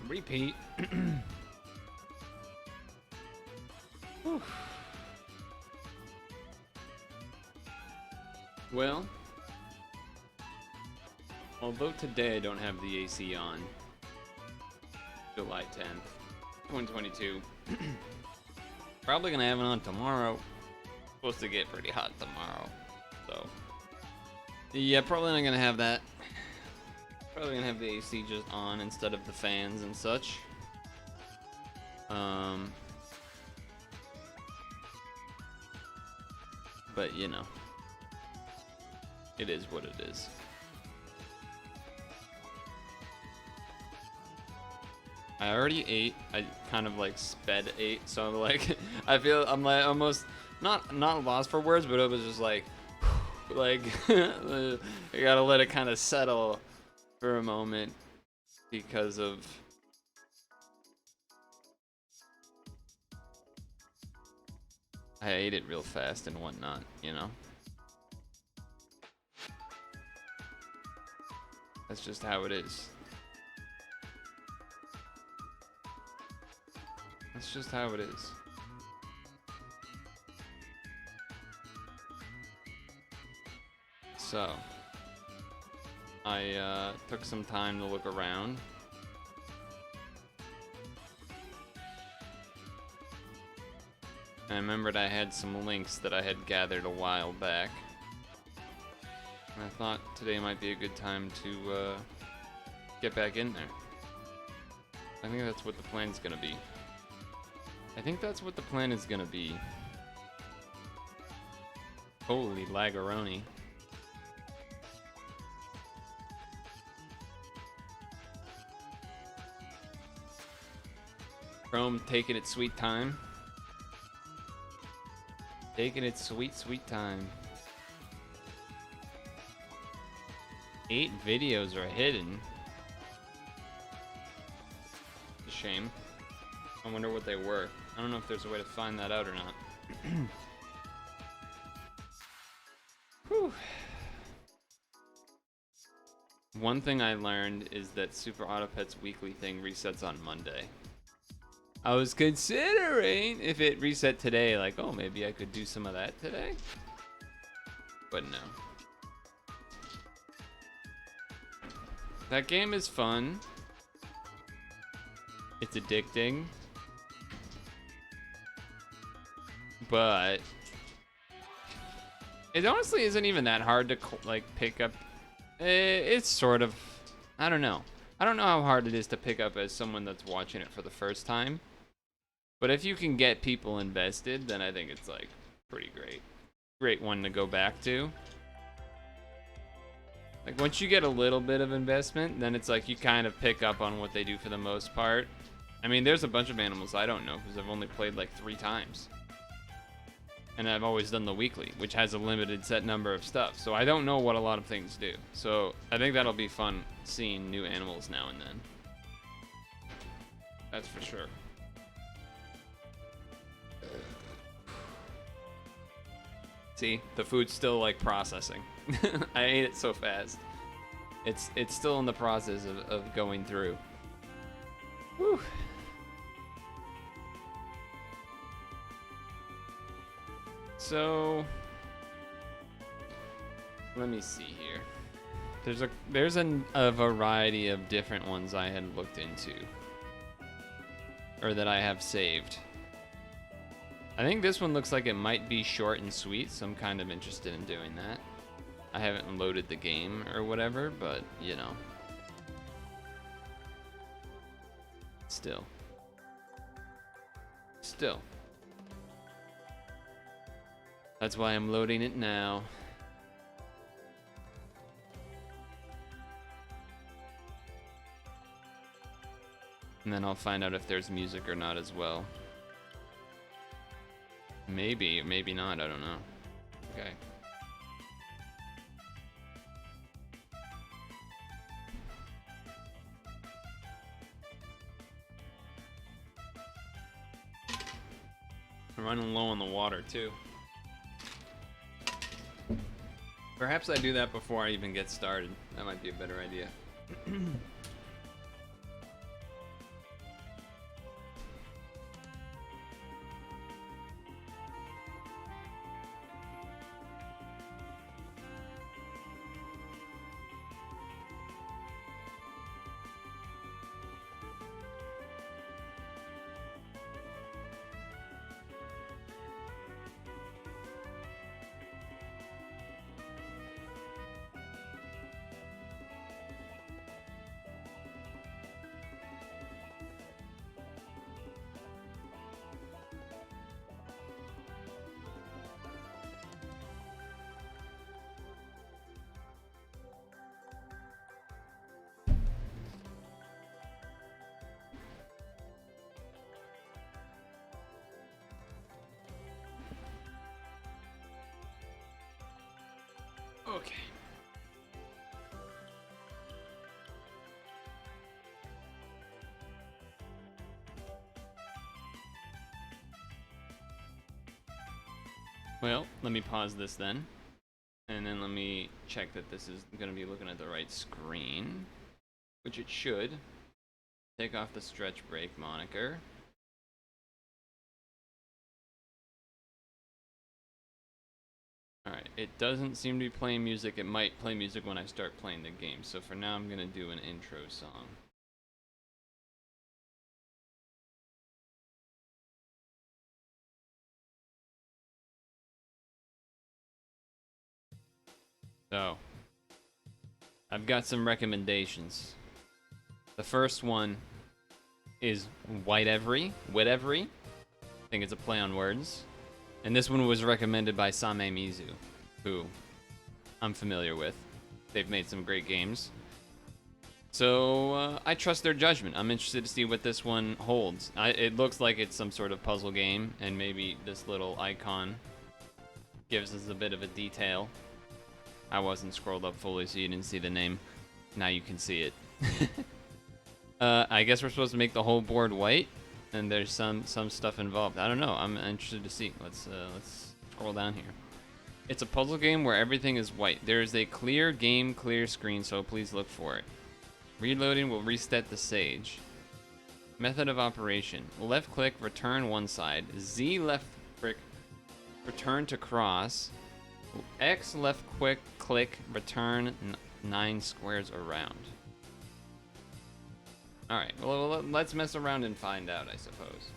Repeat. Whew. Well, although today I don't have the AC on, July 10th, 2022, probably gonna have it on tomorrow. Supposed to get pretty hot tomorrow, so yeah, probably not gonna have that. Probably gonna have the AC just on instead of the fans and such. But you know, it is what it is. I already ate. I kind of like sped ate, so I'm like, I feel I'm like almost not lost for words, but it was just like, like you gotta let it kind of settle for a moment because of I ate it real fast and whatnot, you know. That's just how it is. That's just how it is. So, I took some time to look around. I remembered I had some links that I had gathered a while back. And I thought today might be a good time to get back in there. I think that's what the plan's gonna be. I think that's what the plan is gonna be. Holy lagaroni. Chrome taking its sweet time. Taking its sweet, sweet time. 8 videos are hidden. It's a shame. I wonder what they were. I don't know if there's a way to find that out or not. Whew. One thing I learned is that Super Autopet's weekly thing resets on Monday. I was considering if it reset today, like, oh, maybe I could do some of that today. But no. That game is fun. It's addicting. But it honestly isn't even that hard to like pick up. It's sort of, I don't know. I don't know how hard it is to pick up as someone that's watching it for the first time. But if you can get people invested, then I think it's like pretty great. Great one to go back to. Like once you get a little bit of investment, then it's like you kind of pick up on what they do for the most part. I mean, there's a bunch of animals I don't know because I've only played like 3 times. And I've always done the weekly, which has a limited set number of stuff. So I don't know what a lot of things do. So I think that'll be fun seeing new animals now and then. That's for sure. See, the food's still like processing. I ate it so fast. It's still in the process of going through. Whew. So let me see here. There's a variety of different ones I had looked into, or that I have saved. I think this one looks like it might be short and sweet, so I'm kind of interested in doing that. I haven't loaded the game or whatever, but you know. Still. That's why I'm loading it now. And then I'll find out if there's music or not as well. Maybe, maybe not, I don't know. Okay. I'm running low on the water too. Perhaps I do that before I even get started. That might be a better idea. Okay. Well, let me pause this then. And then let me check that this is going to be looking at the right screen. Which it should. Take off the stretch break moniker. Alright, it doesn't seem to be playing music. It might play music when I start playing the game. So for now, I'm going to do an intro song. So, I've got some recommendations. The first one is Whatevery. I think it's a play on words. And this one was recommended by Same Mizu, who I'm familiar with. They've made some great games. So I trust their judgment. I'm interested to see what this one holds. It looks like it's some sort of puzzle game, and maybe this little icon gives us a bit of a detail. I wasn't scrolled up fully, so you didn't see the name. Now you can see it. I guess we're supposed to make the whole board white, and there's some stuff involved. I don't know. I'm interested to see. Let's scroll down here. It's a puzzle game where everything is white. There is a clear game, clear screen, so please look for it. Reloading will reset the stage. Method of operation. Left click, return one side. Z left click, return to cross. X left click, return 9 squares around. Alright, well, let's mess around and find out, I suppose.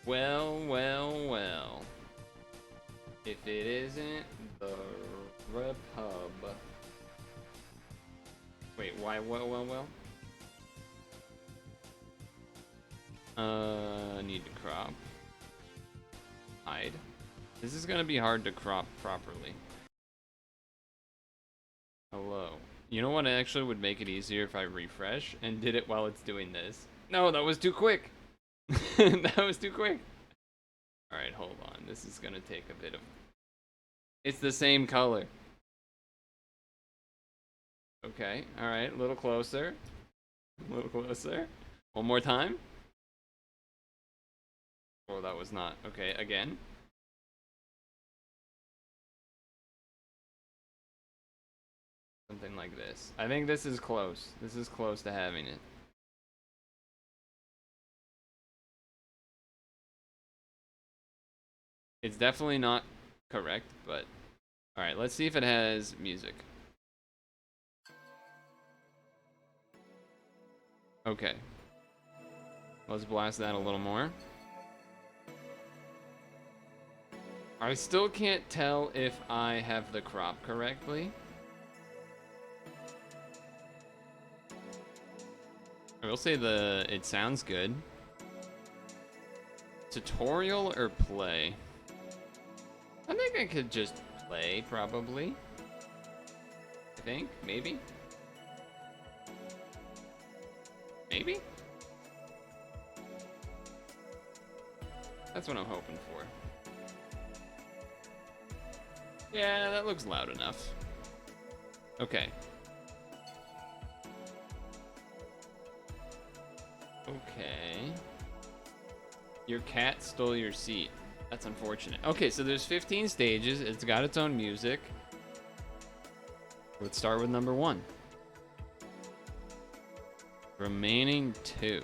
Well. If it isn't the Repub. Wait, why, well? Need to crop. Hide. This is gonna be hard to crop properly. Hello. You know what actually would make it easier if I refresh and did it while it's doing this? No, that was too quick. That was too quick. Alright, hold on. This is gonna take a bit of... It's the same color. Okay, alright, a little closer. A little closer. One more time. Oh, that was not... Okay, again. Something like this. I think this is close. This is close to having it. It's definitely not correct, but... Alright, let's see if it has music. Okay. Let's blast that a little more. I still can't tell if I have the crop correctly. I will say it sounds good. Tutorial or play? I think I could just play, probably. I think, maybe. Maybe? That's what I'm hoping for. Yeah, that looks loud enough. Okay. Okay. Your cat stole your seat. That's unfortunate. Okay, so there's 15 stages. It's got its own music. Let's start with number 1. Remaining 2.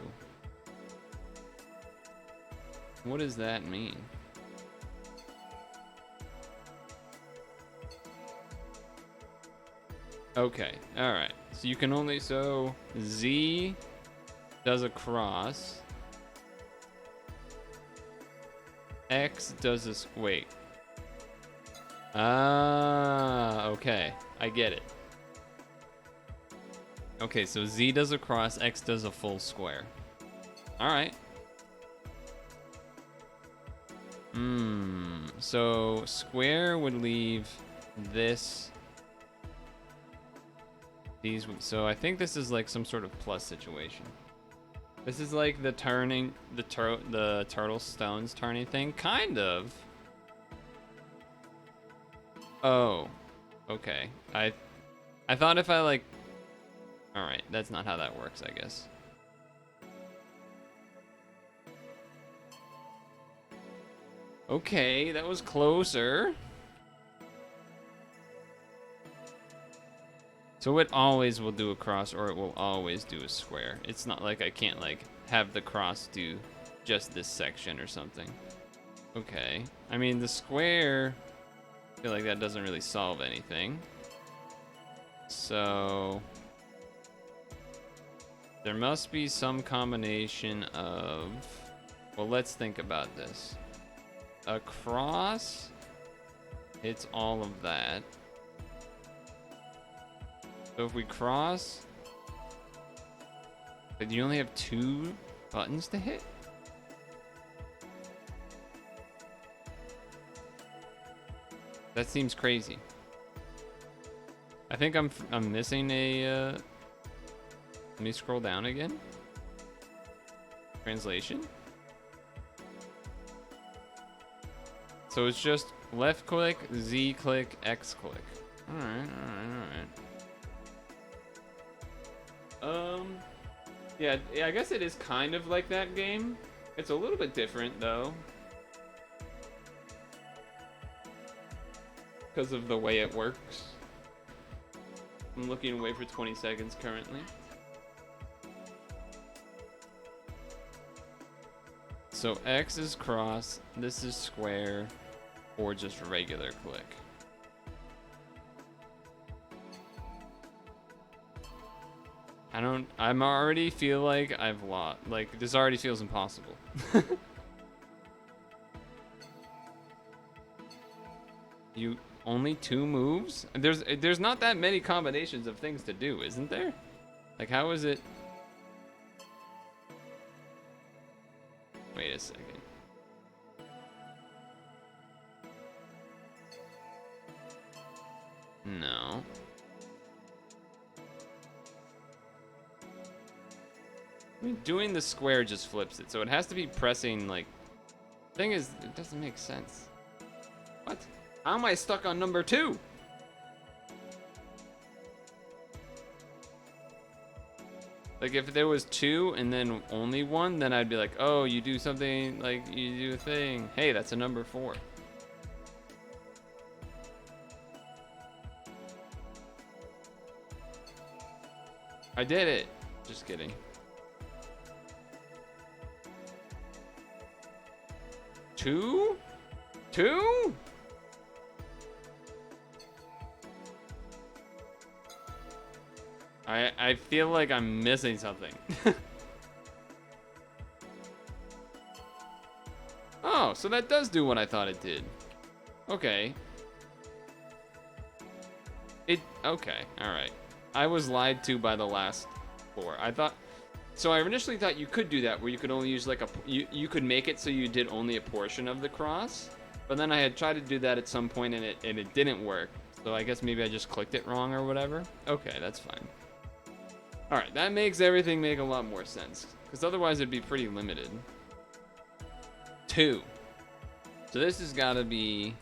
What does that mean? Okay, alright. So you can only... So, Z does a cross. X does a... Wait. Ah, okay. I get it. Okay, so Z does a cross, X does a full square. Alright. So square would leave this... These would... So I think this is like some sort of plus situation. This is like the turning... The turtle stones turning thing? Kind of. Oh, okay. I thought if I like... Alright, that's not how that works, I guess. Okay, that was closer. So it always will do a cross, or it will always do a square. It's not like I can't like have the cross do just this section or something. Okay. I mean, the square, I feel like that doesn't really solve anything. So there must be some combination of, well, let's think about this. A cross hits all of that. So if we cross, but you only have 2 buttons to hit? That seems crazy. I think I'm missing a, let me scroll down again. Translation. So it's just left click, Z click, X click. Alright. Yeah, I guess it is kind of like that game. It's a little bit different though, because of the way it works. I'm looking away for 20 seconds currently. So X is cross, this is square, or just regular click. I'm already feel like I've lost. Like, this already feels impossible. You only 2 moves? There's not that many combinations of things to do, isn't there? Like, how is it? Wait a second. No. I mean, doing the square just flips it, so it has to be pressing, like... Thing is, it doesn't make sense. What? How am I stuck on number 2? Like, if there was 2 and then only 1, then I'd be like, oh, you do something, like, you do a thing. Hey, that's a number 4. I did it. Just kidding. 2? 2? I feel like I'm missing something. Oh, so that does do what I thought it did. Okay. Okay, alright. I was lied to by the last 4. I thought... So I initially thought you could do that, where you could only use like a... You could make it so you did only a portion of the cross. But then I had tried to do that at some point and it didn't work. So I guess maybe I just clicked it wrong or whatever. Okay, that's fine. Alright, that makes everything make a lot more sense. Because otherwise it'd be pretty limited. 2. So this has got to be...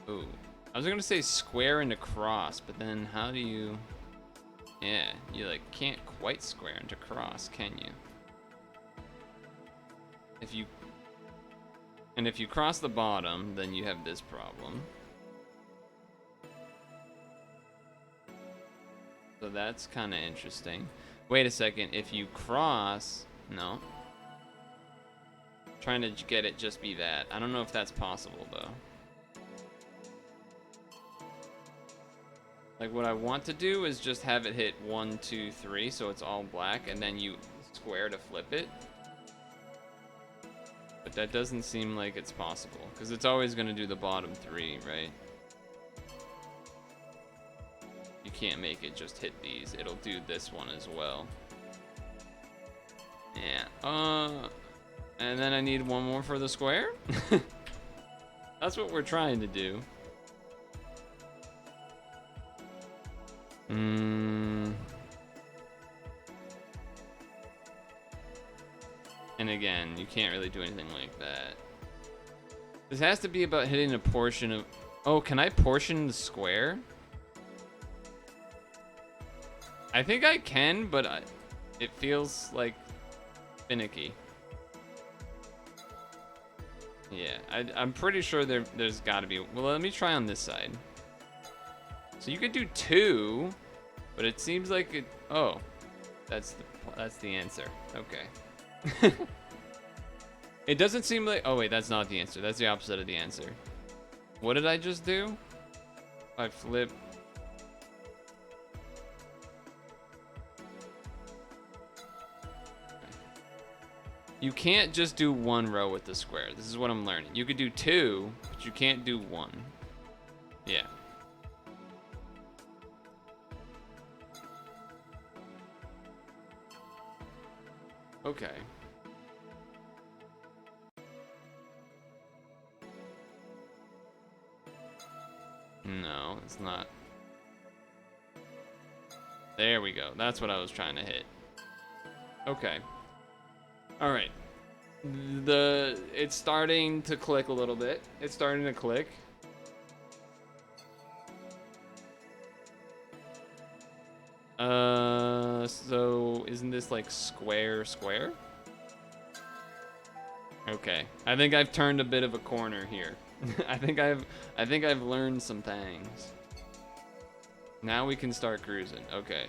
Ooh. I was going to say square into cross, but then how do you... Yeah, you like can't quite square into cross, can you? If you cross the bottom, then you have this problem. So that's kind of interesting. Wait a second, if you cross... No. Trying to get it just be that. I don't know if that's possible, though. Like, what I want to do is just have it hit 1, 2, 3, so it's all black, and then you square to flip it. But that doesn't seem like it's possible, because it's always going to do the bottom 3, right? You can't make it just hit these. It'll do this one as well. Yeah. And then I need one more for the square? That's what we're trying to do. And again, you can't really do anything like that. This has to be about hitting a portion of... Oh, can I portion the square? I think I can, but it feels like finicky. Yeah, I'm pretty sure there's got to be... Well, let me try on this side. So you could do 2, but it seems like it... Oh, that's the answer. Okay. It doesn't seem like... Oh, wait, that's not the answer. That's the opposite of the answer. What did I just do? I flip... You can't just do 1 row with the square. This is what I'm learning. You could do 2, but you can't do 1. Yeah. Okay. No, it's not. There we go. That's what I was trying to hit. Okay. All right. It's starting to click a little bit. It's starting to click. So isn't this like square? Okay. I think I've turned a bit of a corner here. I think I've learned some things. Now we can start cruising. Okay.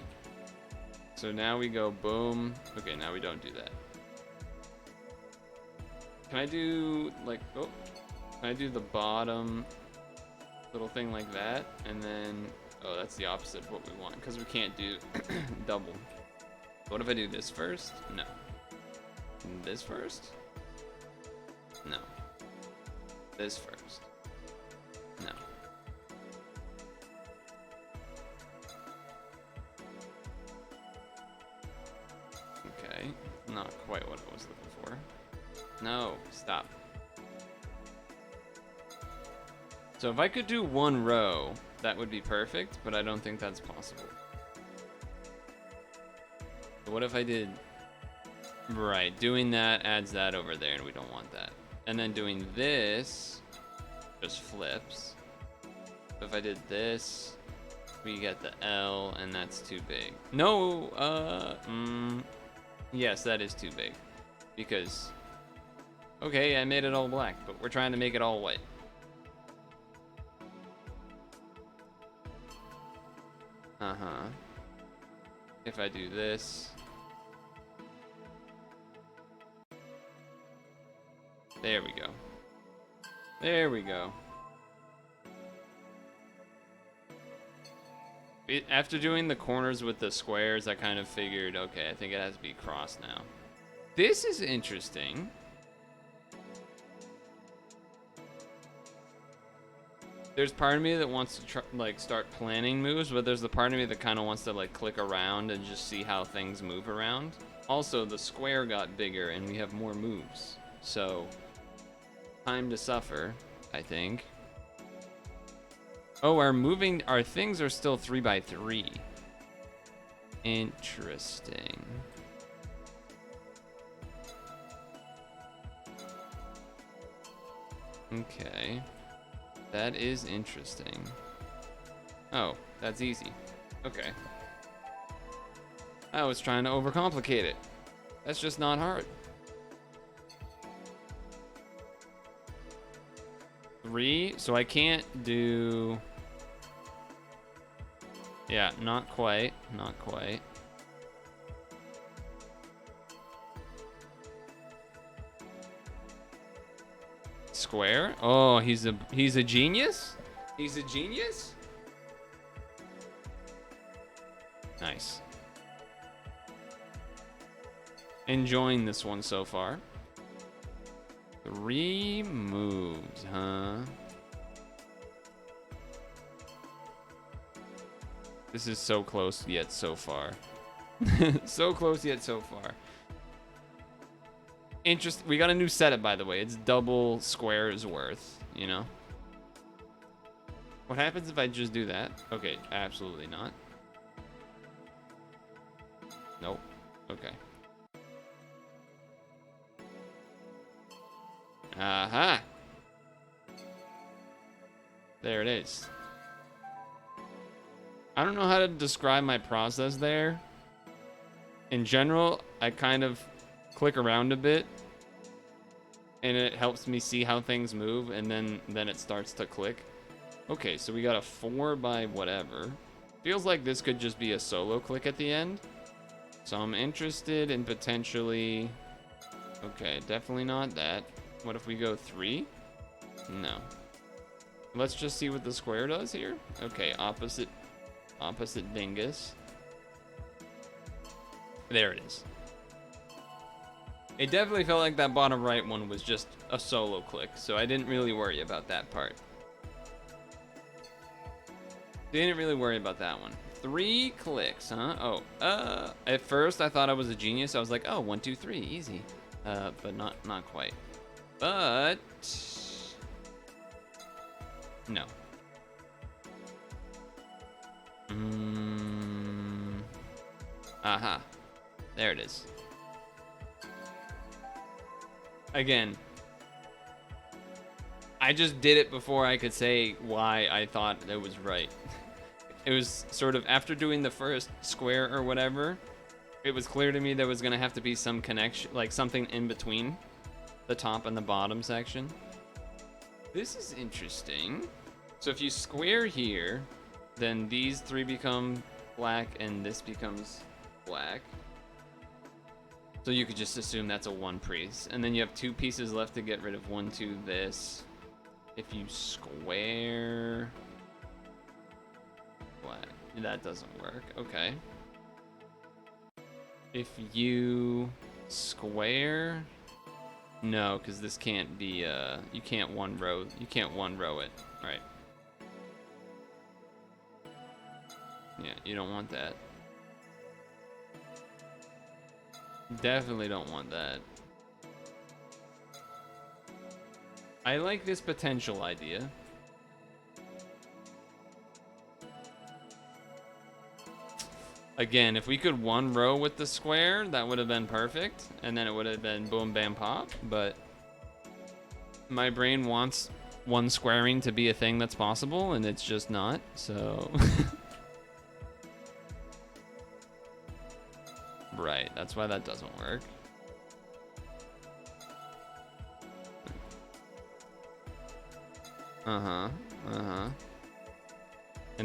So now we go boom. Okay, now we don't do that. Can I do like, oh, can I do the bottom little thing like that? And then, oh, that's the opposite of what we want because we can't do double. What if I do this first? No. This first? No. This first? No. Okay, not quite what I was looking for. No, stop. So if I could do 1 row, that would be perfect, but I don't think that's possible. So what if I did... Right, doing that adds that over there, and we don't want that. And then doing this just flips. If I did this, we get the L, and that's too big. No, yes, that is too big. Because, okay, I made it all black, but we're trying to make it all white. Uh-huh. If I do this. There we go. There we go. After doing the corners with the squares, I kind of figured, okay, I think it has to be crossed now. This is interesting. There's part of me that wants to like start planning moves, but there's the part of me that kind of wants to like click around and just see how things move around. Also, the square got bigger and we have more moves. So, time to suffer, I think. Oh, our things are still 3x3. Interesting. Okay. That is interesting. Oh, that's easy. Okay. I was trying to overcomplicate it. That's just not hard. 3, so I can't do... Yeah, not quite, not quite. Square? Oh, he's a genius? He's a genius? Nice. Enjoying this one so far. 3 moves, huh? This is so close yet so far. So close yet so far. We got a new setup, by the way. It's double squares worth, you know? What happens if I just do that? Okay, absolutely not. Nope. Okay. Aha! There it is. I don't know how to describe my process there. In general, I kind of click around a bit, and it helps me see how things move, and then it starts to click. Okay, so we got a 4 by whatever. Feels like this could just be a solo click at the end. So I'm interested in potentially... Okay, definitely not that. What if we go 3? No. Let's just see what the square does here. Okay, opposite dingus. There it is. It definitely felt like that bottom right one was just a solo click, so I didn't really worry about that part. Didn't really worry about that one. 3 clicks, huh? Oh, at first I thought I was a genius. I was like, oh, 1, 2, 3, easy. But not quite. But no. Aha. There it is. Again, I just did it before I could say why I thought it was right. It was sort of after doing the first square or whatever, it was clear to me there was gonna have to be some connection, like something in between the top and the bottom section. This is interesting. So if you square here, then these 3 become black and this becomes black. So you could just assume that's a 1 piece. And then you have 2 pieces left to get rid of 1, 2, this. If you square... Black. That doesn't work. Okay. If you square... No, because this can't be, you can't one row it. Right. Yeah, you don't want that. Definitely don't want that. I like this potential idea. Again, if we could 1 row with the square, that would have been perfect. And then it would have been boom, bam, pop. But my brain wants 1 squaring to be a thing that's possible, and it's just not, so... Right, that's why that doesn't work. And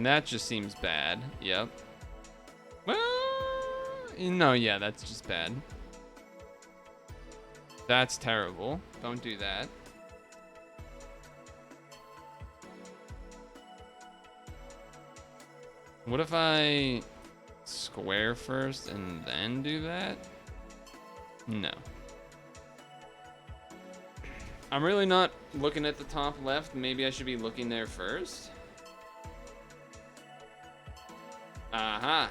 that just seems bad. Yep. Well, no, yeah, that's just bad. That's terrible. Don't do that. What if I square first and then do that? No. I'm really not looking at the top left. Maybe I should be looking there first. Aha.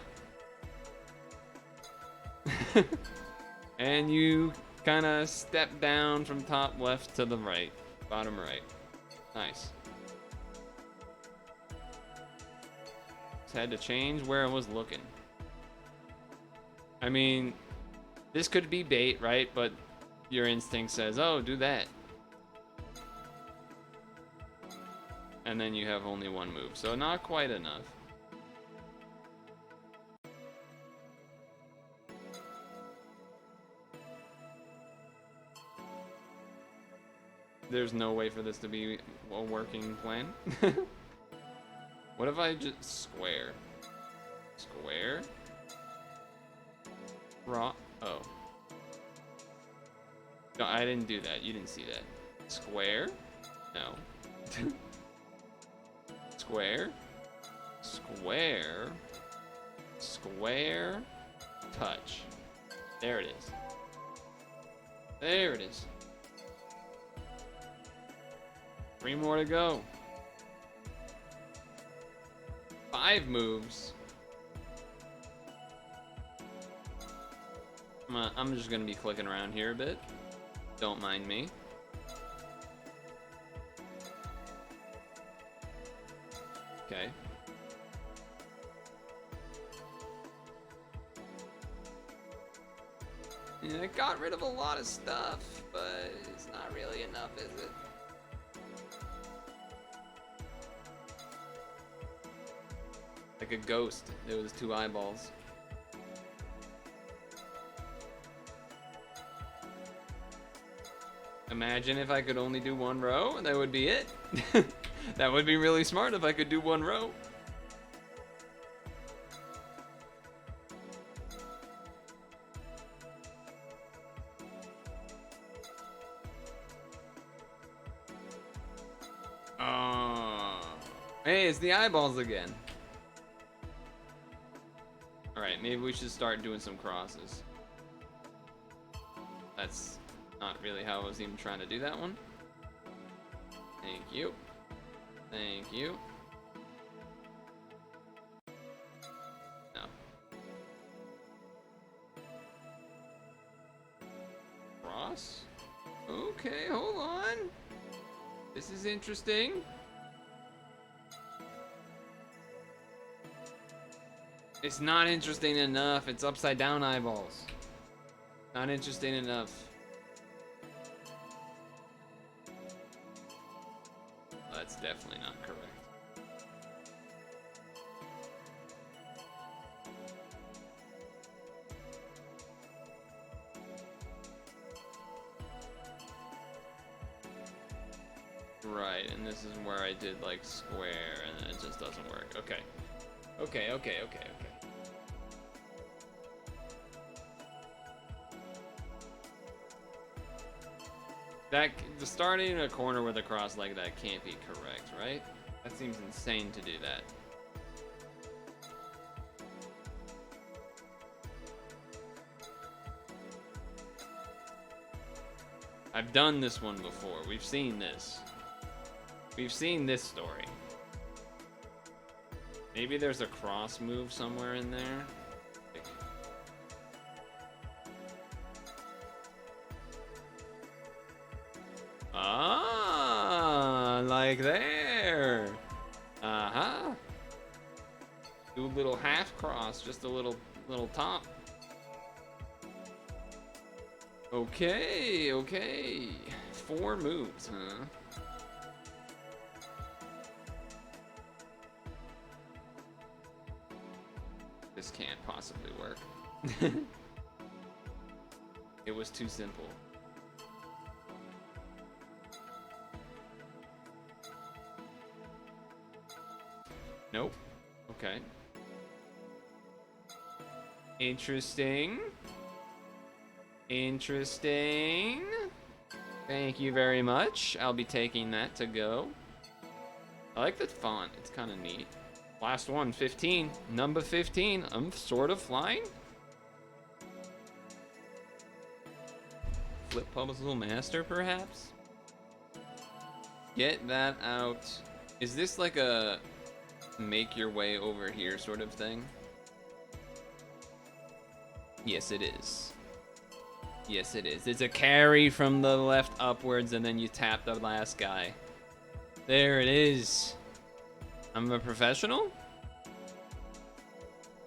And you kind of step down from top left to the right, bottom right. Nice. Just had to change where I was looking. I mean, this could be bait, right? But your instinct says, oh, do that. And then you have only 1 move, so not quite enough. There's no way for this to be a working plan. What if I just square? Square? Raw. Oh. No, I didn't do that. You didn't see that. Square? No. Square? Square? Square? Touch. There it is. There it is. 3 more to go. 5 moves. I'm just gonna be clicking around here a bit. Don't mind me. Okay. Yeah, it got rid of a lot of stuff, but it's not really enough, is it? Like a ghost. There was 2 eyeballs. Imagine if I could only do 1 row, and that would be it. That would be really smart if I could do 1 row. Hey, it's the eyeballs again. Alright, maybe we should start doing some crosses. That's not really how I was even trying to do that one. Thank you. Thank you. No. Cross? Okay, hold on. This is interesting. It's not interesting enough. It's upside down eyeballs. Not interesting enough. That's definitely not correct. Right, and this is where I did like square, and then it just doesn't work. Okay. Okay. The starting in a corner with a cross like that can't be correct, right? That seems insane to do that. I've done this one before. We've seen this. We've seen this story. Maybe there's a cross move somewhere in there. Ah, like there. Uh-huh. Do a little half cross, just a little top. Okay. 4 moves, huh? This can't possibly work. It was too simple. Nope. Okay. Interesting. Thank you very much. I'll be taking that to go. I like the font. It's kind of neat. Last one, 15. Number 15. I'm sort of flying. Flip Puzzle Master, perhaps? Get that out. Is this like a make your way over here sort of thing? Yes, it is. Yes, it is. It's a carry from the left upwards, and then you tap the last guy. There it is. I'm a professional?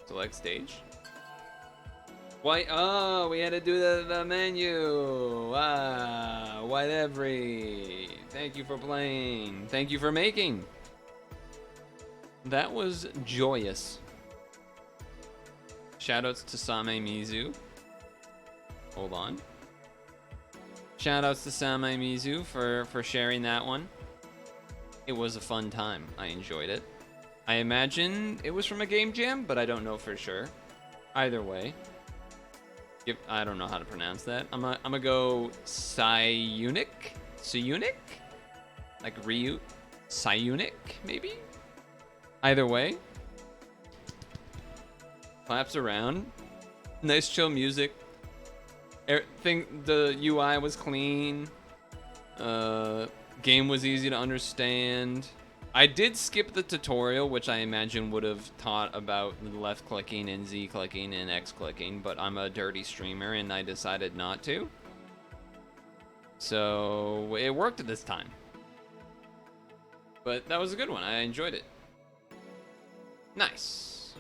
Select stage. Why? Oh, we had to do the menu. Whatever. Thank you for playing. Thank you for making. That was joyous. Shoutouts to Same Mizu. Hold on. Shoutouts to Same Mizu for sharing that one. It was a fun time. I enjoyed it. I imagine it was from a game jam, but I don't know for sure. Either way. I don't know how to pronounce that. I'm gonna go Psyunic? Psyunic? Like Ryu? Psyunic, maybe? Either way. Claps around. Nice chill music. The UI was clean. Game was easy to understand. I did skip the tutorial, which I imagine would have taught about left clicking and Z clicking and X clicking, but I'm a dirty streamer and I decided not to. So it worked this time. But that was a good one. I enjoyed it. Nice.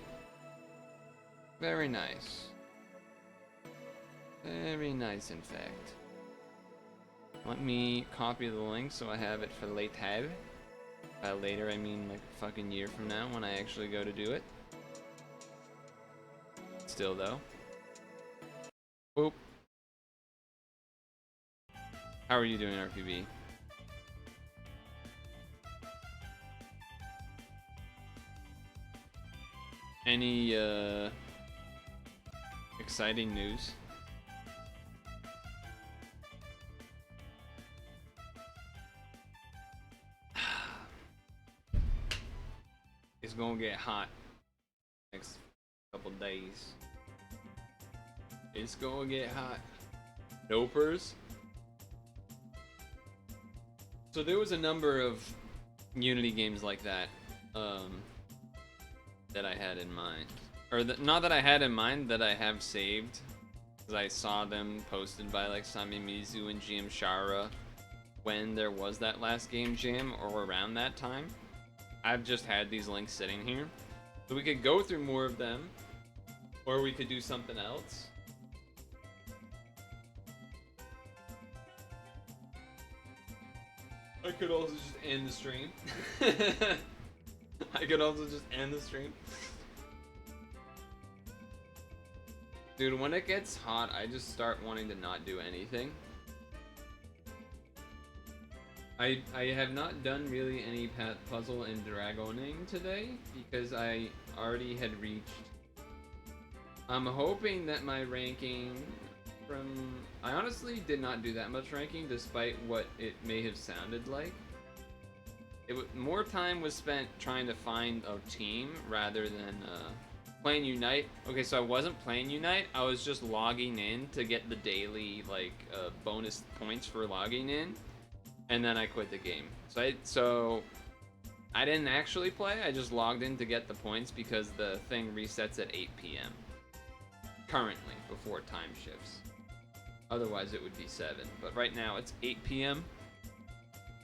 Very nice. Very nice, in fact. Let me copy the link so I have it for later. By later, I mean like a fucking year from now when I actually go to do it. still, though. Boop. How are you doing, RPB? Any exciting news? It's gonna get hot next couple days. It's gonna get hot. Dopers. So there was a number of Unity games like that that I had in mind. Or not that I had in mind, that I have saved. Because I saw them posted by like Samimizu and GM Shara when there was that last game jam or around that time. I've just had these links sitting here. So we could go through more of them. Or we could do something else. I could also just end the stream. I could also just end the stream. Dude, when it gets hot, I just start wanting to not do anything. I have not done really any puzzle and dragoning today because I already had reached. I'm hoping that my ranking I honestly did not do that much ranking despite what it may have sounded like. More time was spent trying to find a team rather than playing Unite. Okay, so I wasn't playing Unite, I was just logging in to get the daily like bonus points for logging in, and then I quit the game. So I didn't actually play, I just logged in to get the points because the thing resets at 8 p.m. currently before time shifts. Otherwise it would be 7, but right now it's 8 p.m.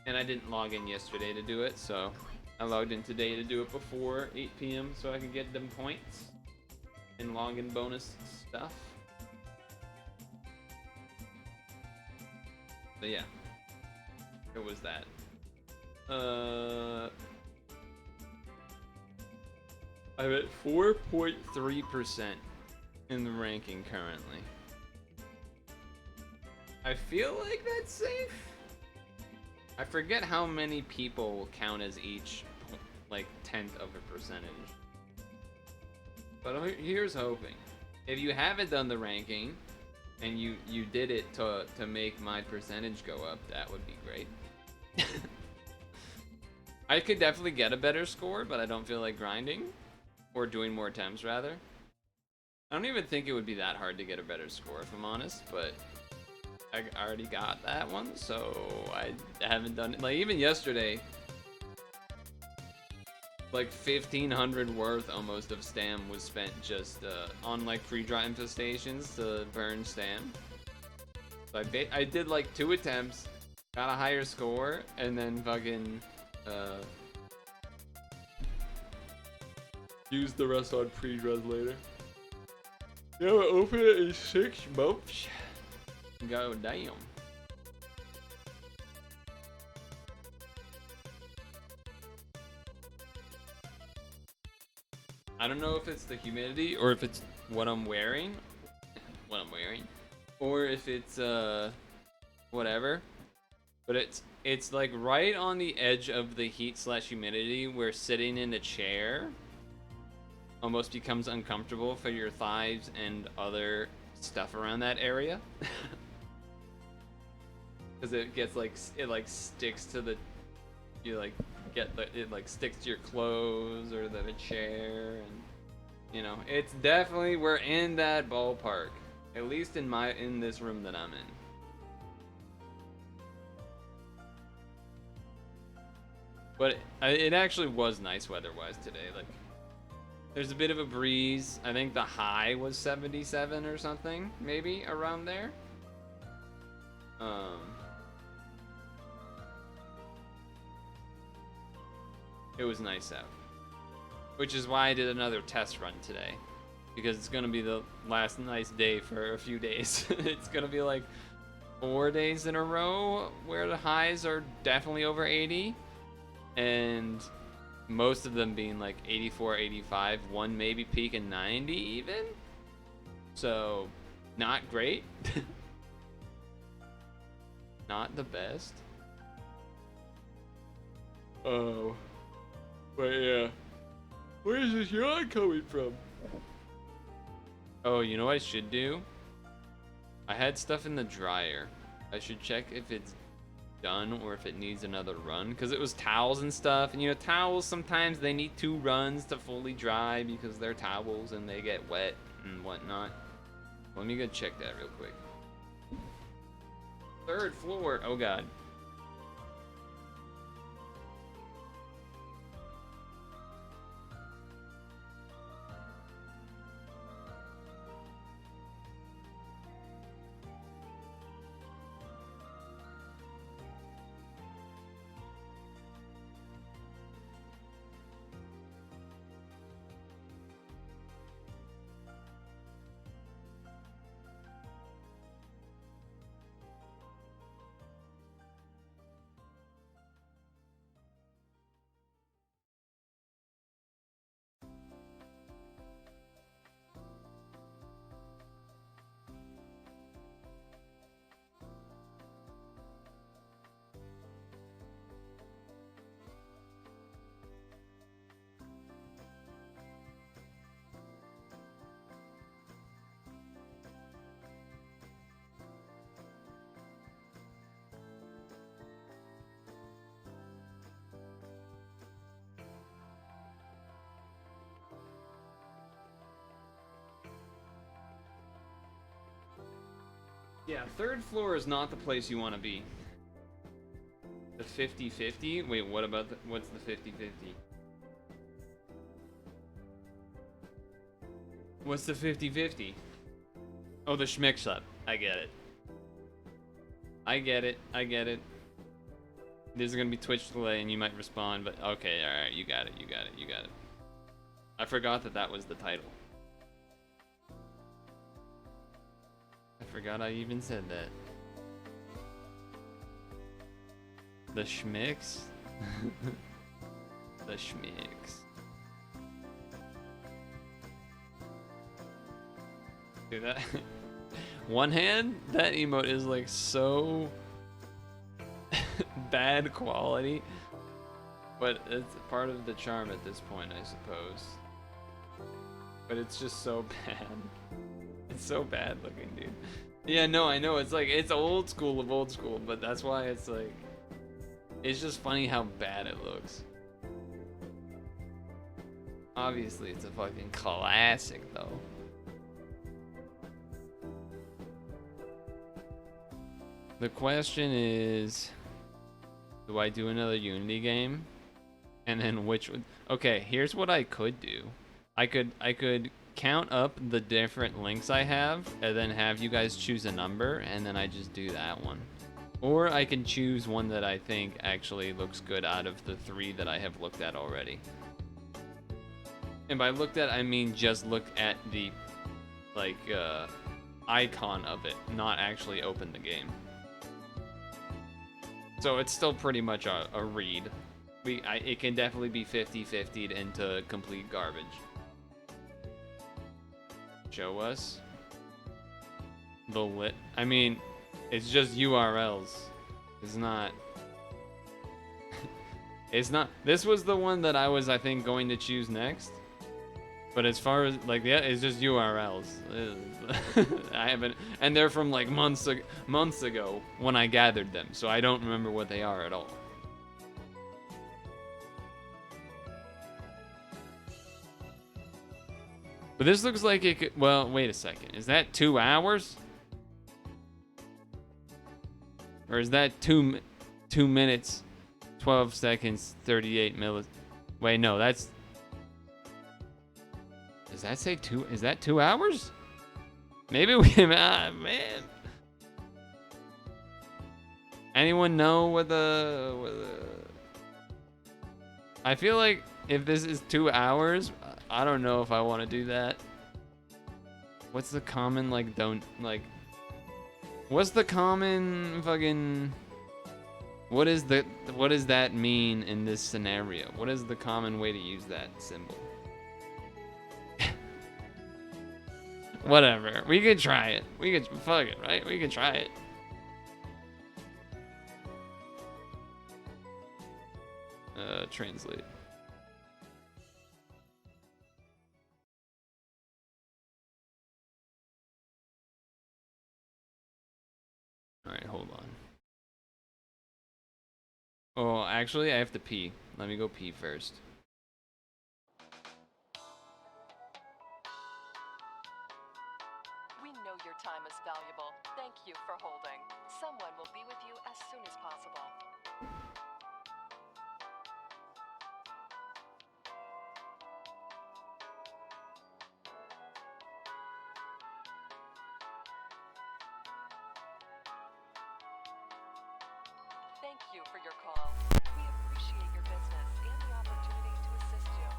and I didn't log in yesterday to do it, so I logged in today to do it before 8 p.m. so I can get them points and login bonus stuff. But yeah, it was that. I'm at 4.3% in the ranking currently. I feel like that's safe. I forget how many people count as each, like, 10th of a percentage. But here's hoping. If you haven't done the ranking, and you did it to make my percentage go up, that would be great. I could definitely get a better score, but I don't feel like grinding. Or doing more attempts, rather. I don't even think it would be that hard to get a better score, if I'm honest, but I already got that one, so I haven't done it. Like, even yesterday, like 1,500 worth almost of stam was spent just on like free draw infestations to burn stam. So I did like 2 attempts, got a higher score, and then fucking used the rest on free draws later. Yeah, we'll open it in 6 months. Go damn. I don't know if it's the humidity or if it's what I'm wearing. Or if it's whatever. But it's like right on the edge of the heat/humidity where sitting in a chair almost becomes uncomfortable for your thighs and other stuff around that area. Because it gets like, it like sticks to the, you like get the, it like sticks to your clothes or the chair, and you know, it's definitely, we're in that ballpark, at least in this room that I'm in. But it actually was nice weather-wise today. Like, there's a bit of a breeze. I think the high was 77 or something, maybe around there. It was nice out, which is why I did another test run today, because it's gonna be the last nice day for a few days. It's gonna be like 4 days in a row where the highs are definitely over 80, and most of them being like 84, 85, one maybe peaking 90 even. So, not great. Not the best. Oh. But yeah. Where is this yawn coming from? Oh, you know what I should do? I had stuff in the dryer. I should check if it's done or if it needs another run, because it was towels and stuff, and you know, towels sometimes they need 2 runs to fully dry because they're towels and they get wet and whatnot. Let me go check that real quick. 3rd floor. Oh god. Yeah, 3rd floor is not the place you want to be. The 50-50? Wait, what about what's the 50-50? What's the 50-50? Oh, the schmixup. I get it. I get it. I get it. There's gonna be Twitch delay and you might respond, but okay, alright, you got it, you got it, you got it. I forgot that that was the title. I forgot I even said that. The schmix? The schmix. Dude, that... One hand, that emote is like so... bad quality. But it's part of the charm at this point, I suppose. But it's just so bad. It's so bad looking, dude. Yeah, no, I know. It's like, it's old school of old school, but that's why it's like... It's just funny how bad it looks. Obviously, it's a fucking classic, though. The question is... Do I do another Unity game? And then which would... Okay, here's what I could do. I could count up the different links I have, and then have you guys choose a number, and then I just do that one. Or I can choose one that I think actually looks good out of the 3 that I have looked at already. And by looked at, I mean just look at the, like, icon of it, not actually open the game. So it's still pretty much a read. It can definitely be 50-50'd into complete garbage. Show us the lit. I mean, it's just URLs. It's not. It's not. This was the one that I was, I think, going to choose next. But as far as like, yeah, it's just URLs. I haven't, and they're from like months ago when I gathered them, so I don't remember what they are at all. But this looks like it could, well, wait a second. Is that 2 hours? Or is that 2 minutes, 12 seconds, 38 millis? Wait, no, that's... Does that say 2? Is that 2 hours? Maybe we... Ah, man. Anyone know what the... I feel like if this is 2 hours... I don't know if I want to do that. What's the common, like, what's the common fucking... What does that mean in this scenario? What is the common way to use that symbol? Whatever. We could try it. We could fuck it, right? We could try it. Translate. All right, hold on. Oh, actually, I have to pee. Let me go pee first. We know your time is valuable. Thank you for holding. Someone will be with you as soon as possible. Thank you for your call. We appreciate your business and the opportunity to assist you.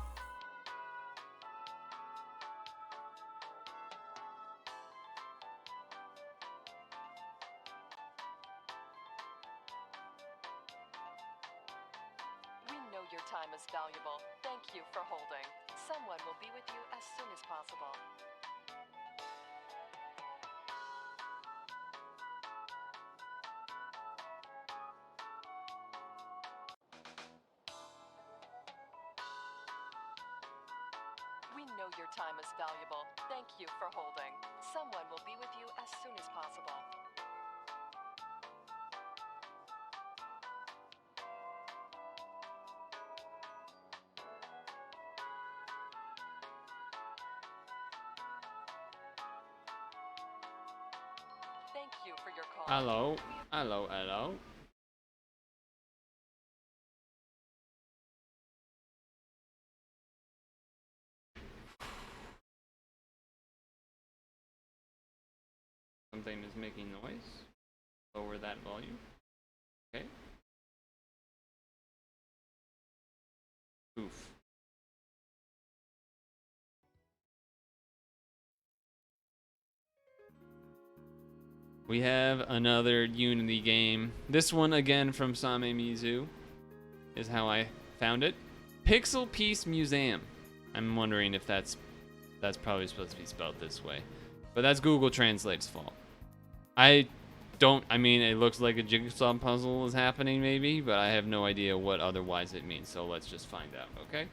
We know your time is valuable. Thank you for holding. Someone will be with you as soon as possible. We know your time is valuable. Thank you for holding. Someone will be with you as soon as possible. Thank you for your call. Hello. Hello, hello. Something is making noise. Lower that volume. Okay. Oof. We have another Unity game. This one again from Same Mizu is how I found it. Pixel Piece Museum. I'm wondering if that's probably supposed to be spelled this way. But that's Google Translate's fault. I mean, it looks like a jigsaw puzzle is happening maybe, but I have no idea what otherwise it means. So let's just find out, okay?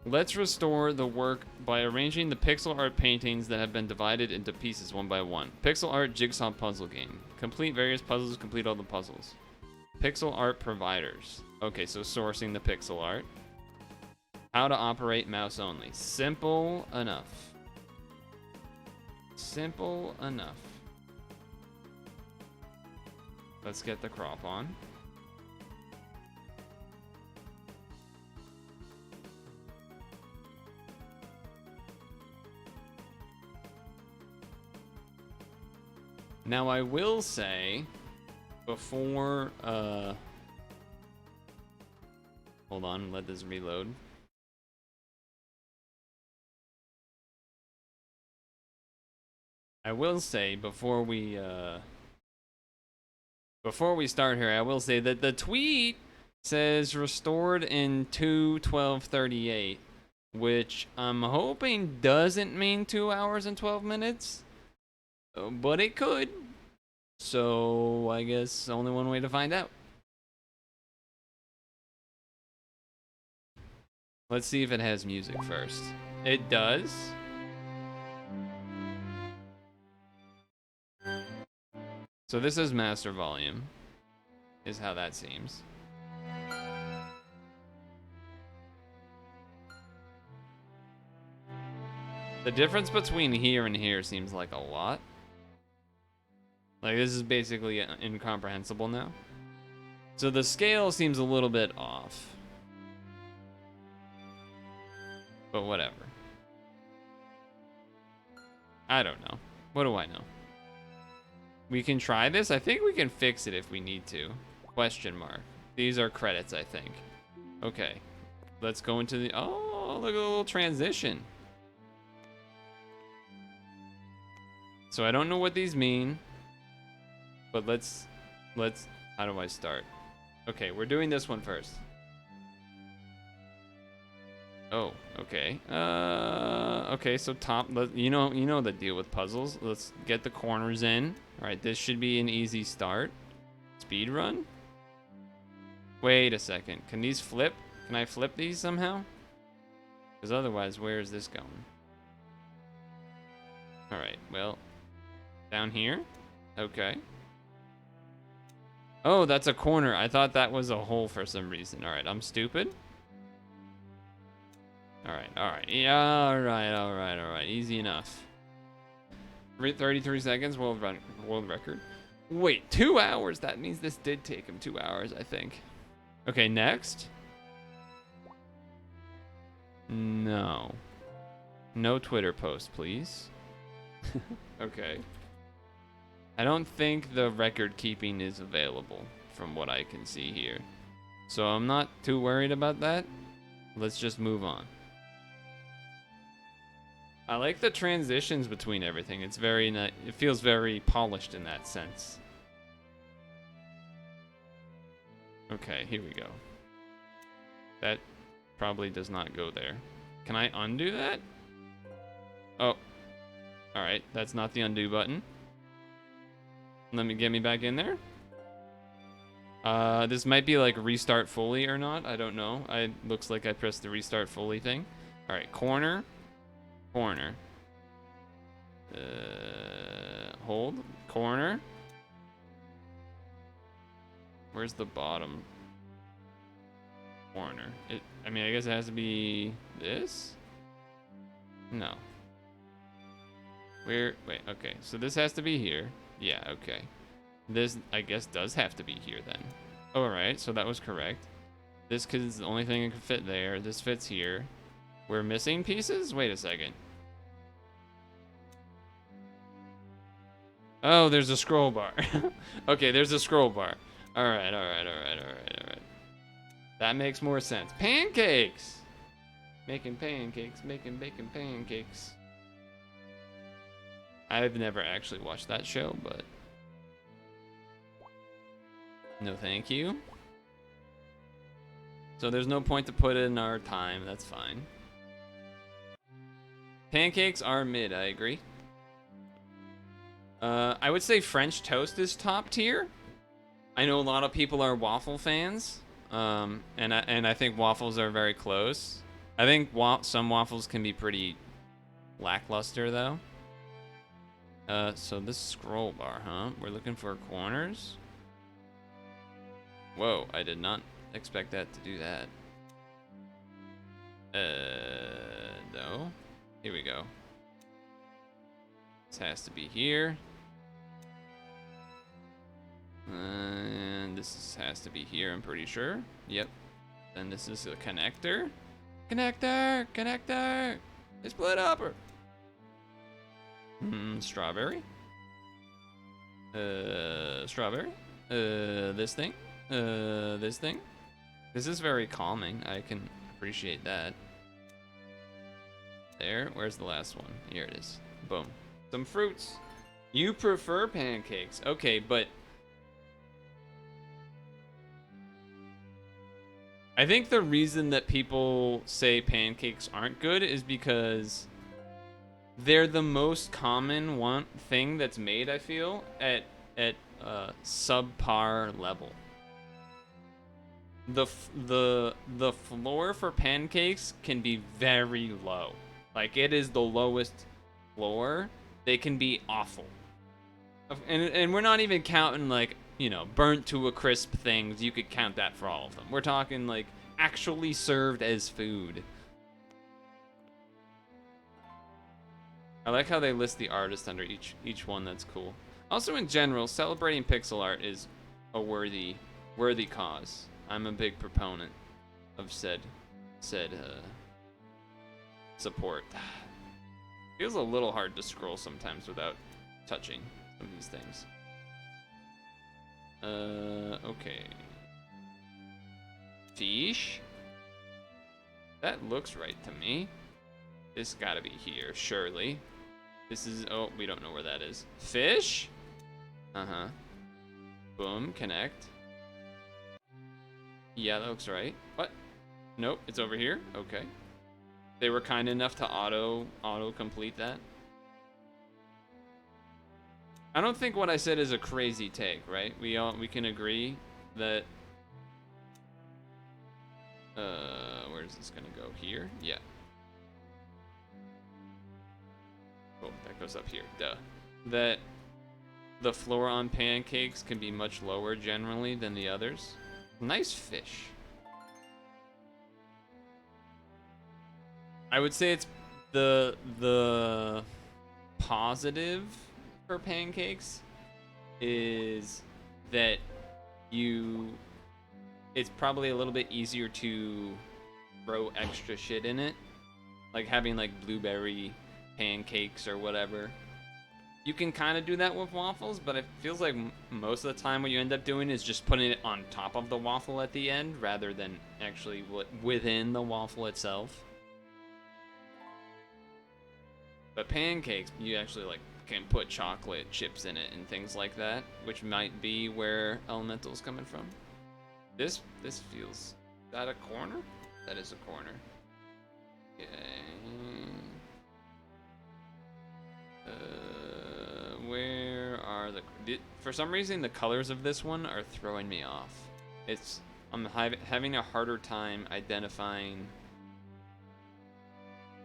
Let's restore the work by arranging the pixel art paintings that have been divided into pieces one by one. Pixel art jigsaw puzzle game. Complete various puzzles, complete all the puzzles. Pixel art providers. Okay, so sourcing the pixel art. How to operate mouse only. Simple enough. Simple enough. Let's get the crop on. Now I will say, before, hold on, let this reload. I will say, before we start here, I will say that the tweet says restored in 2:12:38, which I'm hoping doesn't mean 2 hours and 12 minutes. But it could. So I guess only one way to find out. Let's see if it has music first. It does. So this is master volume, is how that seems. The difference between here and here seems like a lot. Like, this is basically incomprehensible now. So the scale seems a little bit off. But whatever. I don't know. What do I know? We can try this? I think we can fix it if we need to. Question mark. These are credits, I think. Okay. Let's go into the... Oh, look at the little transition. So I don't know what these mean. But let's, how do I start? Okay, we're doing this one first. Oh, okay. Okay, so top, you know the deal with puzzles. Let's get the corners in. All right, this should be an easy start. Speed run? Wait a second. Can these flip? Can I flip these somehow? Because otherwise, where is this going? All right, well, down here? Okay. Oh, that's a corner. I thought that was a hole for some reason. All right, I'm stupid. All right. Yeah, all right. Easy enough. 33 seconds, world record. Wait, 2 hours? That means this did take him 2 hours, I think. Okay, next. No. No Twitter post, please. Okay. I don't think the record keeping is available from what I can see here. So I'm not too worried about that. Let's just move on. I like the transitions between everything. It's very it feels very polished in that sense. Okay, here we go. That probably does not go there. Can I undo that? Oh. Alright, that's not the undo button. Let me get me back in there. This might be like restart fully or not. I don't know. It looks like I pressed the restart fully thing. Alright, corner. Corner. Hold. Corner. Where's the bottom corner? I mean, I guess it has to be this? No. Wait, okay. So this has to be here. Yeah, okay. This, I guess, does have to be here then. Alright, so that was correct. This is the only thing that can fit there. This fits here. We're missing pieces? Wait a second. Oh, there's a scroll bar. Okay, there's a scroll bar. Alright. That makes more sense. Pancakes! Making pancakes. I've never actually watched that show, but... No thank you. So there's no point to put in our time, that's fine. Pancakes are mid, I agree. I would say French toast is top tier. I know a lot of people are waffle fans, and I think waffles are very close. I think some waffles can be pretty lackluster though. So this scroll bar, huh? We're looking for corners. Whoa, I did not expect that to do that. No. Here we go. This has to be here. And this has to be here, I'm pretty sure. Yep. Then this is a connector. Connector! They split up her. Strawberry. Strawberry. This thing. This thing. This is very calming. I can appreciate that. There. Where's the last one? Here it is. Boom. Some fruits. You prefer pancakes. Okay, but... I think the reason that people say pancakes aren't good is because they're the most common thing that's made, I feel, at subpar level. The floor for pancakes can be very low. Like, it is the lowest floor. They can be awful. And we're not even counting, like, you know, burnt to a crisp things. You could count that for all of them. We're talking, like, actually served as food. I like how they list the artist under each one. That's cool. Also, in general, celebrating pixel art is a worthy cause. I'm a big proponent of said support. Feels a little hard to scroll sometimes without touching some of these things. Okay. Fish? That looks right to me. This gotta be here, surely. This is, oh, we don't know where that is. Fish? Uh-huh. Boom, connect. Yeah, that looks right. What? Nope, it's over here. Okay. They were kind enough to auto complete that. I don't think what I said is a crazy take, right? We can agree that where's this gonna go? Here? Yeah. Oh, that goes up here. Duh. That the floor on pancakes can be much lower generally than the others. Nice fish. I would say it's the positive for pancakes is that it's probably a little bit easier to throw extra shit in it, like having like blueberry pancakes or whatever. You can kind of do that with waffles, but it feels like most of the time what you end up doing is just putting it on top of the waffle at the end rather than actually within the waffle itself. But pancakes, you actually like can put chocolate chips in it and things like that, which might be where Elemental's coming from. This feels, is that a corner? That is a corner. Okay. Where are for some reason the colors of this one are throwing me off. I'm having a harder time identifying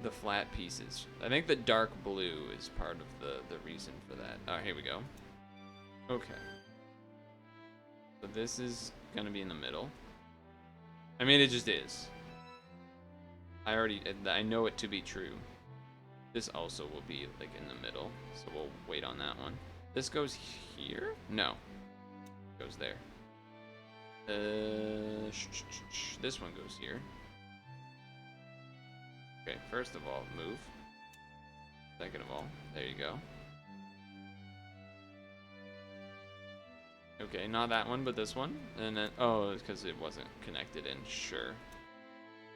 the flat pieces. I think the dark blue is part of the reason for that. Oh, here we go. Okay. So this is gonna be in the middle. I mean, it just is. I know it to be true. This also will be like in the middle, so we'll wait on that one. This goes here? No. It goes there. This one goes here. Okay, first of all, move. Second of all, there you go. Okay, not that one, but this one. And then, oh, it's because it wasn't connected in. Sure.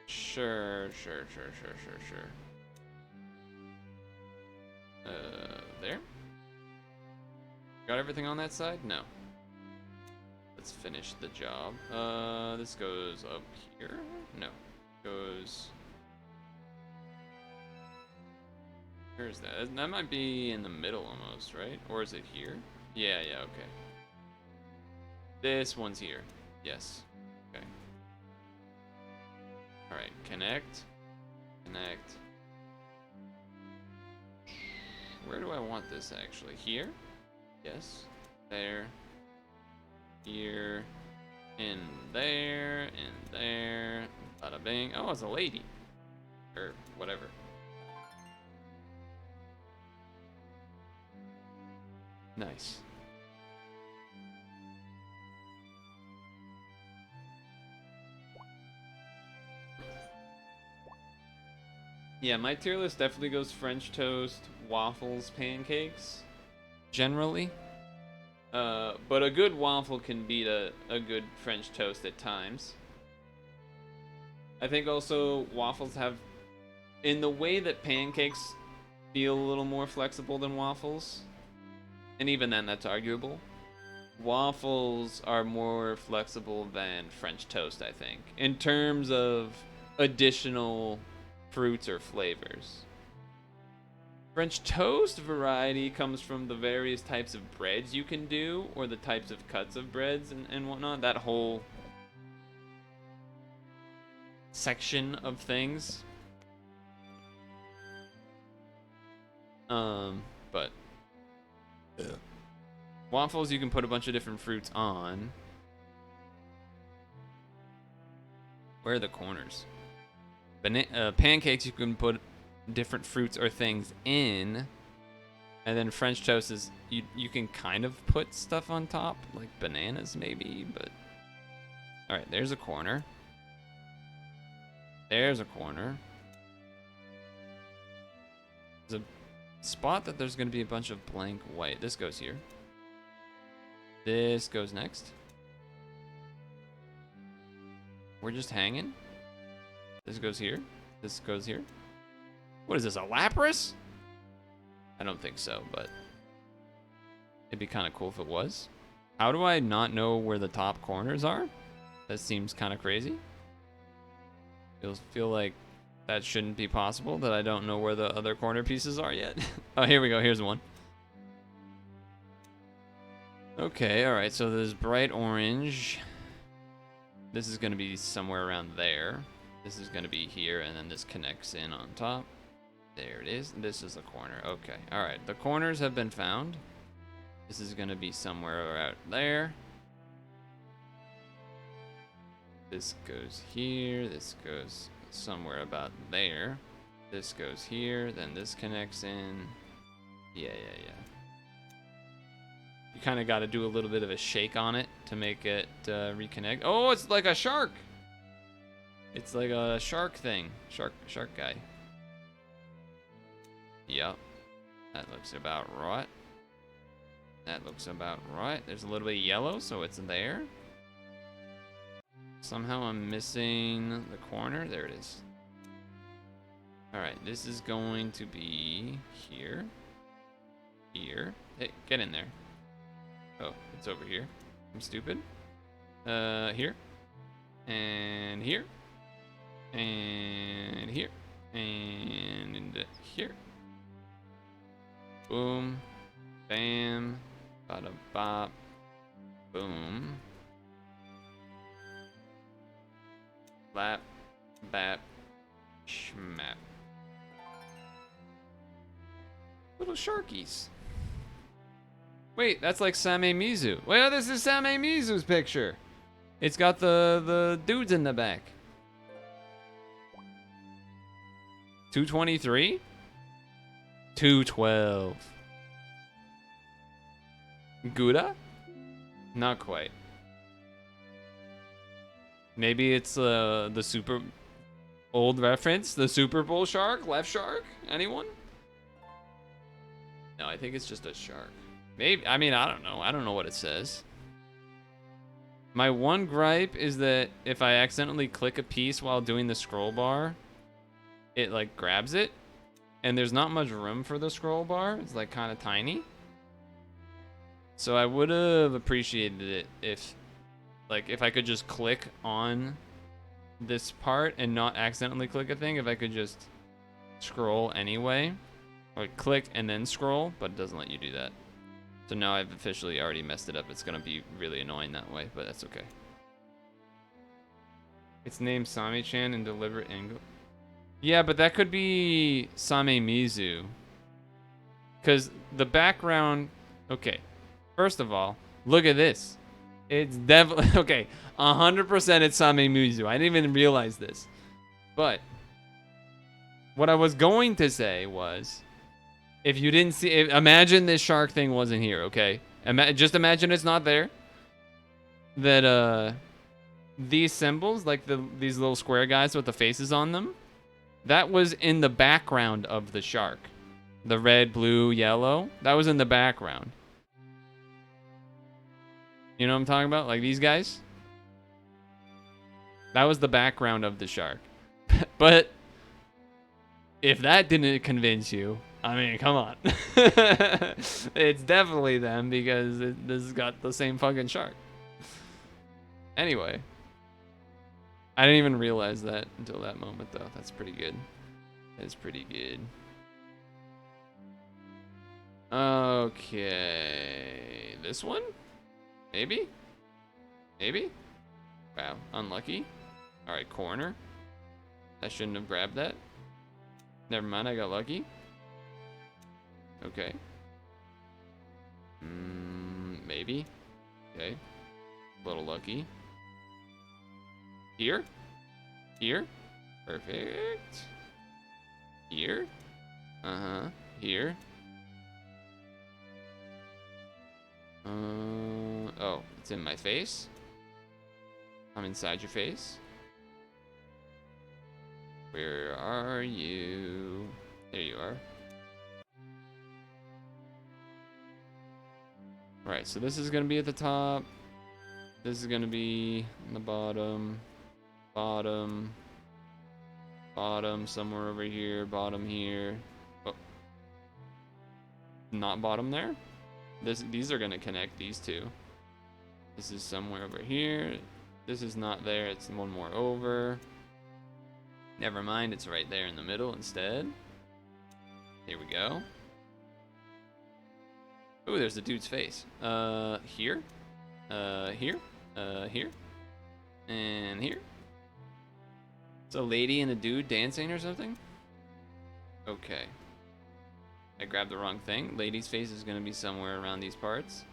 Sure. There? Got everything on that side? No. Let's finish the job. This goes up here? No. Goes... Where's that? That might be in the middle almost, right? Or is it here? Yeah, okay. This one's here. Yes. Okay. Alright, connect. Connect. Where do I want this actually? Here? Yes. There. Here. In there. In there. Bada bing. Oh, it's a lady. Or whatever. Nice. Yeah, my tier list definitely goes French toast, waffles, pancakes, generally. But a good waffle can beat a good French toast at times. I think also waffles have, in the way that pancakes feel a little more flexible than waffles, and even then that's arguable, waffles are more flexible than French toast, I think, in terms of additional fruits or flavors. French toast variety comes from the various types of breads you can do, or the types of cuts of breads and whatnot. That whole section of things. But waffles, you can put a bunch of different fruits on. Where are the corners? Pancakes, you can put different fruits or things in, and then French toast is you can kind of put stuff on top, like bananas maybe, but all right, there's a corner. There's a corner. There's a spot that there's going to be a bunch of blank white. This goes here. This goes next. We're just hanging. This goes here. This goes here. What is this, a Lapras? I don't think so, but it'd be kind of cool if it was. How do I not know where the top corners are? That seems kind of crazy. Feel like that shouldn't be possible, that I don't know where the other corner pieces are yet. Oh, here we go. Here's one. Okay, alright, so there's bright orange. This is going to be somewhere around there. This is going to be here, and then this connects in on top. There it is. This is the corner. Okay, alright. The corners have been found. This is going to be somewhere out there. This goes here. This goes somewhere about there. This goes here. Then this connects in. Yeah. You kind of got to do a little bit of a shake on it to make it reconnect. Oh, it's like a shark. It's like a shark thing. Shark guy. Yep. That looks about right. That looks about right. There's a little bit of yellow, so it's there. Somehow I'm missing the corner. There it is. Alright, this is going to be here. Here. Hey, get in there. Oh, it's over here. I'm stupid. Here. And here. And here. And here. Boom. Bam. Bada bop. Boom. Flap. Bap. Schmap. Little sharkies. Wait, that's like Same Mizu. Well, this is Same Mizu's picture. It's got the dudes in the back. 223? 212. Gouda? Not quite. Maybe it's the super old reference, the Super Bowl shark, left shark? Anyone? No, I think it's just a shark. Maybe, I mean, I don't know. I don't know what it says. My one gripe is that if I accidentally click a piece while doing the scroll bar, it like grabs it, and there's not much room for the scroll bar. It's like kind of tiny. So I would have appreciated it if I could just click on this part and not accidentally click a thing. If I could just scroll anyway, or click and then scroll, but it doesn't let you do that. So now I've officially already messed it up. It's gonna be really annoying that way, but that's okay. It's named Sami-chan in deliberate angle. Yeah, but that could be Same Mizu. Because the background... Okay, first of all, look at this. It's definitely... Okay, 100% it's Same Mizu. I didn't even realize this. But what I was going to say was... If you didn't see... imagine this shark thing wasn't here, okay? Just imagine it's not there. That, these symbols, like these little square guys with the faces on them, that was in the background of the shark. The red, blue, yellow, that was in the background. You know what I'm talking about? Like these guys? That was the background of the shark. But if that didn't convince you, I mean, come on. It's definitely them because this has got the same fucking shark. Anyway. I didn't even realize that until that moment, though. That's pretty good. That's pretty good. Okay. This one? Maybe? Maybe? Wow. Unlucky. Alright, corner. I shouldn't have grabbed that. Never mind, I got lucky. Okay. Maybe. Okay. A little lucky. Here? Here? Perfect. Here? Uh-huh. Here? Oh, it's in my face? I'm inside your face? Where are you? There you are. Right, so this is gonna be at the top. This is gonna be in the bottom. Bottom. Bottom somewhere over here. Bottom here. Oh. Not bottom there. These are gonna connect, these two. This is somewhere over here. This is not there, it's one more over. Never mind, it's right there in the middle instead. Here we go. Ooh, there's the dude's face. Here. Here. Here. And here. It's a lady and a dude dancing or something? Okay. I grabbed the wrong thing. Lady's face is gonna be somewhere around these parts.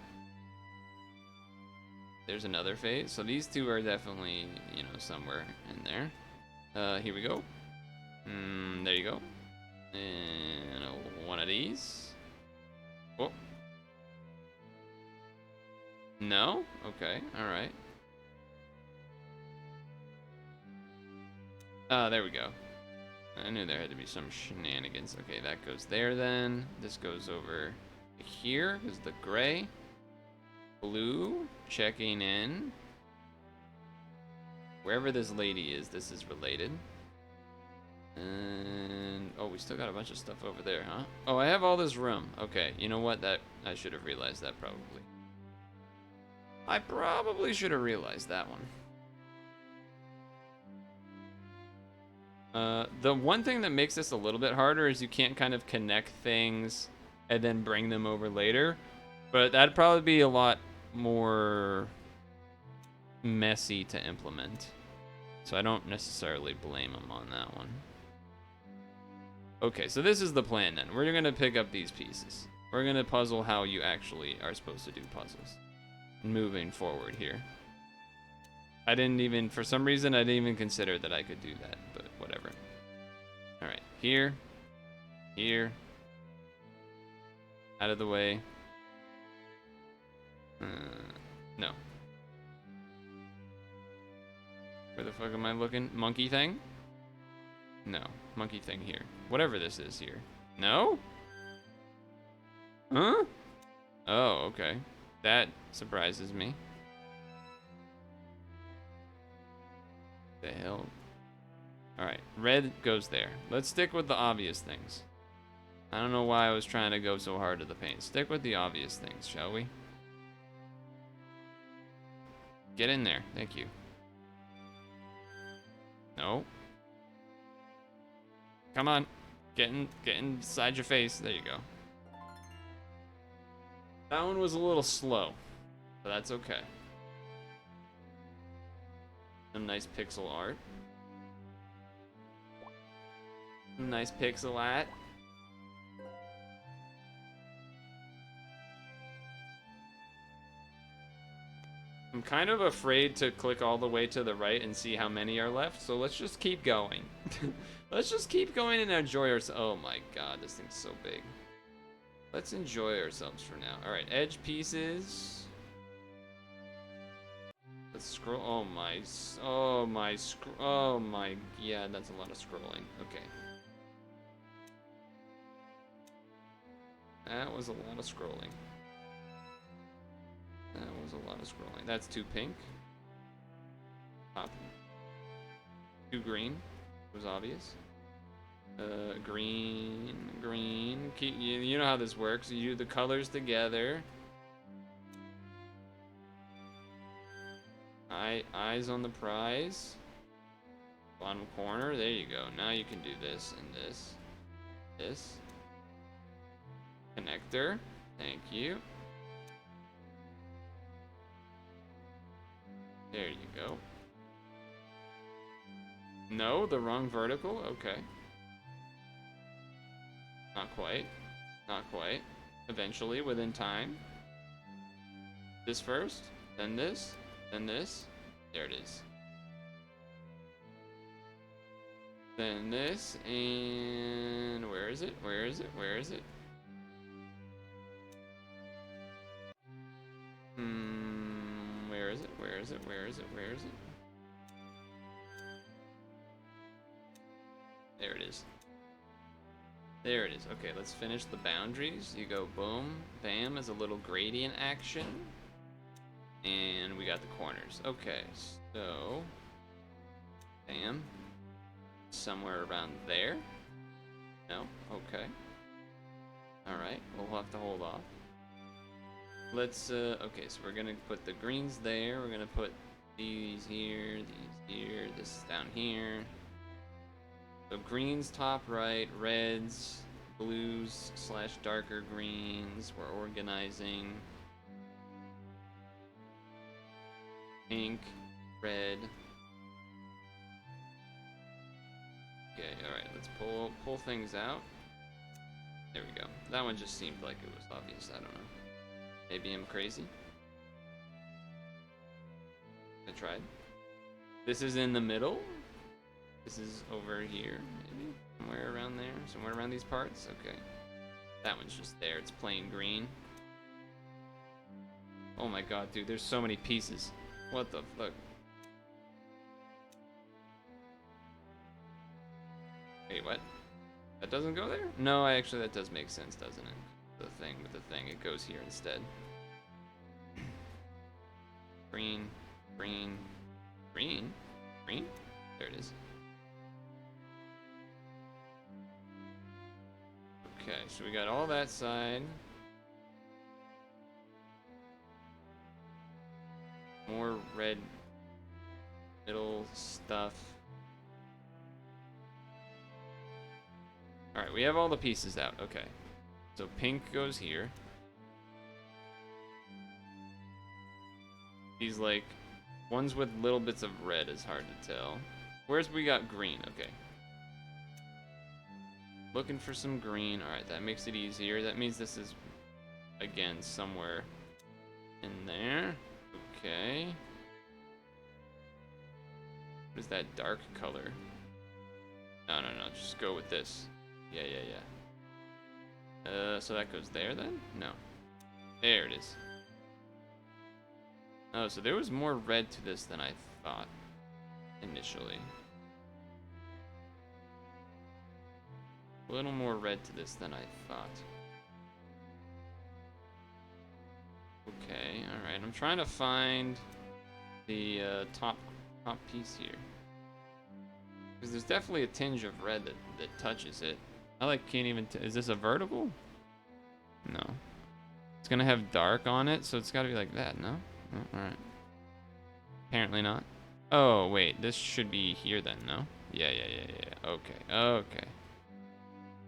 There's another face. So these two are definitely, you know, somewhere in there. Here we go. There you go. And one of these. Oh. No? Okay, alright. There we go. I knew there had to be some shenanigans. Okay, that goes there then. This goes over here, is the gray. Blue, checking in. Wherever this lady is, this is related. And oh, we still got a bunch of stuff over there, huh? Oh, I have all this room. Okay, you know what? That I should have realized that probably. I probably should have realized that one. The one thing that makes this a little bit harder is you can't kind of connect things and then bring them over later. But that'd probably be a lot more messy to implement. So I don't necessarily blame them on that one. Okay, so this is the plan then. We're gonna pick up these pieces. We're gonna puzzle how you actually are supposed to do puzzles. Moving forward here. I didn't even, for some reason, I didn't even consider that I could do that, but whatever. Alright, here. Here. Out of the way. No. Where the fuck am I looking? Monkey thing? No. Monkey thing here. Whatever this is here. No? Huh? Oh, okay. That surprises me. The hell? Alright, red goes there. Let's stick with the obvious things. I don't know why I was trying to go so hard to the paint. Stick with the obvious things, shall we? Get in there. Thank you. No. Come on. Get inside your face. There you go. That one was a little slow, but that's okay. Some nice pixel art. Some nice pixel art. I'm kind of afraid to click all the way to the right and see how many are left, so let's just keep going. Let's just keep going and enjoy ourselves. Oh my god, this thing's so big. Let's enjoy ourselves for now. Alright, edge pieces. Let's scroll. Oh my, yeah, that's a lot of scrolling. Okay. That was a lot of scrolling. That was a lot of scrolling. That's too pink. Pop. Too green. It was obvious. Green. You know how this works. You do the colors together. Eyes on the prize. Bottom corner. There you go. Now you can do this and this. This. Connector. Thank you. There you go. No, the wrong vertical? Okay. Not quite. Not quite. Eventually, within time. This first, then this, then this. There it is. Then this, and where is it? Where is it? Where is it? Where is it? Where is it? Where is it? Where is it? There it is. There it is. Okay, let's finish the boundaries. You go boom, bam as a little gradient action. And we got the corners. Okay, so bam. Somewhere around there. No? Okay. Alright, we'll have to hold off. Let's, okay, so we're gonna put the greens there. We're gonna put these here, this down here. So greens top right, reds, blues / darker greens. We're organizing. Pink, red. Okay, alright, let's pull things out. There we go. That one just seemed like it was obvious. I don't know. Maybe I'm crazy. I tried. This is in the middle. This is over here, maybe? Somewhere around there? Somewhere around these parts? Okay. That one's just there. It's plain green. Oh my god, dude, there's so many pieces. What the fuck? Wait, what? That doesn't go there? No, actually that does make sense, doesn't it? The thing with the thing, it goes here instead. Green, green, green, green? There it is. Okay, so we got all that side. More red middle stuff. Alright, we have all the pieces out. Okay. So pink goes here. These like ones with little bits of red is hard to tell. Where's we got green? Okay. Looking for some green. Alright, that makes it easier. That means this is again somewhere in there. Okay. What is that dark color? No, just go with this. Yeah. So that goes there then? No. There it is. Oh, so there was more red to this than I thought initially. A little more red to this than I thought. Okay, alright. I'm trying to find the top piece here. Because there's definitely a tinge of red that touches it. I like can't even is this a vertical? No. It's gonna have dark on it, so it's gotta be like that, no? Oh, alright. Apparently not. Oh, wait, this should be here then, no? Yeah. Okay.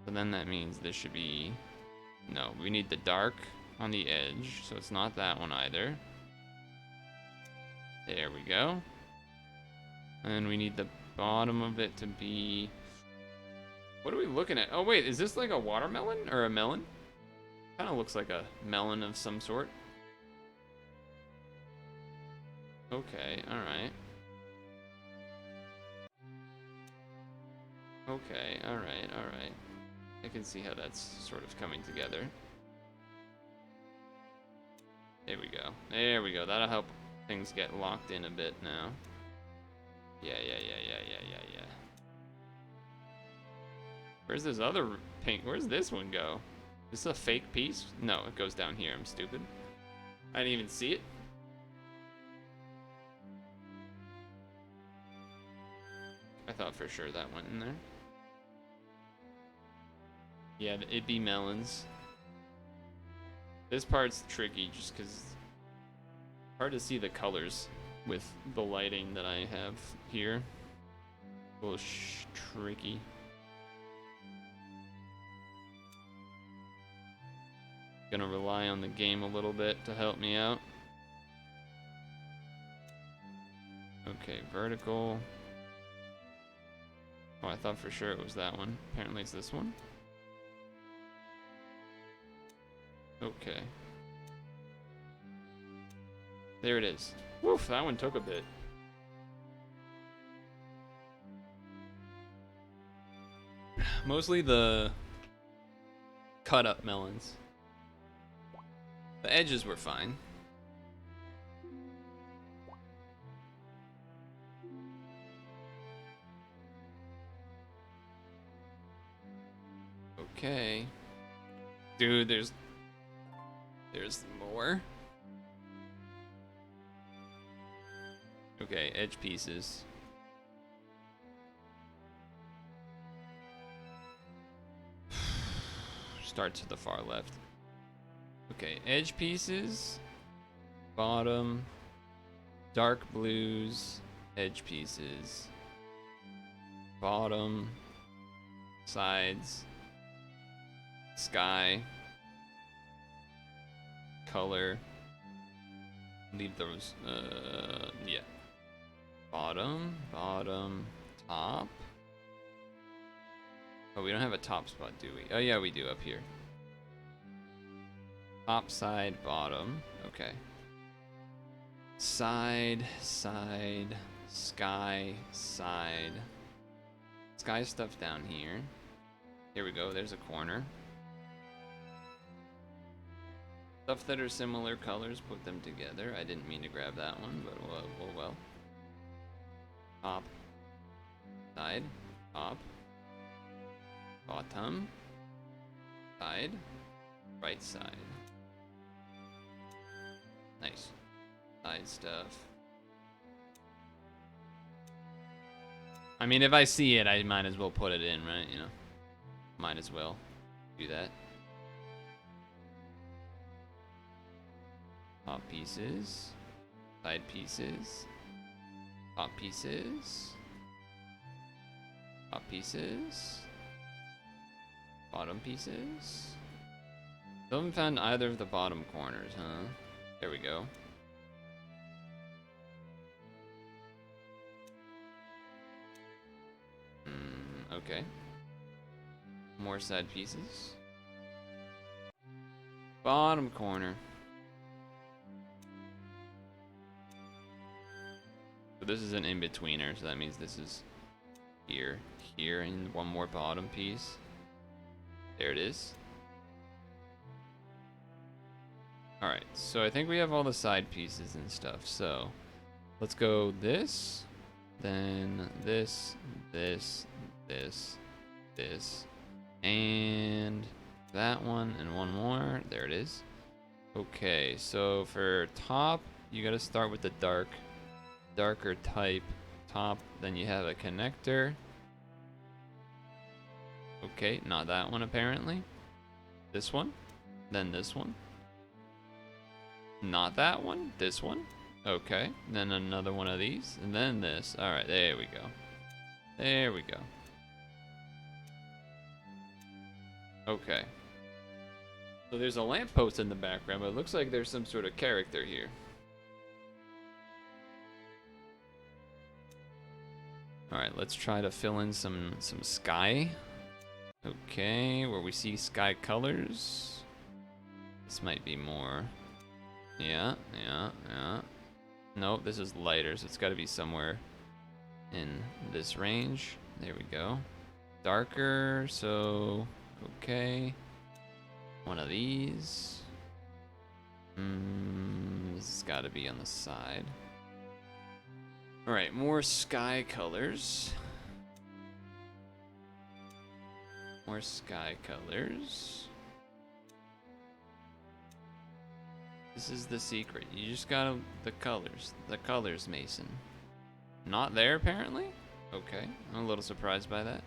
So then that means this should be... No, we need the dark on the edge, so it's not that one either. There we go. And we need the bottom of it to be... What are we looking at? Oh wait, is this like a watermelon or a melon? Kind of looks like a melon of some sort. Okay, alright. Okay, alright. I can see how that's sort of coming together. There we go. That'll help things get locked in a bit now. Yeah. Where's this other pink? Where's this one go? Is this a fake piece? No, it goes down here. I'm stupid. I didn't even see it. I thought for sure that went in there. Yeah, it'd be melons. This part's tricky just because it's hard to see the colors with the lighting that I have here. A little tricky. Gonna rely on the game a little bit to help me out. Okay, vertical. Oh, I thought for sure it was that one. Apparently it's this one. Okay. There it is. Woof, that one took a bit. Mostly the cut up melons. The edges were fine. Okay. Dude, there's more. Okay, edge pieces. Start to the far left. Okay, edge pieces, bottom, dark blues, edge pieces, bottom, sides, sky, color. Leave those, yeah. Bottom, top. Oh, we don't have a top spot, do we? Oh, yeah, we do up here. Top, side, bottom. Okay. Side, side, sky, side. Sky stuff down here. Here we go, there's a corner. Stuff that are similar colors, put them together. I didn't mean to grab that one, but well. Top, side, top, bottom, side, right side. Nice. Side stuff. I mean, if I see it, I might as well put it in, right? You know, might as well do that. Top pieces, side pieces, top pieces, top pieces, bottom pieces. Still haven't found either of the bottom corners, huh? There we go. Okay. More side pieces. Bottom corner. So this is an in-betweener, so that means this is here, and one more bottom piece. There it is. Alright, so I think we have all the side pieces and stuff, so let's go this, then this, and that one, and one more. There it is. Okay, so for top, you gotta start with the darker type top, then you have a connector. Okay, not that one apparently. This one, then this one. Not that one, this one. Okay, then another one of these, and then this. Alright, there we go. There we go. Okay. So there's a lamppost in the background, but it looks like there's some sort of character here. Alright, let's try to fill in some sky. Okay, where we see sky colors. This might be more. Yeah. Nope, this is lighter, so it's got to be somewhere in this range. There we go. Darker, so okay. One of these. This has got to be on the side. All right, more sky colors. More sky colors. This is the secret. You just gotta the colors, Mason. Not there apparently? Okay, I'm a little surprised by that.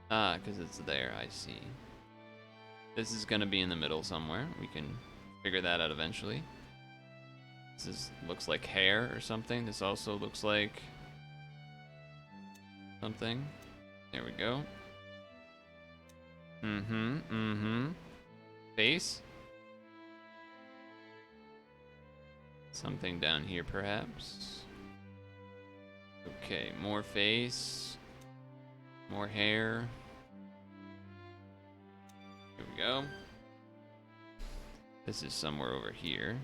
Ah, because it's there, I see. This is gonna be in the middle somewhere. We can figure that out eventually. This looks like hair or something. This also looks like something. There we go. Face? Something down here, perhaps. Okay, more face. More hair. Here we go. This is somewhere over here.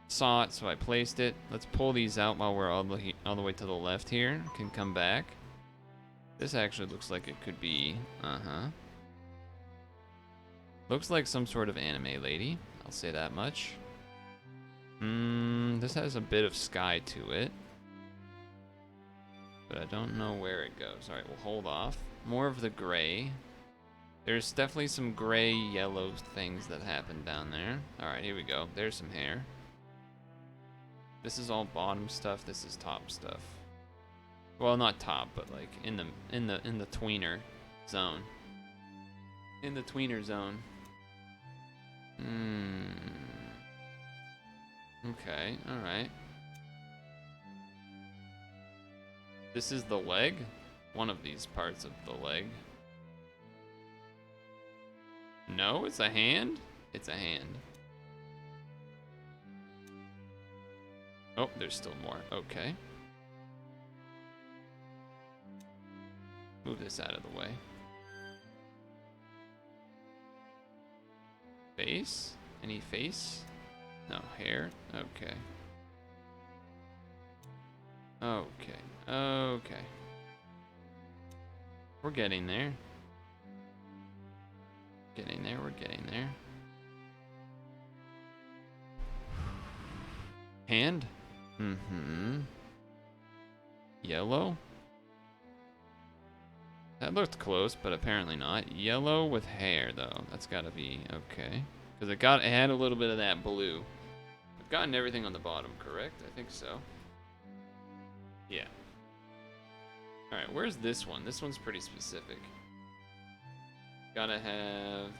Saw it, so I placed it. Let's pull these out while we're all the way to the left here. Can come back. This actually looks like it could be, looks like some sort of anime lady. I'll say that much. This has a bit of sky to it. But I don't know where it goes. Alright, we'll hold off. More of the gray. There's definitely some gray, yellow things that happen down there. Alright, here we go. There's some hair. This is all bottom stuff. This is top stuff. Well, not top, but like in the tweener zone. In the tweener zone. Okay, alright. This is the leg. One of these parts of the leg. No, it's a hand? It's a hand. Oh, there's still more. Okay. Move this out of the way. Face? Any face? No, hair? Okay. Okay. Okay. We're getting there. Getting there, we're getting there. Hand? Mm-hmm. Yellow? That looked close, but apparently not. Yellow with hair, though. That's gotta be okay. Because it had a little bit of that blue. I've gotten everything on the bottom, correct? I think so. Yeah. Alright, where's this one? This one's pretty specific. Gotta have...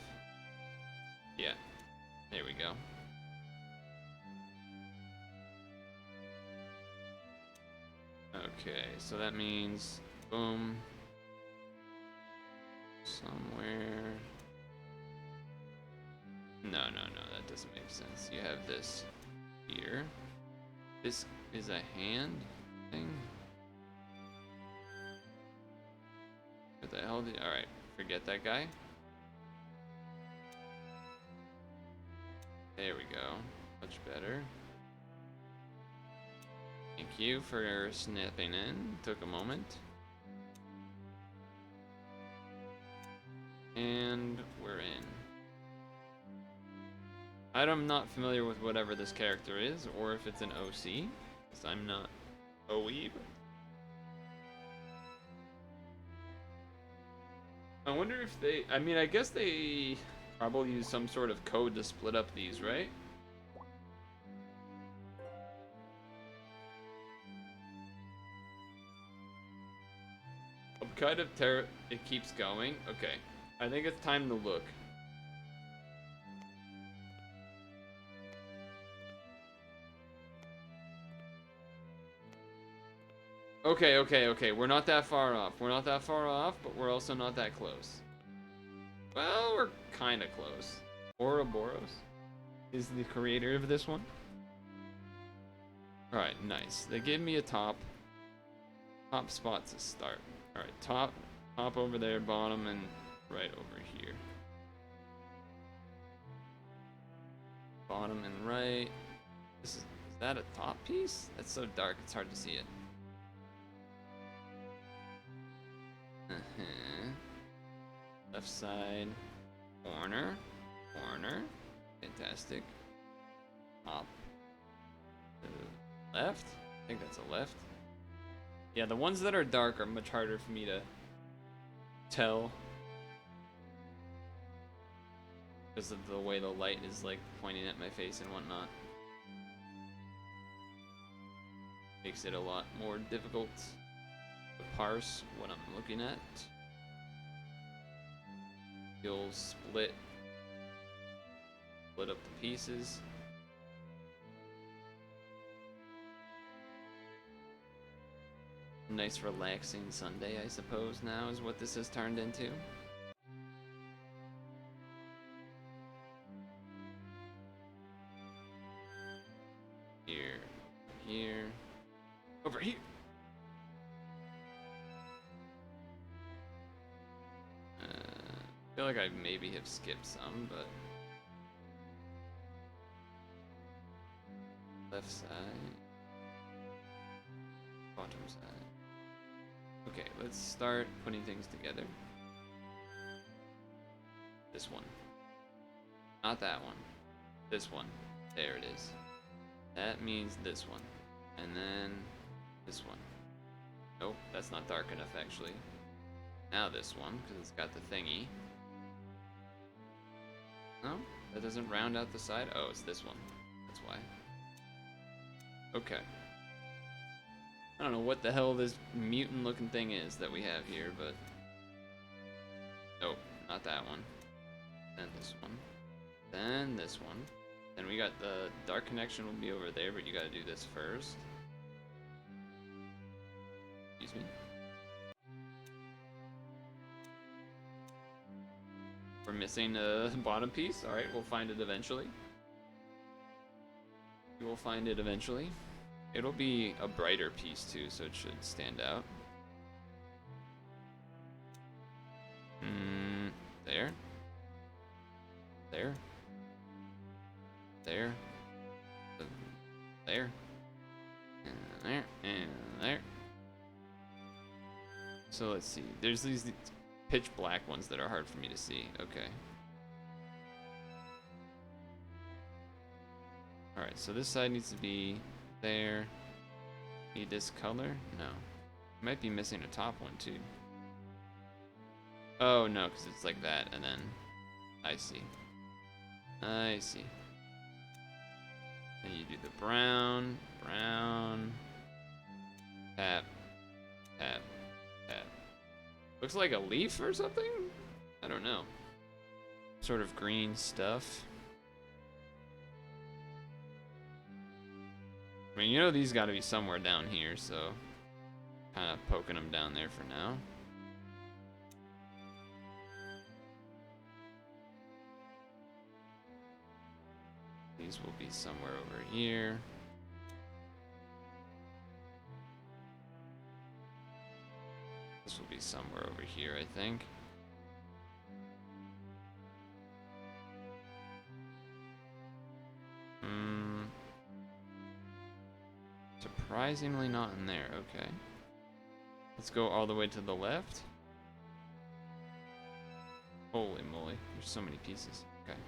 Yeah. There we go. Okay, so that means... Boom. Somewhere... No, that doesn't make sense. You have this here. This is a hand thing? What the hell did... Alright, forget that guy. There we go. Much better. Thank you for snapping in. Took a moment. And we're in. I'm not familiar with whatever this character is, or if it's an OC, because I'm not OE. I wonder if they... I mean, I guess they probably use some sort of code to split up these, right? I'm kind of it keeps going. Okay. I think it's time to look. Okay. We're not that far off. We're not that far off, but we're also not that close. Well, we're kind of close. Ouroboros is the creator of this one. Alright, nice. They gave me a top. Top spot to start. Alright, top over there, bottom, and right over here. Bottom and right. Is that a top piece? That's so dark, it's hard to see it. Left side, corner, fantastic. Top, left. I think that's a left. Yeah, the ones that are dark are much harder for me to tell because of the way the light is like pointing at my face and whatnot. Makes it a lot more difficult to parse what I'm looking at. You'll split up the pieces. Nice relaxing Sunday, I suppose, now is what this has turned into. Here, over here. I feel like I maybe have skipped some, but left side, bottom side. Okay, let's start putting things together. This one, not that one. This one. There it is. That means this one, and then this one. Nope, that's not dark enough actually. Now this one, because it's got the thingy. No, that doesn't round out the side. Oh, it's this one. That's why. Okay. I don't know what the hell this mutant looking thing is that we have here, but... Nope, not that one. Then this one. Then this one. Then we got the dark connection will be over there, but you gotta do this first. Excuse me. We're missing a bottom piece. Alright, we'll find it eventually. We will find it eventually. It'll be a brighter piece too, so it should stand out. There. There. There. There. And there. And there. So let's see. There's these pitch black ones that are hard for me to see. Okay. Alright, so this side needs to be there. Need this color? No. Might be missing a top one too. Oh no, because it's like that, and then I see. I see. And you do the brown, brown, tap, tap, tap. Looks like a leaf or something? I don't know. Sort of green stuff. I mean, you know these gotta be somewhere down here, so kind of poking them down there for now. These will be somewhere over here. This will be somewhere over here, I think. Surprisingly not in there, okay. Let's go all the way to the left. Holy moly, there's so many pieces. Okay.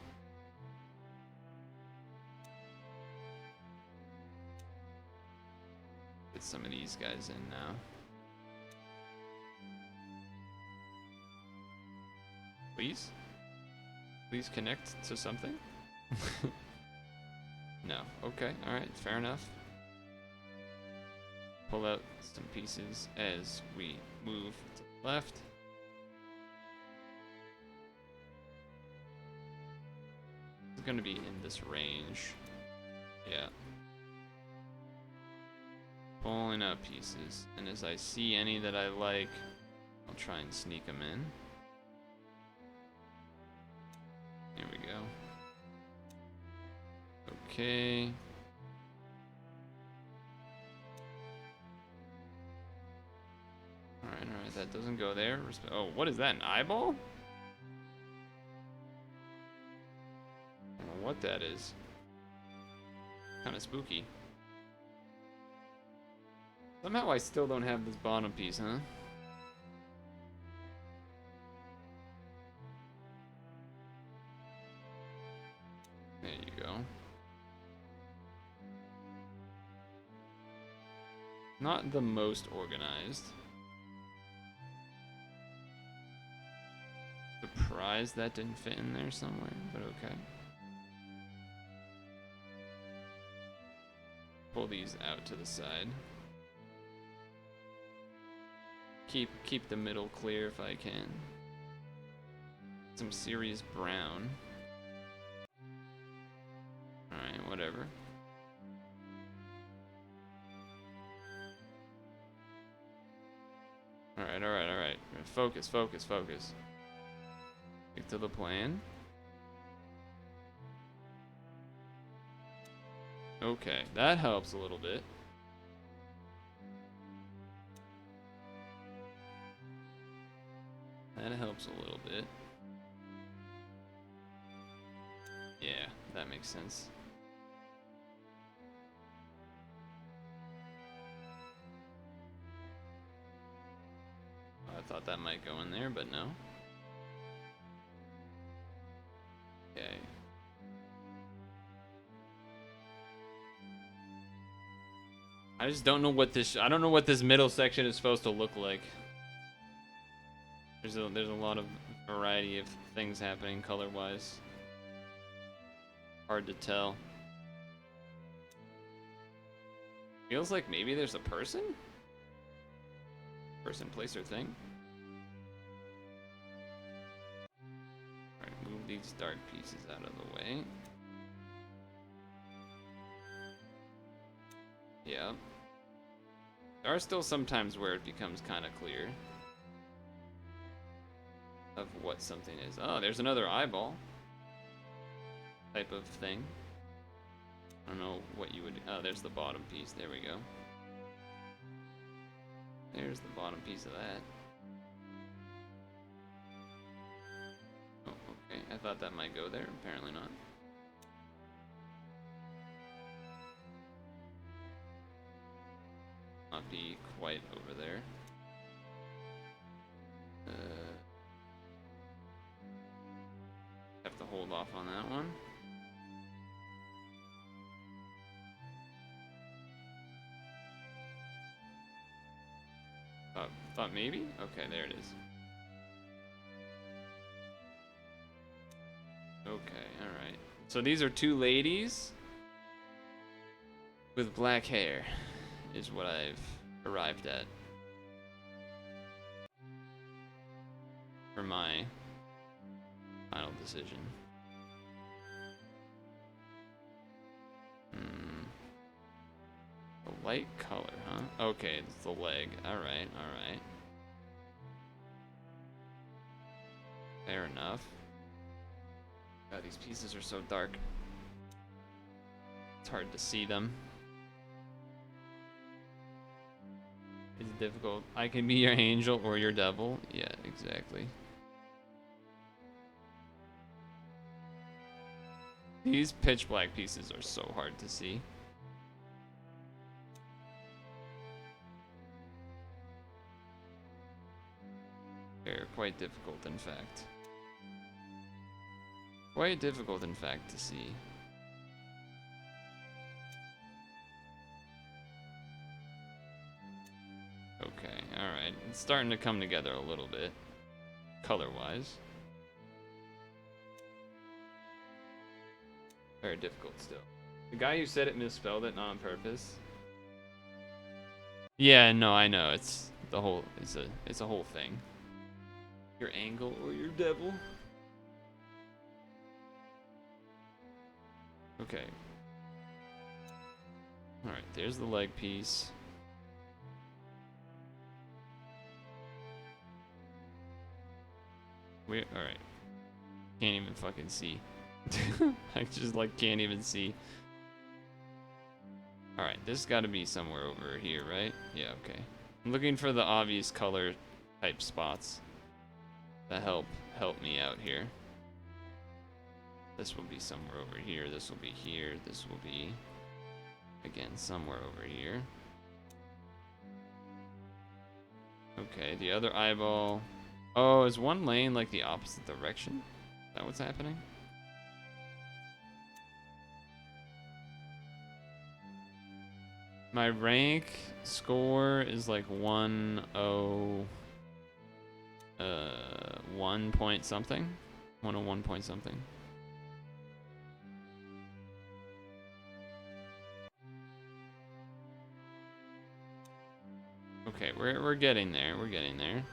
Get some of these guys in now. Please? Please connect to something? No. Okay, alright, fair enough. Pull out some pieces as we move to the left. It's gonna be in this range. Yeah. Pulling out pieces, and as I see any that I like, I'll try and sneak them in. There we go. Okay. Alright, that doesn't go there. Oh, what is that, an eyeball? I don't know what that is. Kind of spooky. Somehow I still don't have this bottom piece, huh? There you go. Not the most organized. Surprised that didn't fit in there somewhere, but okay. Pull these out to the side. Keep the middle clear if I can. Some serious brown. Alright, whatever. Alright. Focus. Stick to the plan. Okay, that helps a little bit. That helps a little bit. Yeah, that makes sense. I thought that might go in there, but no. Okay. I just don't know what this. I don't know what this middle section is supposed to look like. There's a lot of variety of things happening color-wise. Hard to tell. Feels like maybe there's a person? Person, place, or thing? Alright, move these dark pieces out of the way. Yeah. There are still some times where it becomes kind of clear. of what something is. Oh, there's another eyeball type of thing. I don't know what you would. Oh, there's the bottom piece. There we go. There's the bottom piece of that. Oh, okay. I thought that might go there. Apparently not. Not be quite over there. Have to hold off on that one. Thought maybe? Okay, there it is. Okay, alright. So these are two ladies with black hair, is what I've arrived at for my final decision. A light color, huh? Okay, it's the leg. Alright, alright. Fair enough. God, these pieces are so dark. It's hard to see them. It's difficult. I can be your angel or your devil. Yeah, exactly. These pitch black pieces are so hard to see. They're quite difficult, in fact. Quite difficult, in fact, to see. Okay, alright. It's starting to come together a little bit, color-wise. Very difficult still. The guy who said it misspelled it, not on purpose. Yeah, no, I know. It's the whole. It's a whole thing. Your angle or your devil. Okay. All right. There's the leg piece. All right. Can't even fucking see. I just like can't even see. Alright, this got to be somewhere over here, right? Yeah, okay. I'm looking for the obvious color type spots that help me out here. This will be somewhere over here. This will be here. This will be, again, somewhere over here. Okay, the other eyeball. Oh, is one lane like the opposite direction? Is that what's happening? My rank score is like 1 point something. 101 point something. Okay, we're getting there. We're getting there.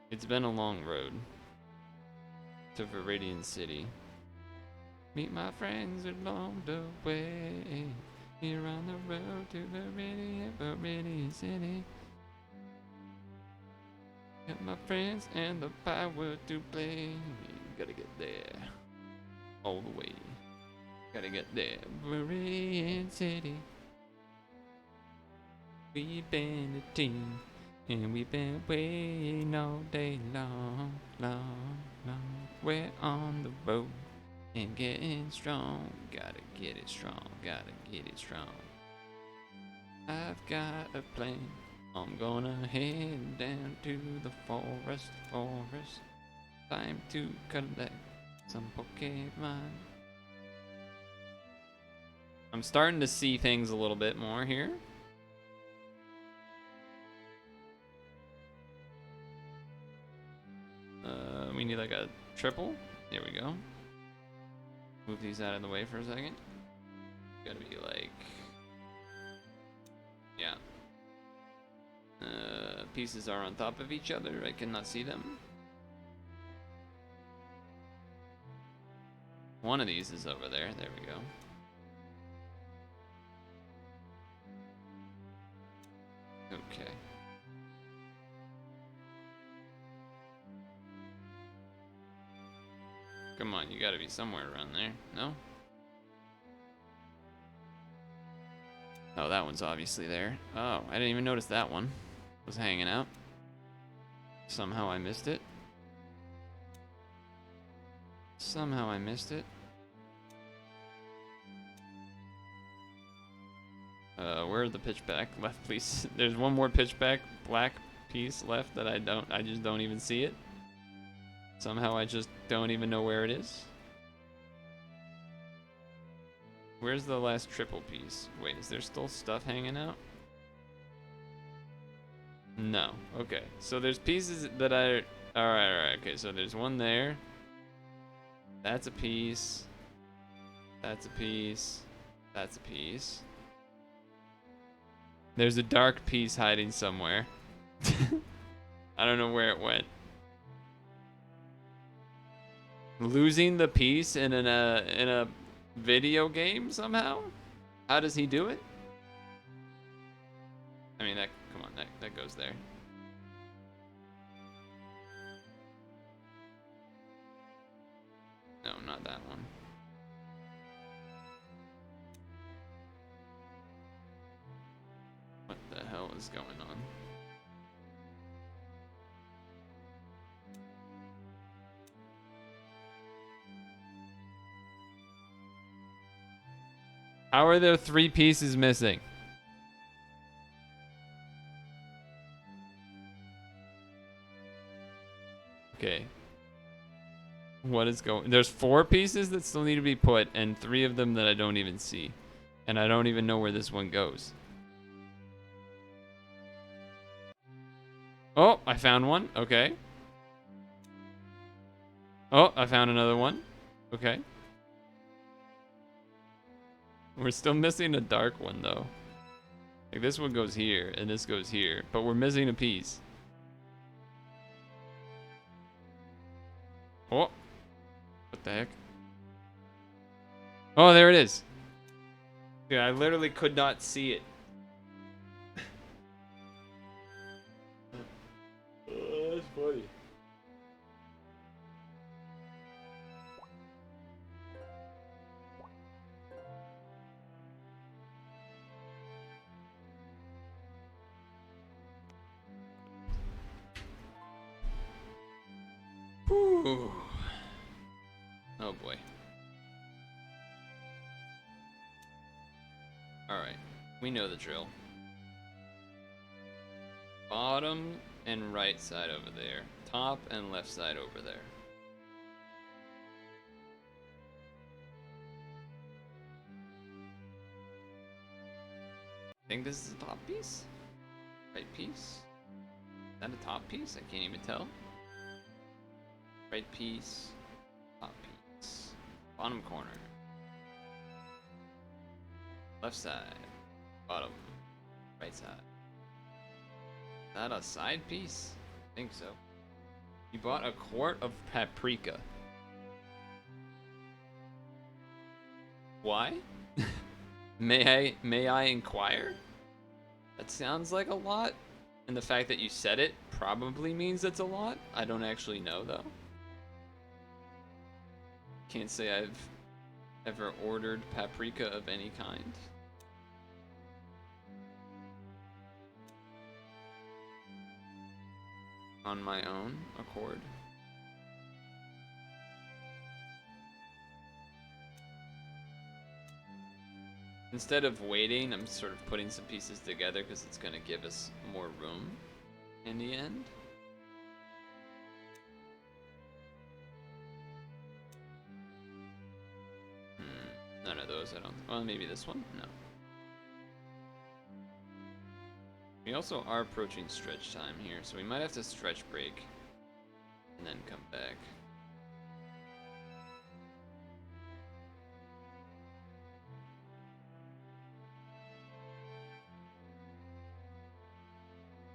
It's been a long road to Viridian City. Meet my friends along the way. Here on the road to Viridian City. Got my friends and the power to play. Gotta get there. All the way. Gotta get there. Viridian City. We've been a team. And we've been waiting all day long, long, long. We're on the road. And getting strong, gotta get it strong, gotta get it strong. I've got a plan, I'm gonna head down to the forest. Time to collect some Pokemon. I'm starting to see things a little bit more here. We need like a triple. There we go. Move these out of the way for a second. Gotta be like, yeah. Pieces are on top of each other. I cannot see them. One of these is over there. There we go. Okay. Come on, you gotta be somewhere around there. No? Oh, that one's obviously there. Oh, I didn't even notice that one was hanging out. Somehow I missed it. Somehow I missed it. Where are the pitchback left, please? There's one more pitchback black piece left that I just don't even see it. Somehow I just don't even know where it is. Where's the last triple piece? Wait, is there still stuff hanging out? No. Okay. So there's pieces that I... Alright. Okay, so there's one there. That's a piece. That's a piece. That's a piece. There's a dark piece hiding somewhere. I don't know where it went. Losing the piece in a video game somehow? How does he do it? I mean, come on, that goes there. No, not that one. What the hell is going on? How are there 3 pieces missing? Okay. What is going... There's 4 pieces that still need to be put, and 3 of them that I don't even see. And I don't even know where this one goes. Oh, I found one. Okay. Oh, I found another one. Okay. We're still missing a dark one, though. Like, this one goes here, and this goes here. But we're missing a piece. Oh. What the heck? Oh, there it is. Yeah, I literally could not see it. Oh, that's funny. Whew. Oh boy. Alright, we know the drill. Bottom and right side over there. Top and left side over there. I think this is the top piece? Right piece? Is that a top piece? I can't even tell. Right piece, top piece, bottom corner, left side, bottom, right side. Is that a side piece? I think so. You bought a quart of paprika. Why? May I inquire? That sounds like a lot, and the fact that you said it probably means it's a lot. I don't actually know though. Can't say I've ever ordered paprika of any kind. On my own accord. Instead of waiting, I'm sort of putting some pieces together because it's going to give us more room in the end. None of those, I don't... Well, maybe this one? No. We also are approaching stretch time here, so we might have to stretch break and then come back.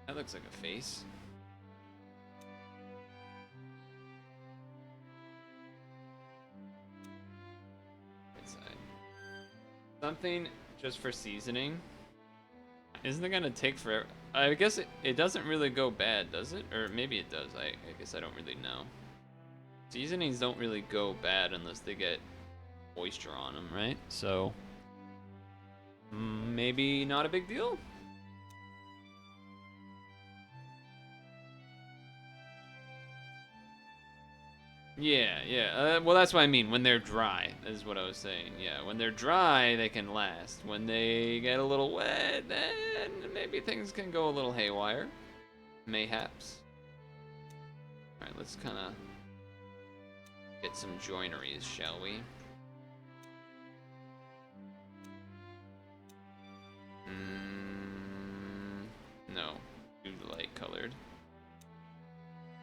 That looks like a face. Something just for seasoning. Isn't it gonna take forever? I guess it doesn't really go bad, does it? Or maybe it does. I guess I don't really know. Seasonings don't really go bad unless they get moisture on them, right? So maybe not a big deal. Yeah. Well, that's what I mean. When they're dry, is what I was saying. Yeah, when they're dry, they can last. When they get a little wet, then maybe things can go a little haywire. Mayhaps. All right, let's kind of get some joineries, shall we? No, too light colored.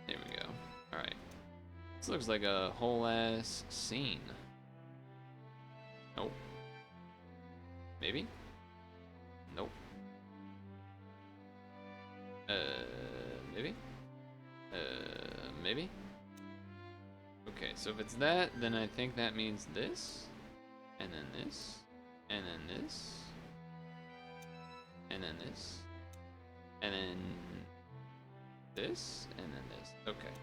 There we go. All right. This looks like a whole ass scene. Nope. Maybe? Nope. Maybe? Maybe? Okay, so if it's that, then I think that means this, and then this, and then this, and then this, and then this, and then this. Okay.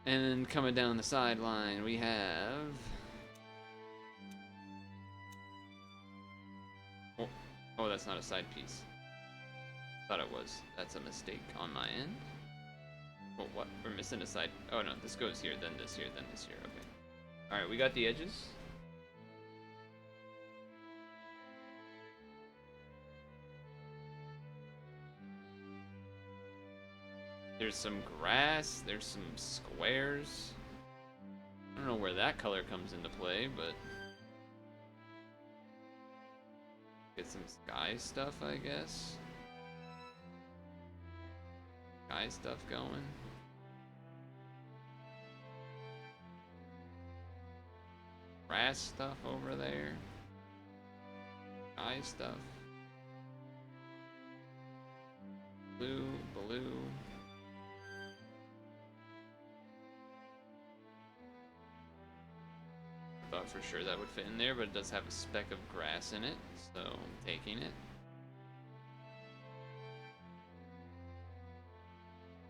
And then coming down the sideline, we have... Oh, that's not a side piece. Thought it was. That's a mistake on my end. Oh, what? We're missing a side. Oh, no. This goes here, then this here, then this here. Okay. Alright, we got the edges. There's some grass, there's some squares. I don't know where that color comes into play, but get some sky stuff, I guess. Sky stuff going. Grass stuff over there. Sky stuff. Blue. Thought for sure that would fit in there, but it does have a speck of grass in it, so I'm taking it.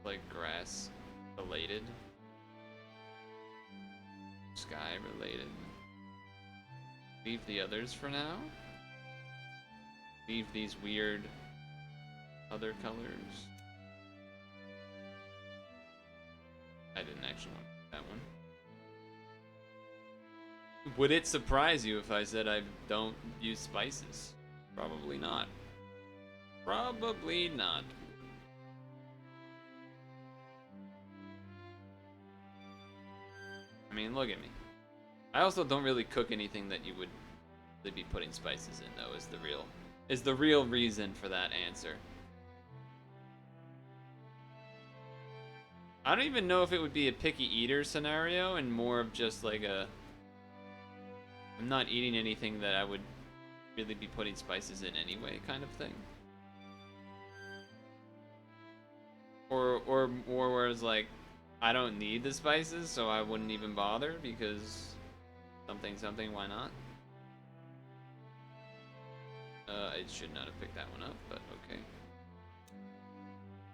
Like grass related. Sky related. Leave the others for now. Leave these weird other colors. I didn't actually want that one. Would it surprise you if I said I don't use spices? Probably not. Probably not. I mean, look at me. I also don't really cook anything that you would be putting spices in, though, is the real reason for that answer. I don't even know if it would be a picky eater scenario and more of just like a I'm not eating anything that I would really be putting spices in anyway kind of thing. Or where it's like I don't need the spices, so I wouldn't even bother because something, why not? I should not have picked that one up, but okay.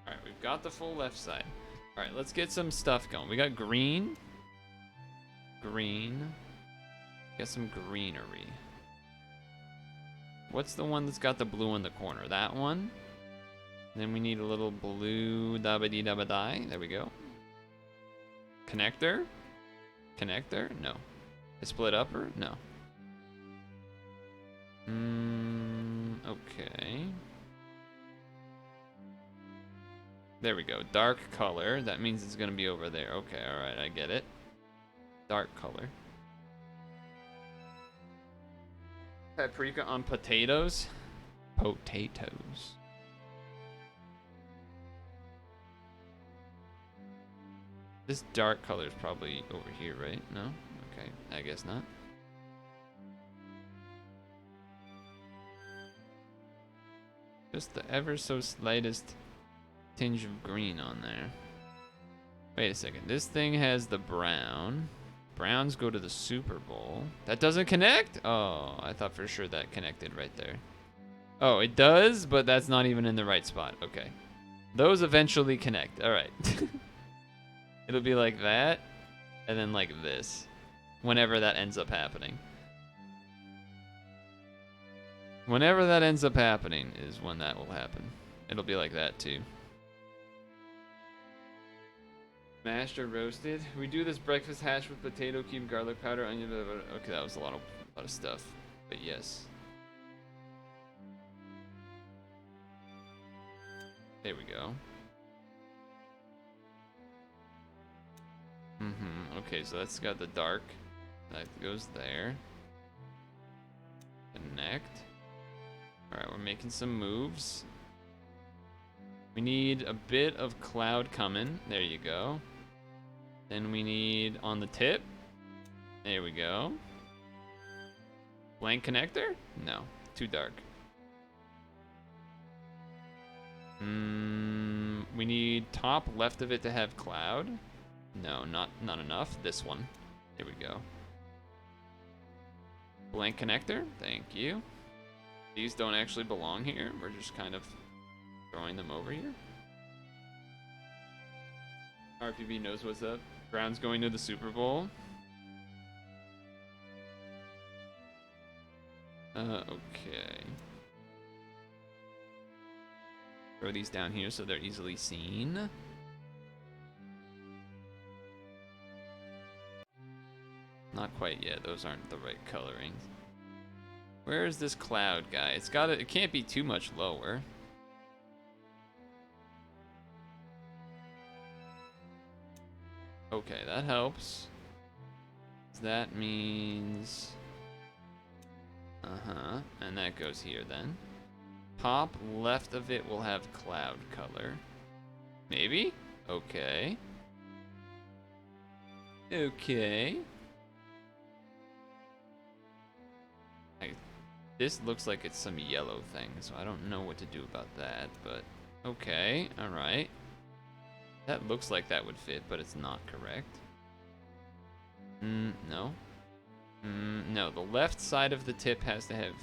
Alright, we've got the full left side. Alright, let's get some stuff going. We got green. Get some greenery. What's the one that's got the blue in the corner? That one? Then we need a little blue dabba-dee-dabba-die. There we go. Connector? No. A split upper? No. Okay. There we go. Dark color. That means it's gonna be over there. Okay, alright, I get it. Dark color. Paprika on potatoes? Potatoes. This dark color is probably over here, right? No? Okay, I guess not. Just the ever so slightest tinge of green on there. Wait a second. This thing has the brown. Browns go to the Super Bowl. That doesn't connect? Oh, I thought for sure that connected right there. Oh, it does, but that's not even in the right spot. Okay. Those eventually connect. All right. It'll be like that, and then like this, whenever that ends up happening. Whenever that ends up happening is when that will happen. It'll be like that too. Mashed or roasted? We do this breakfast hash with potato cube, garlic powder, onion. Blah, blah, blah. Okay, that was a lot of stuff, but yes. There we go. Okay, so that's got the dark. That goes there. Connect. Alright, we're making some moves. We need a bit of cloud coming. There you go. Then we need on the tip. There we go. Blank connector? No, too dark. We need top left of it to have cloud. No, not enough. This one. There we go. Blank connector. Thank you. These don't actually belong here. We're just kind of throwing them over here. RPB knows what's up. Brown's going to the Super Bowl. Okay. Throw these down here so they're easily seen. Not quite yet. Those aren't the right coloring. Where is this cloud guy? It can't be too much lower. Okay, that helps. That means... and that goes here then. Top left of it will have cloud color. Maybe? Okay. Okay. This looks like it's some yellow thing, so I don't know what to do about that, but okay, alright. That looks like that would fit, but it's not correct. No. No, the left side of the tip has to have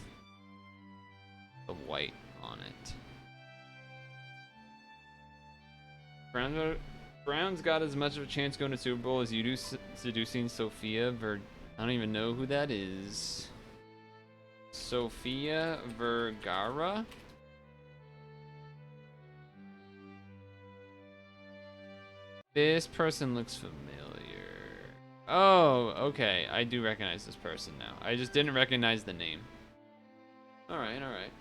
the white on it. Brown's got as much of a chance going to Super Bowl as you do seducing Sophia I don't even know who that is. Sofia Vergara? This person looks familiar. Oh, okay. I do recognize this person now. I just didn't recognize the name. Alright, alright.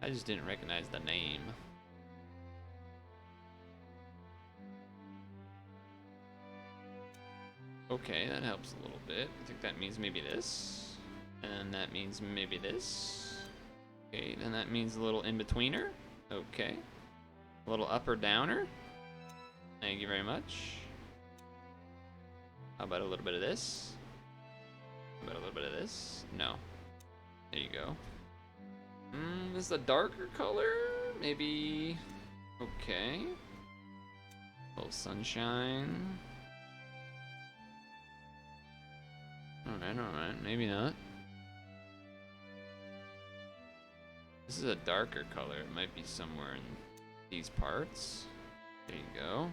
I just didn't recognize the name. Okay, that helps a little bit. I think that means maybe this. And that means maybe this. Okay, then that means a little in-betweener. Okay. A little upper-downer. Thank you very much. How about a little bit of this? How about a little bit of this? No. There you go. This is a darker color? Maybe... Okay. A little sunshine. Alright, maybe not. This is a darker color. It might be somewhere in these parts. There you go.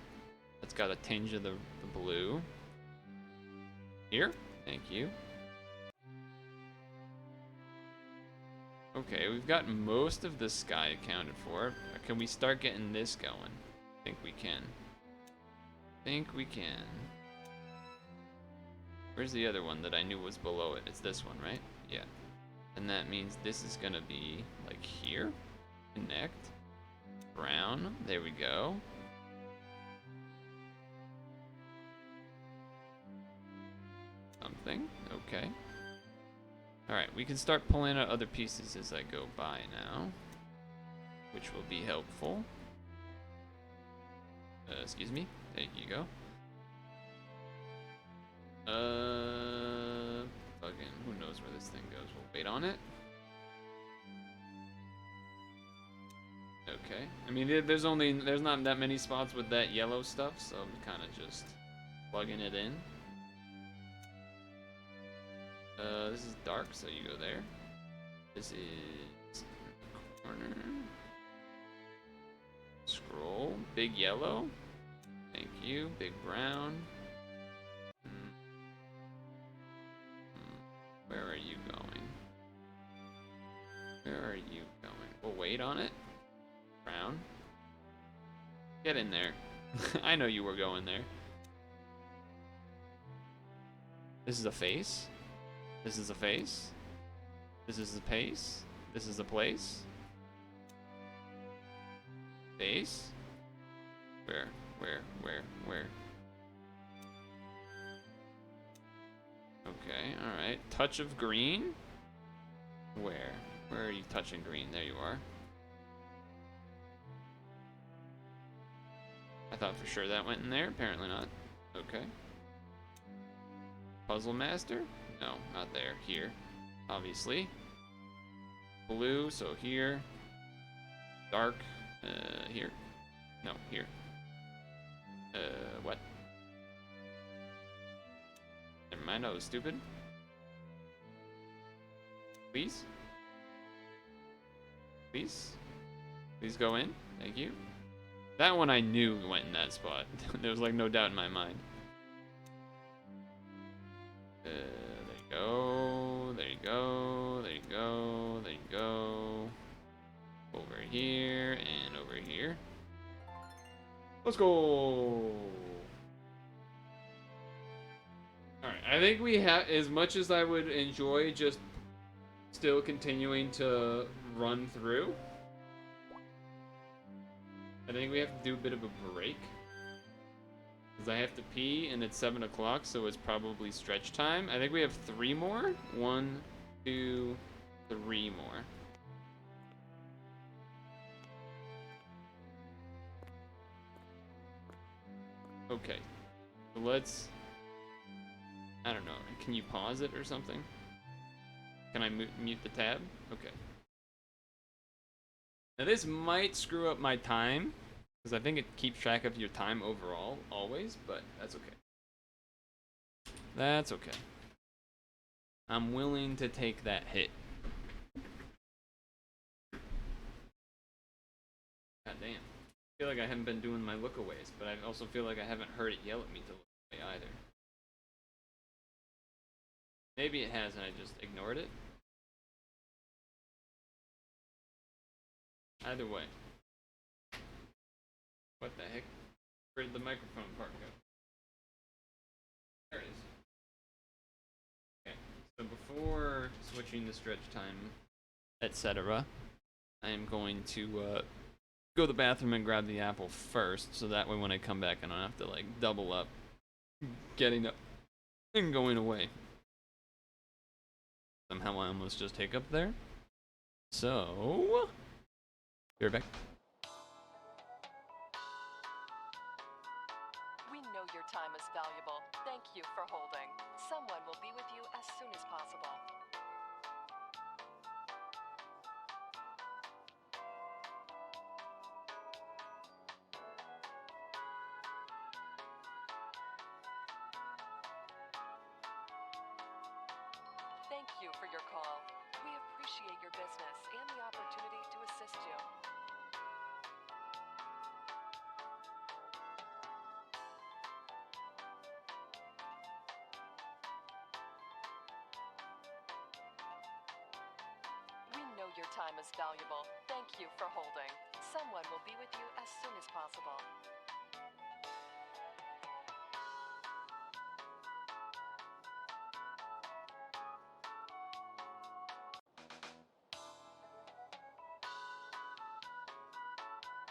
That's got a tinge of the blue. Here? Thank you. Okay, we've got most of the sky accounted for. Can we start getting this going? I think we can. Where's the other one that I knew was below it? It's this one, right? Yeah. And that means this is gonna be like here. Connect. Brown. There we go. Something. Okay. Alright, we can start pulling out other pieces as I go by now, which will be helpful. Excuse me. There you go. Fucking, who knows where this thing goes? We'll wait on it. Okay. I mean, there's not that many spots with that yellow stuff, so I'm kind of just plugging it in. This is dark, so you go there. This is Corner. Scroll. Big yellow. Thank you. Big brown. Where are you going? Where are you going? We'll wait on it. Brown. Get in there. I know you were going there. This is a face. This is a face. This is the pace. This is the place. Face. Where? Okay, alright. Touch of green? Where? Where are you touching green? There you are. I thought for sure that went in there. Apparently not. Okay. Puzzle Master? No, not there. Here. Obviously. Blue, so here. Dark, here. No, here. What? Never mind, I was stupid. Please? Please? Please go in. Thank you. That one I knew went in that spot. There was like no doubt in my mind. There you go. There you go. There you go. There you go. Over here and over here. Let's go. Alright, I think we have, as much as I would enjoy just still continuing to run through, I think we have to do a bit of a break. Because I have to pee and it's 7 o'clock, so it's probably stretch time. I think we have 3 more. 1, 2, 3 more. Okay. So let's... I don't know. Can you pause it or something? Can I mute the tab? Okay. Now this might screw up my time, because I think it keeps track of your time overall, always, but that's okay. That's okay. I'm willing to take that hit. God damn. I feel like I haven't been doing my lookaways, but I also feel like I haven't heard it yell at me to look away either. Maybe it has and I just ignored it. Either way. What the heck? Where'd the microphone part go? There it is. Okay, so before switching the stretch time, etc., I am going to go to the bathroom and grab the apple first, so that way when I come back I don't have to like double up getting up and going away. Somehow I almost just hiccup there. So, be right back. We know your time is valuable. Thank you for holding. Someone will be with you as soon as possible. Thank you for your call. We appreciate your business and the opportunity to assist you. We know your time is valuable. Thank you for holding. Someone will be with you as soon as possible.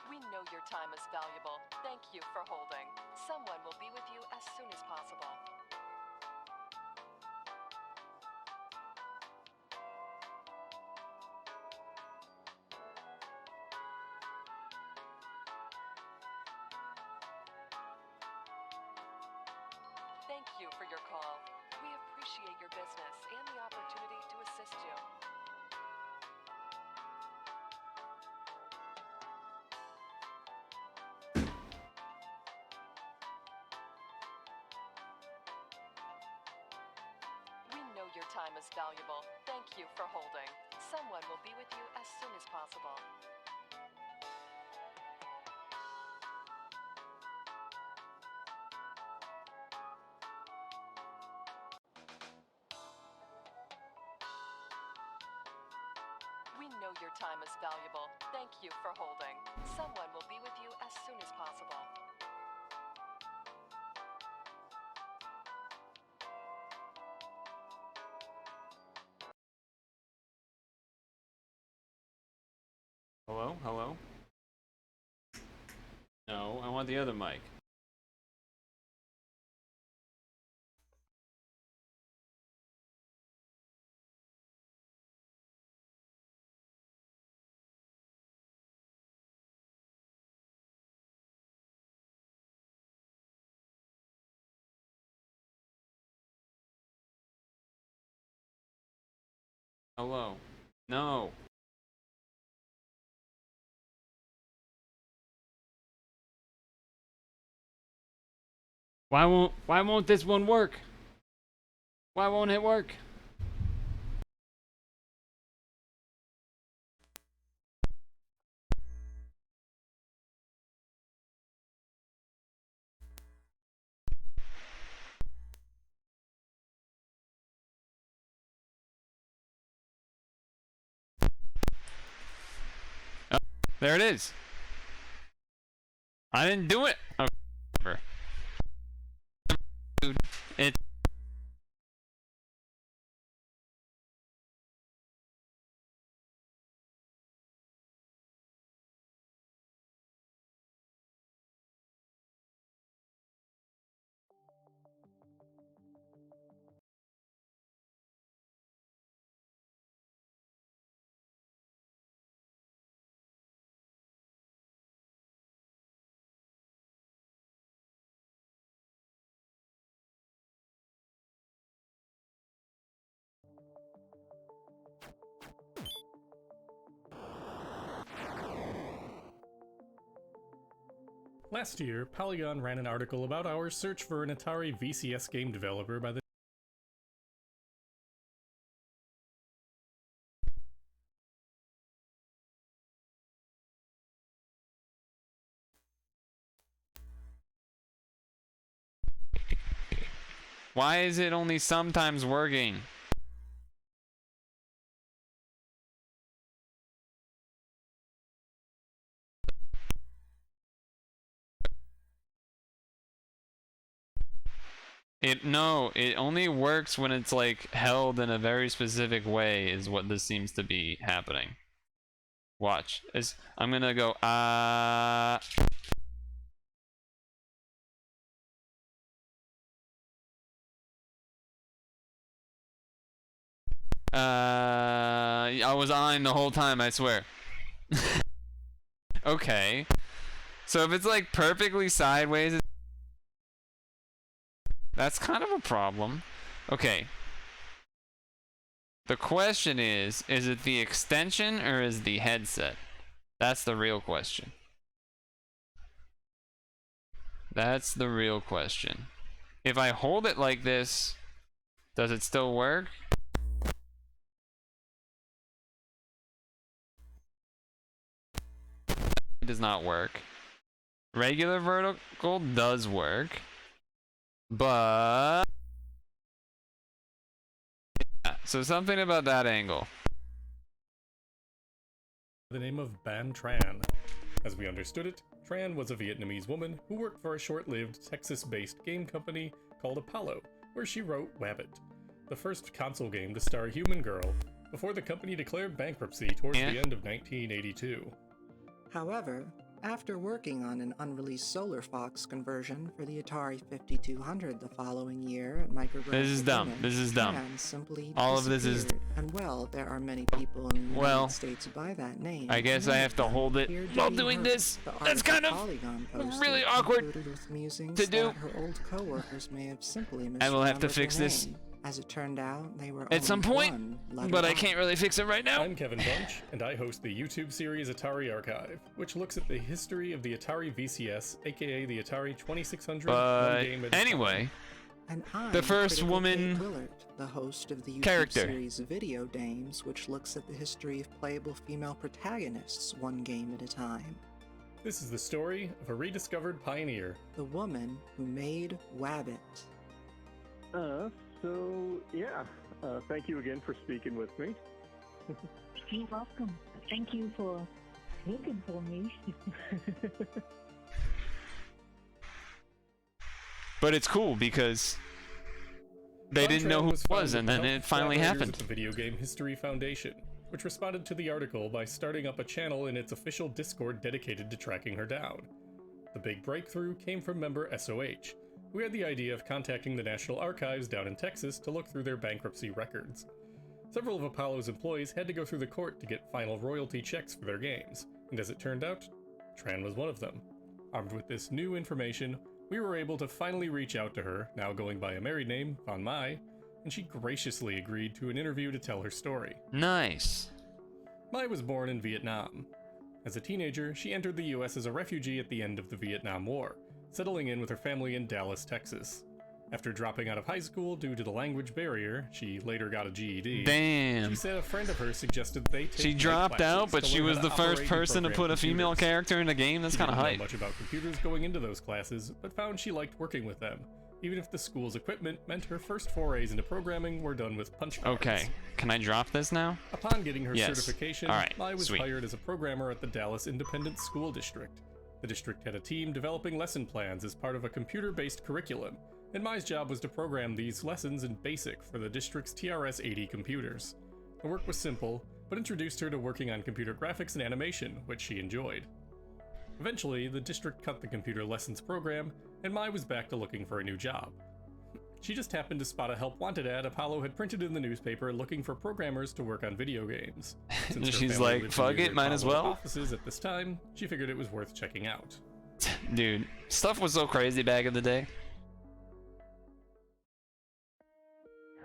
We know your time is valuable. Thank you for holding. Someone will be with you as soon as possible. Thank you for your call. We appreciate your business and the opportunity to assist you. We know your time is valuable. Thank you for holding. Someone will be with you as soon as possible. We know your time is valuable. Thank you for holding. Someone will be with you as soon as possible. Hello? Hello? No, I want the other mic. Hello? No. Why won't this one work? Why won't it work? Oh, there it is. I didn't do it. Okay. Whatever. Dude, it. Last year, Polygon ran an article about our search for an Atari VCS game developer by the Why is it only sometimes working? It only works when it's like held in a very specific way is what this seems to be happening. Watch. I'm gonna go I was eyeing the whole time, I swear. Okay. So if it's like perfectly sideways, that's kind of a problem. Okay. The question is it the extension or is the headset? That's the real question. That's the real question. If I hold it like this, does it still work? It does not work. Regular vertical does work, but yeah, so something about that angle. name of Ban Tran. As we understood it, Tran was a Vietnamese woman who worked for a short-lived Texas-based game company called Apollo, where she wrote Wabbit, the first console game to star a human girl, before the company declared bankruptcy towards the end of 1982. However, after working on an unreleased Solar Fox conversion for the Atari 5200 the following year at Micrographics, This is dumb. This is dumb. Simply All of this is. And well, there are many people in the United States by that name. I guess I have to hold it while doing this. That's kind of really awkward to do. Her old coworkers may have simply I will have to fix this. As it turned out, they were at some point, but I can't really fix it right now. I'm Kevin Bunch, and I host the YouTube series Atari Archive, which looks at the history of the Atari VCS, aka the Atari 2600 But game at anyway, And I'm The first Critical woman Kate Willard, the host of the YouTube character. series Video Dames, which looks at the history of playable female protagonists one game at a time. This is the story of a rediscovered pioneer. The woman who made Wabbit. Thank you again for speaking with me. You're welcome. Thank you for looking for me. But it's cool because they didn't know who it was, and then it finally happened. The Video Game History Foundation, which responded to the article by starting up a channel in its official Discord dedicated to tracking her down. The big breakthrough came from member SOH, who had the idea of contacting the National Archives down in Texas to look through their bankruptcy records. Several of Apollo's employees had to go through the court to get final royalty checks for their games, and as it turned out, Tran was one of them. Armed with this new information, we were able to finally reach out to her, now going by a married name, Van Mai, and she graciously agreed to an interview to tell her story. Nice. Mai was born in Vietnam. As a teenager, she entered the US as a refugee at the end of the Vietnam War, settling in with her family in Dallas, Texas. After dropping out of high school due to the language barrier, she later got a GED. Damn. She said a friend of hers suggested they take She dropped out, but she was the first and person to program put a female computers. character in a game. That's She kind of didn't know hype. much about computers going into those classes, but found she liked working with them, even if the school's equipment meant her first forays into programming were done with punch cards. Okay, can I drop this now? Upon getting her Yes. certification, Alright, Mai was sweet. hired as a programmer at the Dallas Independent School District. The district had a team developing lesson plans as part of a computer-based curriculum, and Mai's job was to program these lessons in BASIC for the district's TRS-80 computers. The work was simple, but introduced her to working on computer graphics and animation, which she enjoyed. Eventually, the district cut the computer lessons program, and Mai was back to looking for a new job. She just happened to spot a help wanted ad Apollo had printed in the newspaper looking for programmers to work on video games. Since her She's family like, lived fuck near it, might as Apollo well. offices at this time, she figured it was worth checking out. Dude, stuff was so crazy back in the day.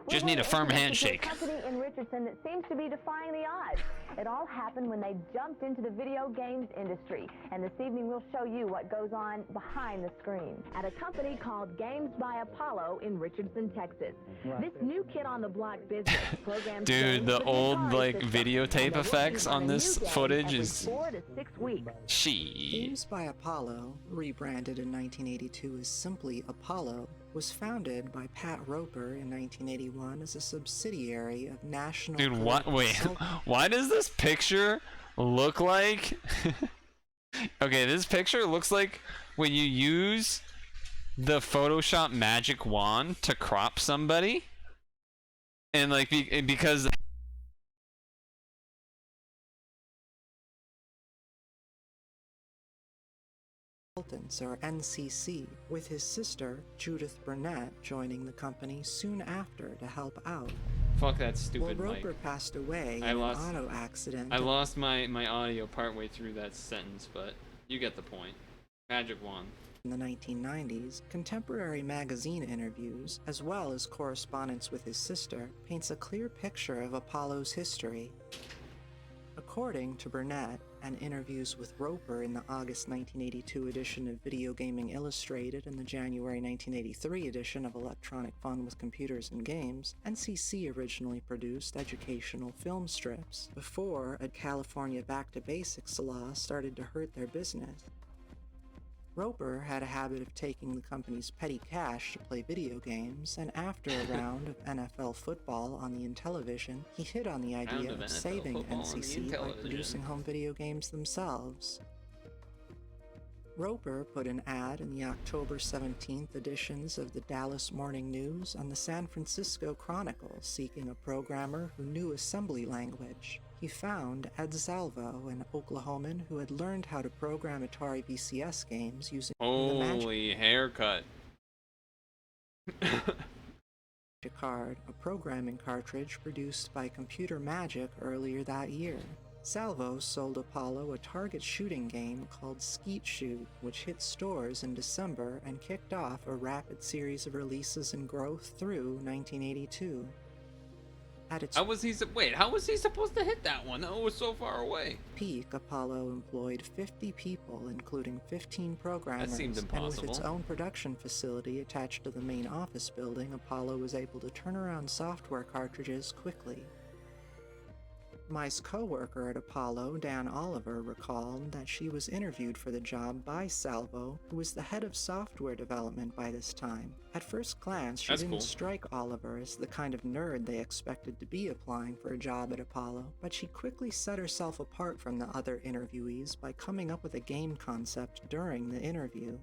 Just need a firm handshake. Company in Richardson that seems to be defying the odds. It all happened when they jumped into the video games industry. And this evening we'll show you what goes on behind the screen at a company called Games by Apollo in Richardson, Texas. This new kid on the block business programs Dude, games the with old Atari like systems, videotape and they're effects working on a this new game footage every is 4 to 6 weeks. she. Games by Apollo, rebranded in 1982 as simply Apollo, was founded by Pat Roper in 1981 as a subsidiary of National. Dude, what? Wait, why does this picture look like? Okay, this picture looks like when you use the Photoshop magic wand to crop somebody, and like because. Consultants, or NCC, with his sister, Judith Burnett, joining the company soon after to help out. Fuck that Well, stupid mic. Roper passed away I in lost- an auto accident. I lost my audio partway through that sentence, but you get the point. Magic wand. In the 1990s, contemporary magazine interviews, as well as correspondence with his sister, paints a clear picture of Apollo's history. According to Burnett, and interviews with Roper in the August 1982 edition of Video Gaming Illustrated and the January 1983 edition of Electronic Fun with Computers and Games, NCC originally produced educational film strips before a California Back to Basics law started to hurt their business. Roper had a habit of taking the company's petty cash to play video games, and after a round of NFL football on the Intellivision, he hit on the idea of of NFL saving football on the NCC by Intellivision. producing home video games themselves. Roper put an ad in the October 17th editions of the Dallas Morning News and the San Francisco Chronicle seeking a programmer who knew assembly language. He found Ed Salvo, an Oklahoman who had learned how to program Atari VCS games using the Magic Holy haircut. Card, a programming cartridge produced by Computer Magic earlier that year. Salvo sold Apollo a target shooting game called Skeet Shoot, which hit stores in December and kicked off a rapid series of releases and growth through 1982. At its How was he? Wait, how was he supposed to hit that one? That was so far away. peak, Apollo employed 50 people, including 15 programmers, seemed and with its impossible. own production facility attached to the main office building, Apollo was able to turn around software cartridges quickly. Mai's co-worker at Apollo, Dan Oliver, recalled that she was interviewed for the job by Salvo, who was the head of software development by this time. At first glance, she That's didn't cool. strike Oliver as the kind of nerd they expected to be applying for a job at Apollo, but she quickly set herself apart from the other interviewees by coming up with a game concept during the interview.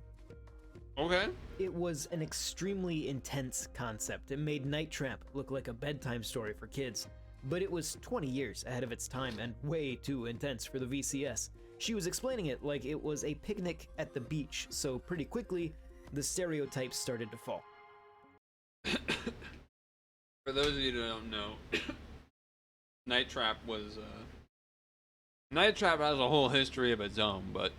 Okay. It was an extremely intense concept. It made Night Trap look like a bedtime story for kids. But it was 20 years ahead of its time and way too intense for the VCS. She was explaining it like it was a picnic at the beach, so pretty quickly, the stereotypes started to fall. For those of you who don't know, Night Trap was Night Trap has a whole history of its own, but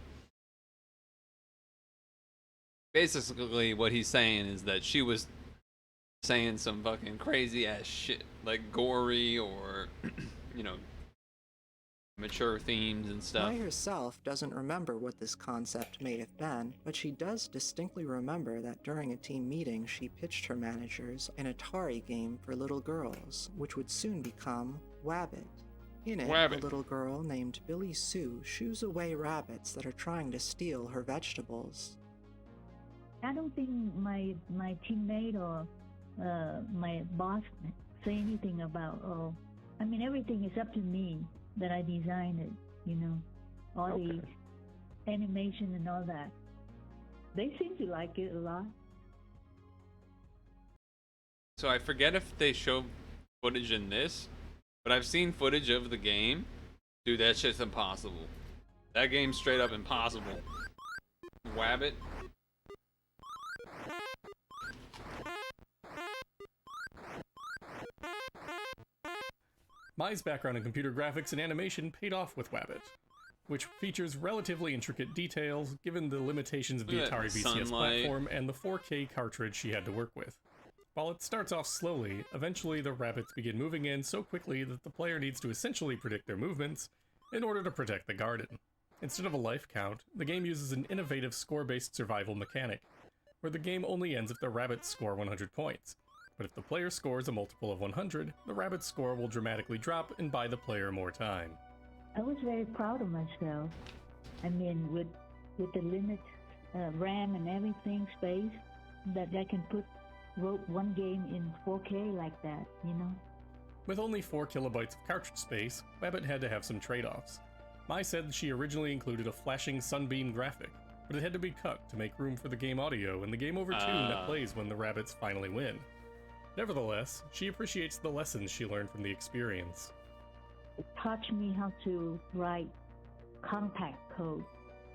basically what he's saying is that she was saying some fucking crazy ass shit, like gory or, you know, mature themes and stuff. Mai herself doesn't remember what this concept may have been, but she does distinctly remember that during a team meeting she pitched her managers an Atari game for little girls, which would soon become Wabbit. In it, Wabbit. a little girl named Billy Sue shoos away rabbits that are trying to steal her vegetables. I don't think my teammate or my boss say anything about, I mean, everything is up to me that I designed it, you know, all the animation and all that. They seem to like it a lot. So I forget if they show footage in this, but I've seen footage of the game. Dude, that shit's impossible. That game's straight up impossible. Wabbit. Mai's background in computer graphics and animation paid off with Wabbit, which features relatively intricate details given the limitations of the Look at Atari that VCS sunlight. platform and the 4K cartridge she had to work with. While it starts off slowly, eventually the rabbits begin moving in so quickly that the player needs to essentially predict their movements in order to protect the garden. Instead of a life count, the game uses an innovative score-based survival mechanic, where the game only ends if the rabbits score 100 points. But if the player scores a multiple of 100, the rabbit's score will dramatically drop and buy the player more time. I was very proud of myself. I mean, with the limit RAM and everything, space, that I can wrote one game in 4K like that, you know? With only 4 kilobytes of cartridge space, Wabbit had to have some trade-offs. Mai said she originally included a flashing sunbeam graphic, but it had to be cut to make room for the game audio and the game over tune that plays when the rabbits finally win. Nevertheless, she appreciates the lessons she learned from the experience. It taught me how to write compact code,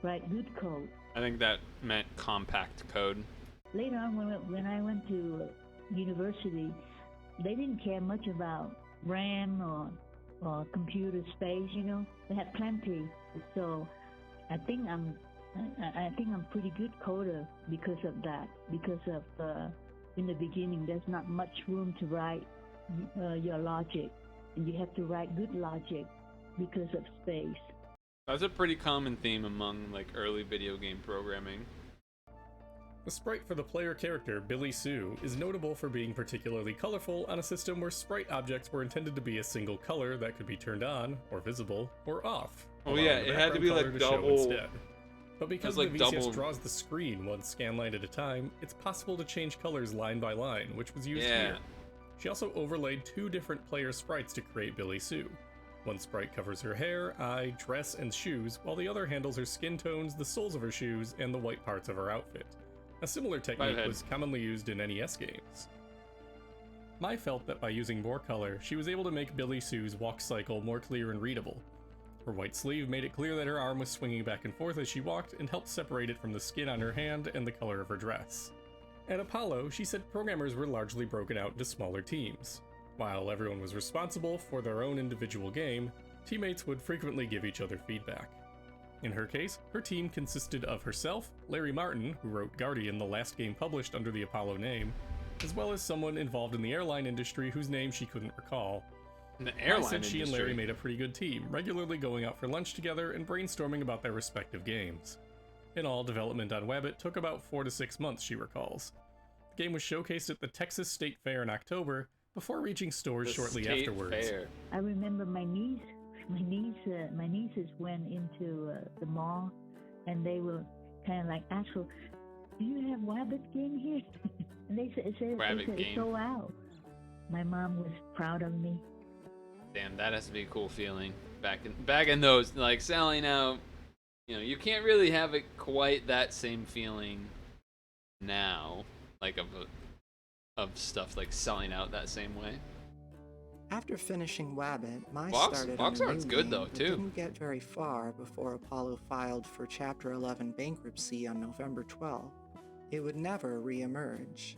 write good code. I think that meant compact code. Later on, when I went to university, they didn't care much about RAM or computer space, you know. They had plenty. So I think I'm pretty good coder because of that. Because of in the beginning, there's not much room to write your logic, and you have to write good logic because of space. That's a pretty common theme among like early video game programming. The sprite for the player character, Billy Sue, is notable for being particularly colorful on a system where sprite objects were intended to be a single color that could be turned on, or visible, or off. Oh allowing yeah, the it had to be background like color to show double. instead. But because like the VCS double- draws the screen one scan line at a time, it's possible to change colors line by line, which was used Yeah. here. She also overlaid 2 different player sprites to create Billy Sue. One sprite covers her hair, eye, dress, and shoes, while the other handles her skin tones, the soles of her shoes, and the white parts of her outfit. A similar technique head. was commonly used in NES games. Mai felt that by using more color, she was able to make Billy Sue's walk cycle more clear and readable. Her white sleeve made it clear that her arm was swinging back and forth as she walked and helped separate it from the skin on her hand and the color of her dress. At Apollo, she said programmers were largely broken out into smaller teams. While everyone was responsible for their own individual game, teammates would frequently give each other feedback. In her case, her team consisted of herself, Larry Martin, who wrote Guardian, the last game published under the Apollo name, as well as someone involved in the airline industry whose name she couldn't recall, The I airline said she and Larry industry. made a pretty good team, regularly going out for lunch together and brainstorming about their respective games. In all, development on Wabbit took about 4 to 6 months, she recalls. The game was showcased at the Texas State Fair in October, before reaching stores The shortly State afterwards. Fair. I remember my nieces went into the mall, and they were kind of like asked for, "Do you have Wabbit game here?" And they said Wabbit it's game. sold out. My mom was proud of me. Damn, that has to be a cool feeling. Back in those, like, selling out. You know, you can't really have it quite that same feeling now, like of stuff like selling out that same way. After finishing Wabbit, Mai Box started on a art's new good game, though, but too. didn't get very far before Apollo filed for Chapter 11 bankruptcy on November 12th. It would never re-emerge.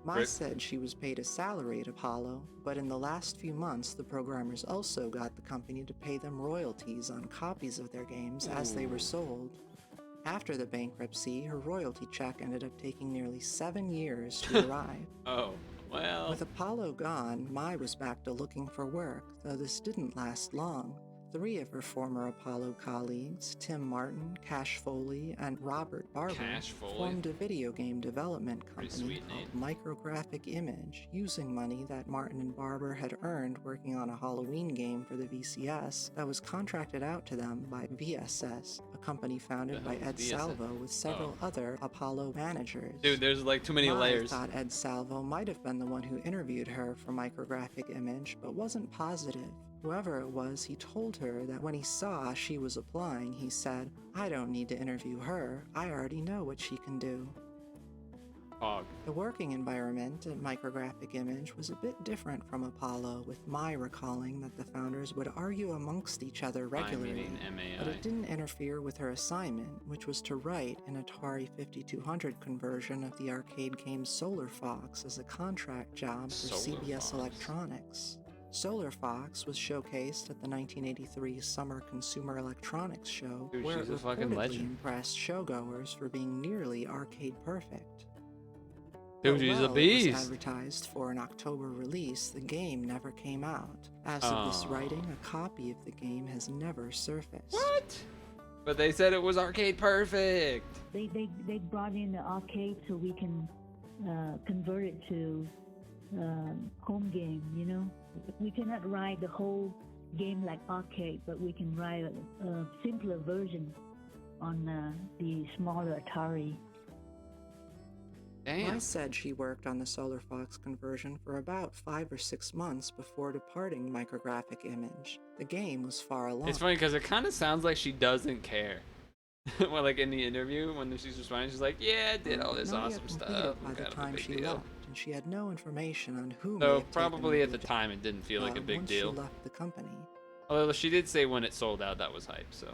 Mai Rip. said she was paid a salary at Apollo, but in the last few months the programmers also got the company to pay them royalties on copies of their games as they were sold. After the bankruptcy, her royalty check ended up taking nearly 7 years to arrive. Oh, well. With Apollo gone, Mai was back to looking for work, though this didn't last long. 3 of her former Apollo colleagues, Tim Martin, Cash Foley, and Robert Barber, Cash Foley? formed a video game development Pretty company sweet called name. Micrographic Image, using money that Martin and Barber had earned working on a Halloween game for the VCS that was contracted out to them by VSS, a company founded The by hell is Ed VSS? Salvo with several other Apollo managers. Dude, there's like too many Mai layers. thought Ed Salvo might have been the one who interviewed her for Micrographic Image, but wasn't positive. Whoever it was, he told her that when he saw she was applying, he said, "I don't need to interview her, I already know what she can do." Hog. The working environment at Micrographic Image was a bit different from Apollo, with Mai recalling that the founders would argue amongst each other regularly, meaning but MAI. it didn't interfere with her assignment, which was to write an Atari 5200 conversion of the arcade game Solar Fox as a contract job for Solar CBS Fox. Electronics. Solar Fox was showcased at the 1983 Summer Consumer Electronics Show, Dude, where she's it a fucking reportedly legend. impressed showgoers for being nearly arcade perfect. Dude, But she's a while it was beast. advertised for an October release, the game never came out. As of this Aw. writing, a copy of the game has never surfaced. What? But they said it was arcade perfect. They brought in the arcade so we can convert it to home game, you know? We cannot write the whole game like arcade, but we can write a simpler version on the smaller Atari. Mai Damn. said she worked on the Solar Fox conversion for about 5 or 6 months before departing Micrographic Image. The game was far along. It's funny because it kind of sounds like she doesn't care. Well, like in the interview, when she's responding, she's like, "Yeah, I did all this Not yet awesome completed stuff. by the Kind of a time big she deal." left, and she had no information on who may So have taken probably at over the time it didn't feel like a job big once deal. She left the company. Although she did say when it sold out, that was hype. So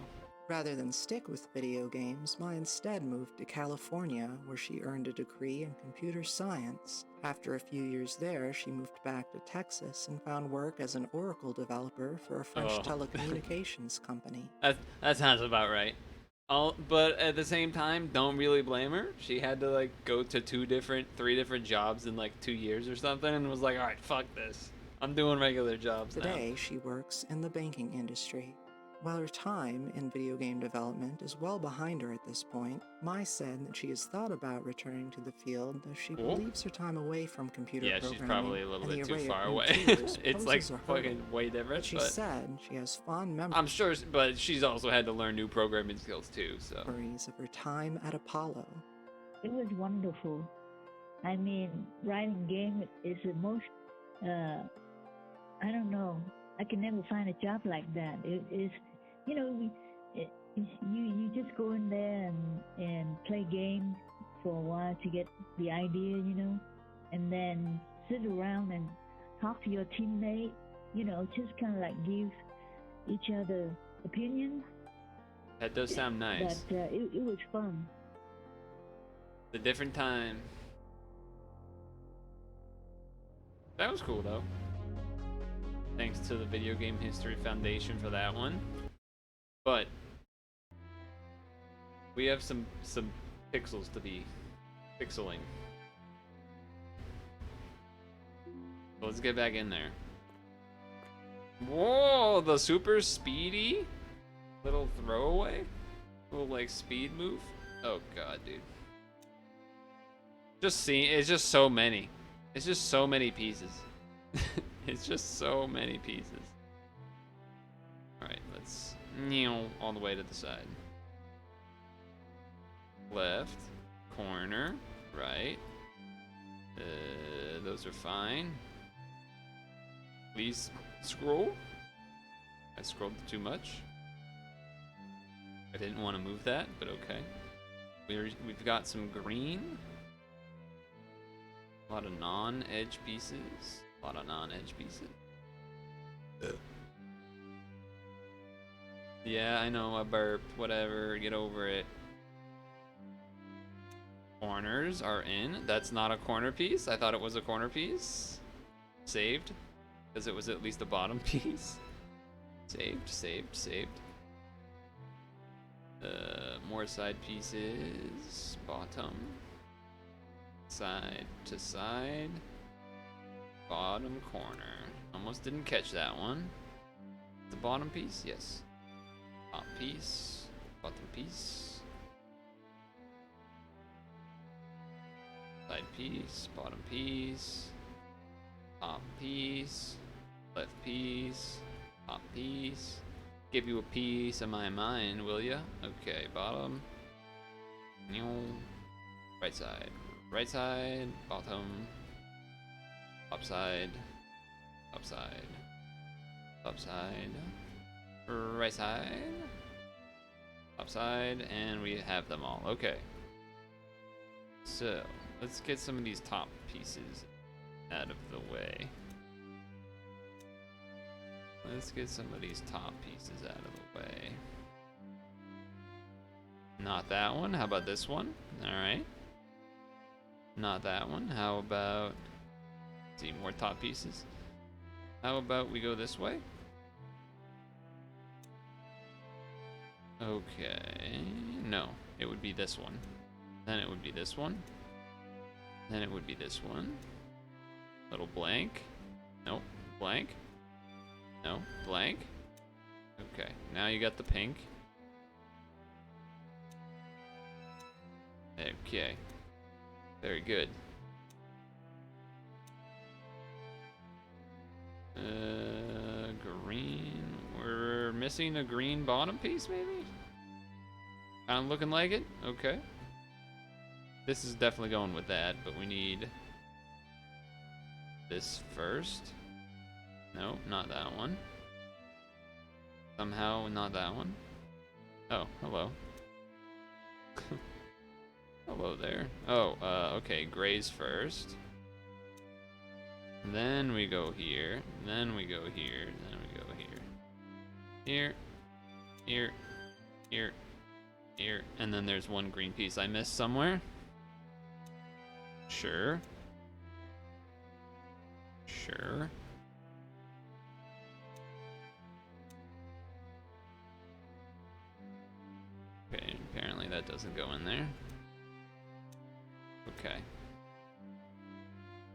Rather than stick with video games, Mai instead moved to California, where she earned a degree in computer science. After a few years there, she moved back to Texas and found work as an Oracle developer for a French Oh. telecommunications company. that sounds about right. But at the same time, don't really blame her. She had to like go to 3 different jobs in like 2 years or something, and was like, "All right, fuck this. I'm doing regular jobs now." Today, she works in the banking industry. While her time in video game development is well behind her at this point, Mai said that she has thought about returning to the field, though she Cool. believes her time away from computer Yeah, programming she's probably a little and the bit too array of far new away. tools It's like poses a hurdle. fucking way But different. she But said she has fond I'm sure, but she's also had to learn new programming skills too. So memories of her time at Apollo. It was wonderful. I mean, writing game is the most, I don't know, I can never find a job like that. It is, you know, you just go in there and play games for a while to get the idea, you know, and then sit around and talk to your teammate, you know, just kind of like give each other opinions. that does sound nice. But it was fun. A different time. That was cool though. Thanks to the Video Game History Foundation for that one. But we have some pixels to be pixeling. So let's get back in there. Whoa, the super speedy little throwaway, little like speed move. Oh god, dude. Just see, it's just so many. It's just so many pieces. It's just so many pieces. All right, let's all the way to the side. Left, corner, right. Those are fine. Please scroll. I scrolled too much. I didn't want to move that, but okay. We've got some green. A lot of non-edge pieces. A lot of non-edge pieces. Yeah, I know, I burped. Whatever, get over it. Corners are in. That's not a corner piece. I thought it was a corner piece. Saved. Because it was at least a bottom piece. Saved, saved, saved. More side pieces. Bottom. Side to side. Bottom corner. Almost didn't catch that one. The bottom piece? Yes. Top piece. Bottom piece. Side piece. Bottom piece. Top piece. Left piece. Top piece. Give you a piece of my mind, will ya? Okay, bottom. Right side. Right side. Bottom. Upside. Upside. Upside. Right side. Upside. And we have them all. Okay. So, let's get some of these top pieces out of the way. Let's get some of these top pieces out of the way. Not that one. How about this one? Alright. Not that one. How about... see, more top pieces. How about we go this way? Okay. No. It would be this one. Then it would be this one. Then it would be this one. Little blank. Nope. Blank. No. Blank. Okay. Now you got the pink. Okay. Very good. Green. We're missing a green bottom piece, maybe? Kind of looking like it? Okay. This is definitely going with that, but we need this first. No, not that one. Somehow not that one. Oh, hello. Hello there. Oh, okay, grays first. Then we go here. Then we go here. Then we go here. Here. Here. Here. Here. And then there's one green piece I missed somewhere. Sure. Sure. Okay, apparently that doesn't go in there. Okay.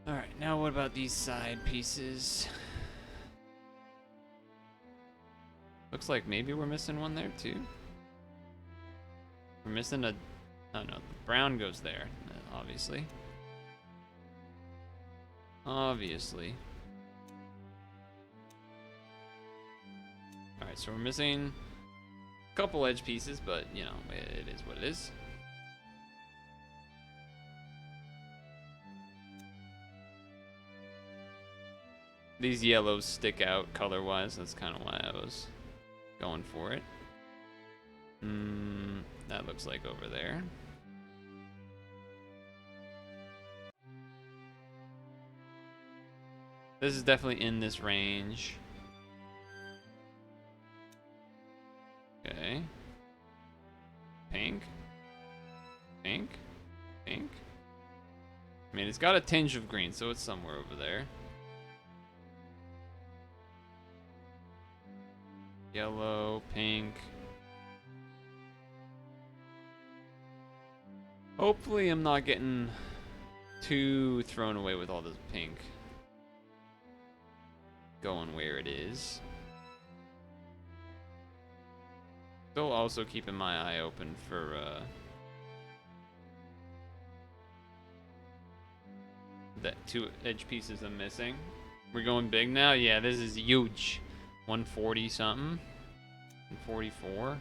Alright, now what about these side pieces? Looks like maybe we're missing one there too. We're missing a... oh no, the brown goes there, obviously. Obviously. Alright, so we're missing a couple edge pieces, but you know, it is what it is. These yellows stick out color-wise, that's kind of why I was going for it. That looks like over there. This is definitely in this range. Okay. Pink. Pink. Pink. I mean, it's got a tinge of green, so it's somewhere over there. Yellow, pink. Hopefully I'm not getting too thrown away with all this pink going where it is. Still also keeping my eye open for that 2 edge pieces I'm missing. We're going big now? Yeah, this is huge. 140 something. 144.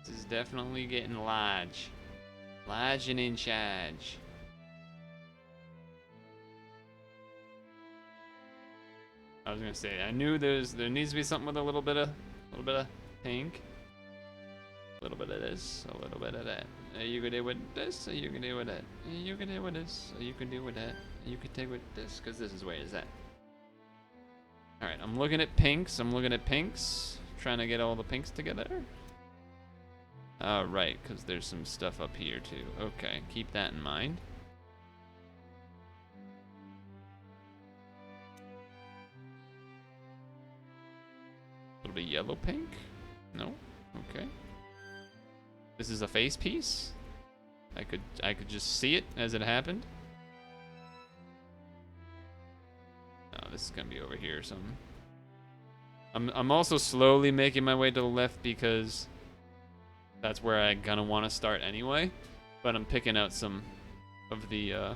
This is definitely getting large. Large and in charge. I was gonna say, I knew there needs to be something with a little bit of pink. A little bit of this, a little bit of that. You can do with this, or you can do with that. You can do with this, or you can do with that. You can take with this, because this is where it's at. Alright, I'm looking at pinks. Trying to get all the pinks together. Right, because there's some stuff up here too. Okay, keep that in mind. A little bit yellow pink? No? Okay. This is a face piece? I could just see it as it happened. Oh, this is gonna be over here or something. I'm also slowly making my way to the left because that's where I'm gonna want to start anyway. But I'm picking out some of the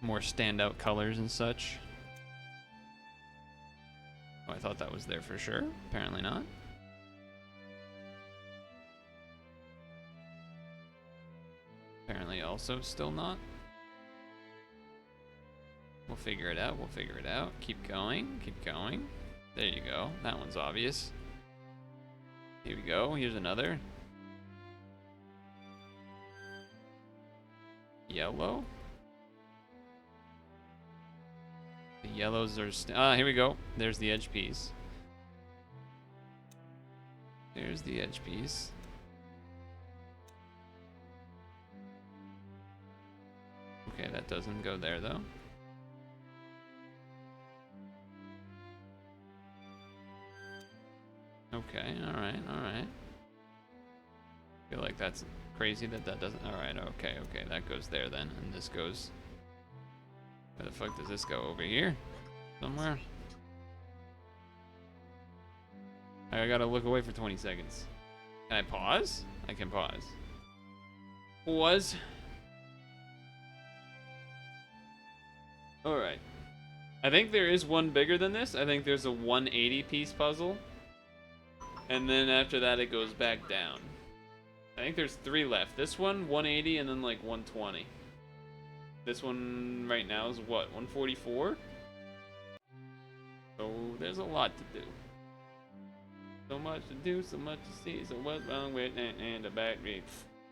more standout colors and such. Oh, I thought that was there for sure. Apparently not. Apparently also still not. We'll figure it out. We'll figure it out. Keep going. Keep going. There you go. That one's obvious. Here we go. Here's another. Yellow. The yellows are... here we go. There's the edge piece. There's the edge piece. Okay, that doesn't go there, though. Okay, alright, alright. Feel like that's crazy that doesn't... Alright, okay, that goes there then. And this goes... Where the fuck does this go? Over here? Somewhere? I gotta look away for 20 seconds. Can I pause? I can pause. Pause. Alright. I think there is one bigger than this. I think there's a 180 piece puzzle. And then after that it goes back down. I think there's 3 left. This one, 180, and then like 120. This one right now is what, 144? So there's a lot to do. So much to do, so much to see. So what's wrong with and the battery?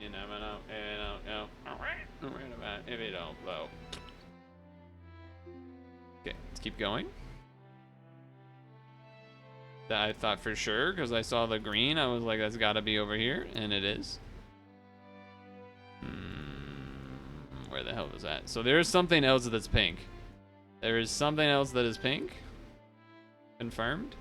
You never know, and I don't know. Right about if it don't blow. Okay, let's keep going. That I thought for sure, because I saw the green, I was like, that's gotta be over here, and it is. Where the hell is that? So there's something else that's pink. There is something else that is pink. Confirmed.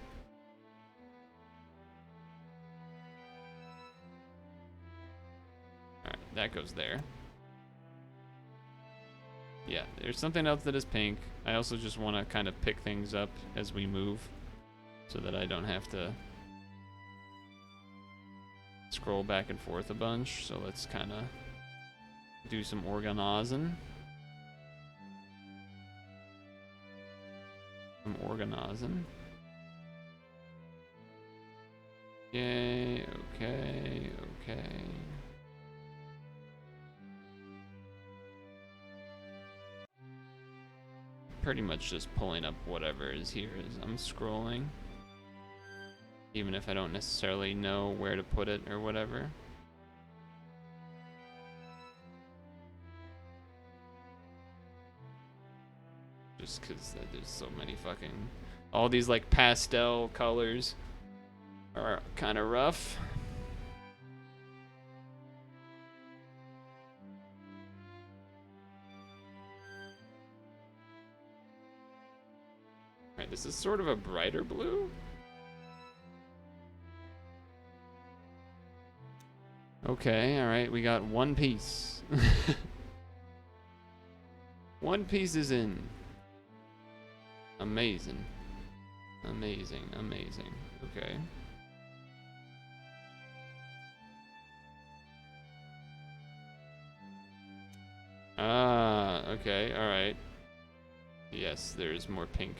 Alright, that goes there. Yeah, there's something else that is pink. I also just want to kind of pick things up as we move so that I don't have to scroll back and forth a bunch. So let's kind of do some organizing. Yay, okay. Pretty much just pulling up whatever is here as I'm scrolling. Even if I don't necessarily know where to put it or whatever. Just because there's so many fucking... All these like pastel colors are kind of rough. Alright, this is sort of a brighter blue. Okay, alright, we got one piece. One piece is in. Amazing. Amazing, amazing. Okay. Ah, okay, alright. Yes, there's more pink.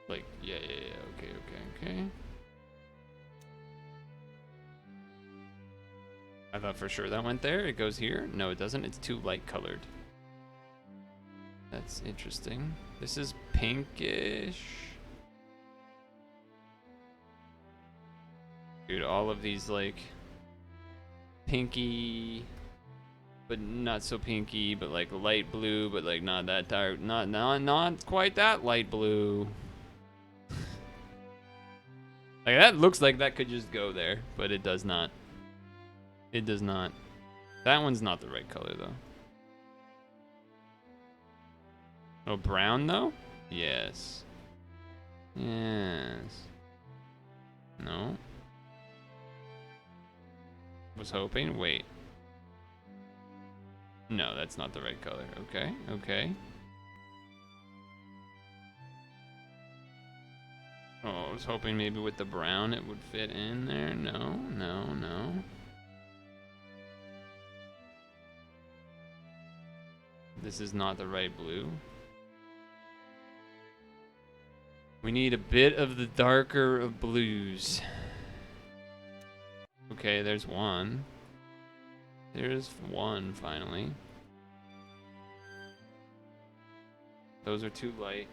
Like, yeah, okay. I thought for sure that went there. It goes here. No, it doesn't. It's too light colored. That's interesting. This is pinkish. Dude, all of these like pinky, but not so pinky, but like light blue, but like not that dark, not quite that light blue. Like that looks like that could just go there, but it does not. It does not. That one's not the right color though. Oh, brown though? Yes. Yes. No. Was hoping. Wait. No, that's not the right color. Okay, okay. Oh, I was hoping maybe with the brown it would fit in there. No. This is not the right blue. We need a bit of the darker of blues. Okay, there's one. There's one, finally. Those are too light.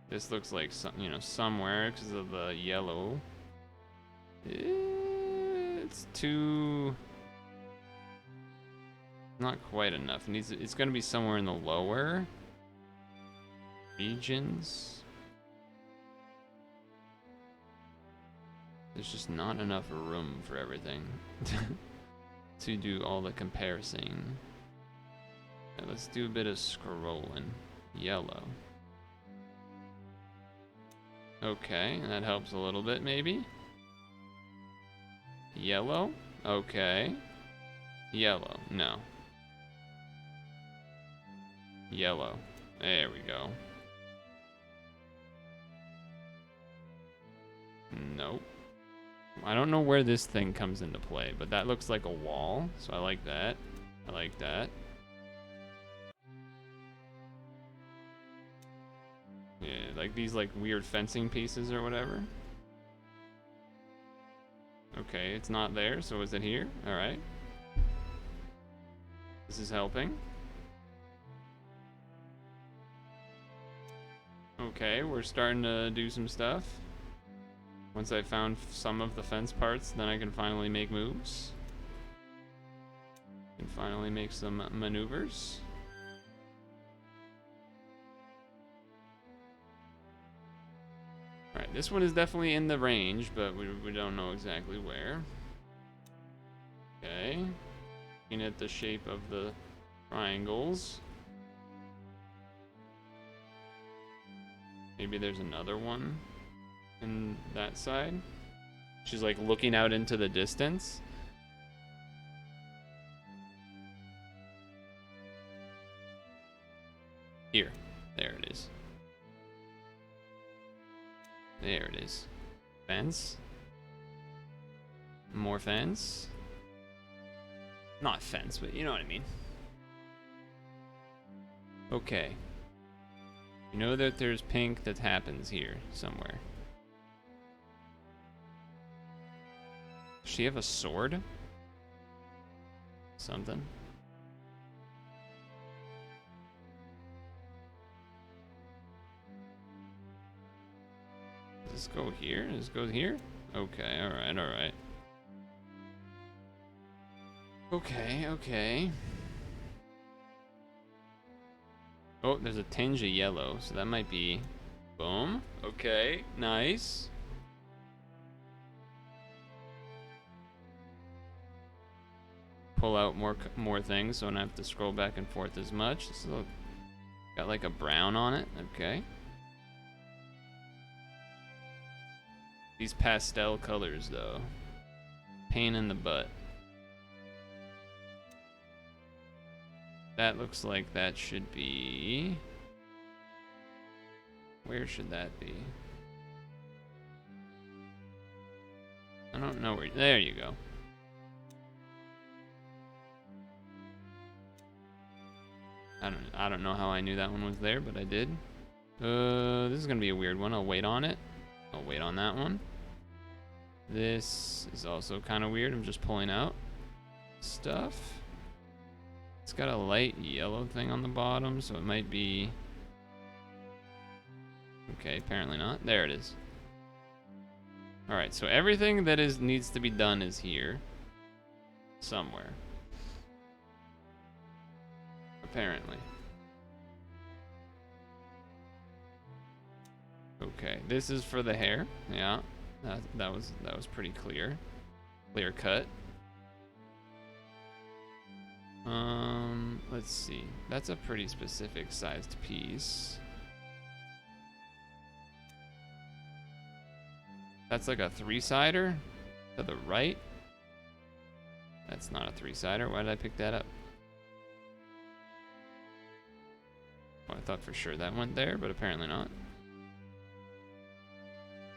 This looks like some, somewhere because of the yellow. It's too... not quite enough. It's gonna be somewhere in the lower regions. There's just not enough room for everything to do all the comparison. Okay, let's do a bit of scrolling. Yellow. Okay, that helps a little bit maybe. Yellow? Okay. Yellow. No. Yellow. There we go. Nope. I don't know where this thing comes into play, but that looks like a wall, so I like that. I like that. Yeah, like these like weird fencing pieces or whatever. Okay, it's not there, so is it here? Alright. This is helping. Okay, we're starting to do some stuff. Once I found some of the fence parts, then I can finally make moves. Can finally make some maneuvers. Alright, this one is definitely in the range, but we don't know exactly where. Okay. Looking at the shape of the triangles. Maybe there's another one in that side. She's like looking out into the distance. Here. There it is. There it is. Fence. More fence. Not fence, but you know what I mean. Okay. You know that there's pink that happens here somewhere. Does she have a sword? Something? Does this go here? Does this go here? Okay, alright, alright. Okay. Oh, there's a tinge of yellow, so that might be... Boom. Okay, nice. Pull out more things, so I don't have to scroll back and forth as much. This is got like a brown on it. Okay. These pastel colors, though. Pain in the butt. That looks like that should be... Where should that be? I don't know where... There you go. I don't know how I knew that one was there, but I did. This is gonna be a weird one. I'll wait on it. I'll wait on that one. This is also kind of weird. I'm just pulling out stuff. It's got a light yellow thing on the bottom, so it might be... Okay, apparently not. There it is. Alright, so everything that needs to be done is here. Somewhere. Apparently. Okay, this is for the hair. Yeah, that was pretty clear. Clear cut. Let's see. That's a pretty specific sized piece. That's like a 3-sider to the right. That's not a 3-sider. Why did I pick that up? Well, I thought for sure that went there, but apparently not.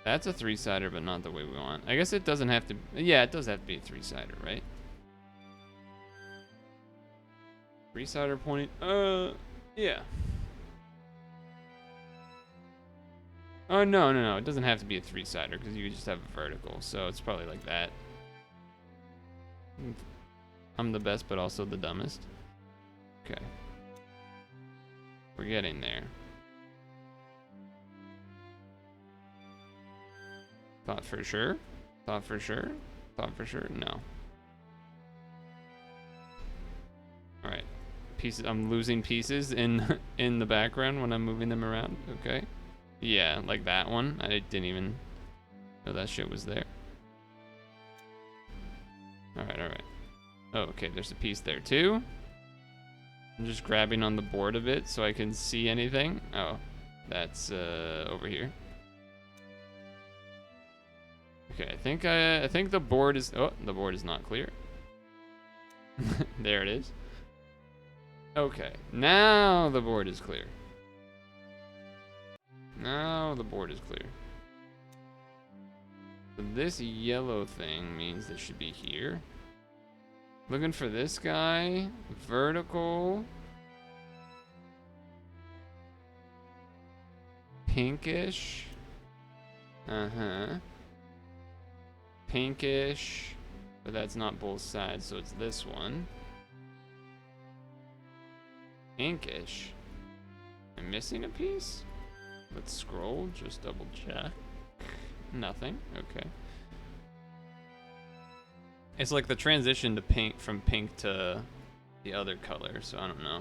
That's a 3-sider, but not the way we want. I guess it doesn't have to... Yeah, it does have to be a 3-sider, right? 3-sider point... yeah. Oh, no. It doesn't have to be a 3-sider, because you could just have a vertical. So it's probably like that. I'm the best, but also the dumbest. Okay. We're getting there. Thought for sure? Thought for sure? Thought for sure? No. Alright. Pieces. I'm losing pieces in the background when I'm moving them around. Okay. Yeah, like that one. I didn't even know that shit was there. Alright. Oh, okay, there's a piece there too. I'm just grabbing on the board a bit so I can see anything. Oh, that's over here. Okay, I think the board is... Oh, the board is not clear. There it is. Okay, now the board is clear. Now the board is clear. So this yellow thing means it should be here. Looking for this guy. Vertical. Pinkish. Uh-huh. Pinkish. But that's not both sides, so it's this one. Pinkish. I'm missing a piece? Let's scroll, just double check. Nothing. Okay. It's like the transition to pink, from pink to the other color, so I don't know.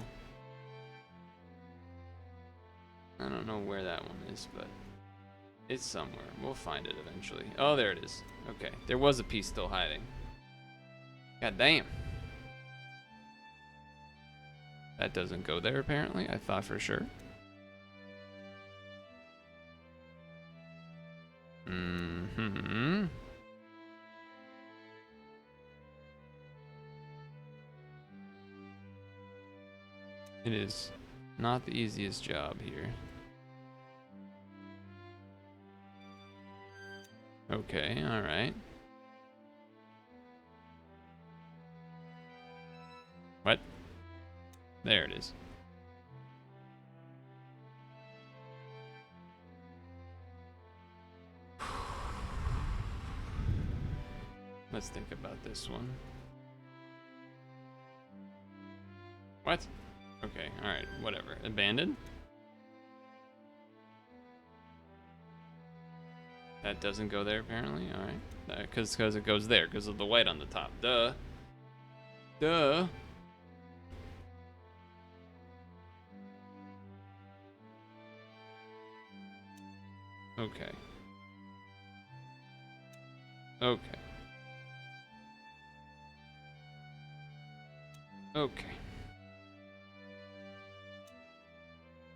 I don't know where that one is, but it's somewhere. We'll find it eventually. Oh, there it is. Okay, there was a piece still hiding. God damn. That doesn't go there, apparently. I thought for sure. Mm-hmm. It is not the easiest job here. Okay, alright. What? There it is. Let's think about this one. What? Okay, alright, whatever. Abandoned? That doesn't go there, apparently? Alright. Because it goes there, because of the white on the top. Duh. Duh. Okay. Okay. Okay.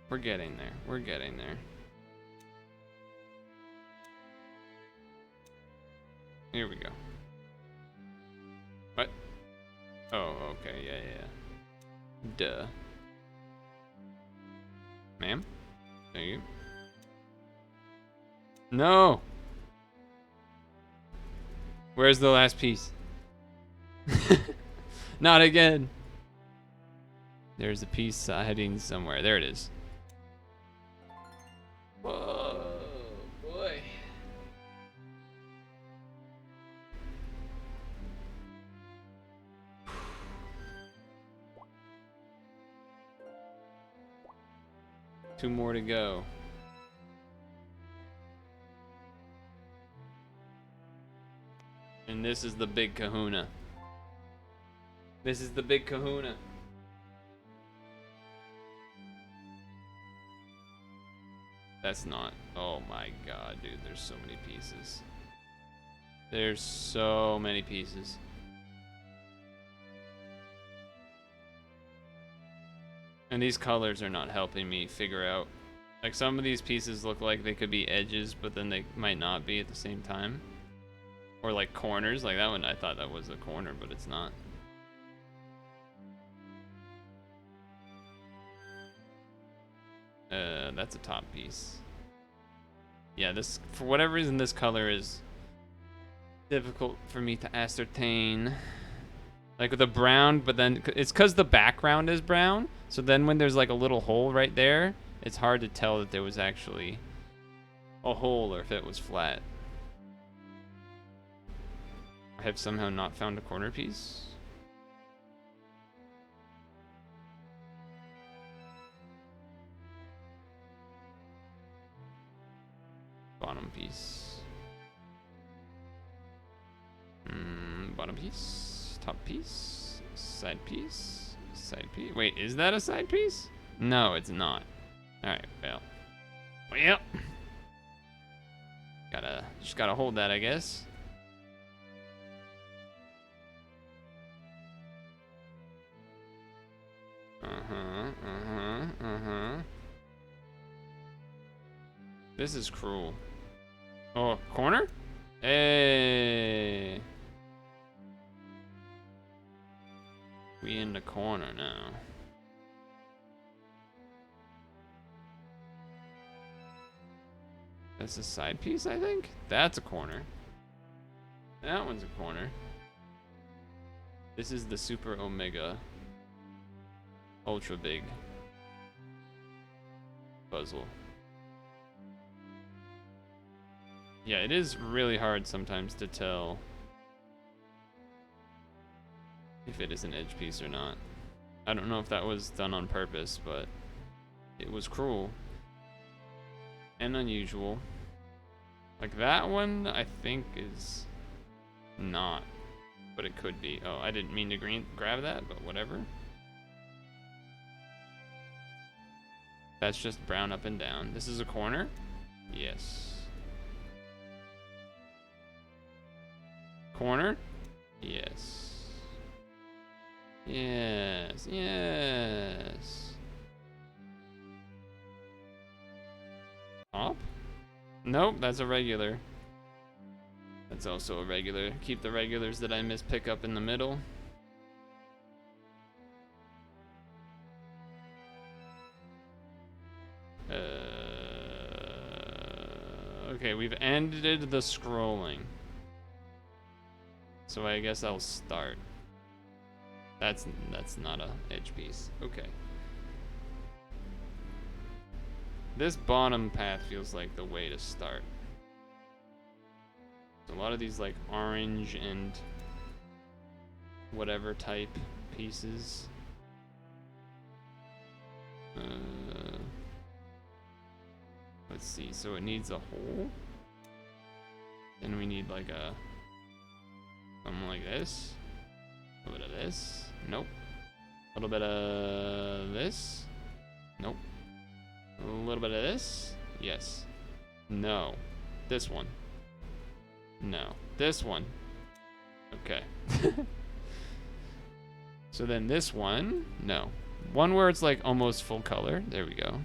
We're getting there. We're getting there. Here we go. What? Oh, okay. Yeah. Duh. Ma'am? Thank you. No! Where's the last piece? Not again! There's a piece hiding somewhere. There it is. Whoa, boy. Two more to go. And this is the big kahuna. This is the big kahuna. That's not. Oh my god, dude. There's so many pieces. There's so many pieces. And these colors are not helping me figure out. Like, some of these pieces look like they could be edges, but then they might not be at the same time. Or like corners. Like that one, I thought that was a corner, but it's not. That's a top piece. Yeah, this, for whatever reason, this color is difficult for me to ascertain. Like with the brown, but then it's because the background is brown. So then when there's like a little hole right there, it's hard to tell that there was actually a hole or if it was flat. I have somehow not found a corner piece. Bottom piece. Bottom piece. Top piece. Side piece. Side piece. Wait, is that a side piece? No, it's not. Alright, well. Well. Just gotta hold that, I guess. This is cruel. Oh, corner? Hey. We in the corner now. That's a side piece, I think? That's a corner. That one's a corner. This is the Super Omega Ultra Big puzzle. Yeah, it is really hard sometimes to tell if it is an edge piece or not. I don't know if that was done on purpose, but it was cruel and unusual. Like that one, I think is not, but it could be. Oh, I didn't mean to grab that, but whatever. That's just brown up and down. This is a corner? Yes. Corner? Yes. Yes. Yes. Top? Nope, that's a regular. That's also a regular. Keep the regulars that I miss pick up in the middle. Okay, we've ended the scrolling. So I guess I'll start. That's not a edge piece. Okay. This bottom path feels like the way to start. A lot of these like orange and whatever type pieces. Let's see, so it needs a hole. Then we need like a something like this. A little bit of this. Nope. A little bit of this. Nope. A little bit of this. Yes. No. This one. No. This one. Okay. So then this one. No. One where it's like almost full color. There we go.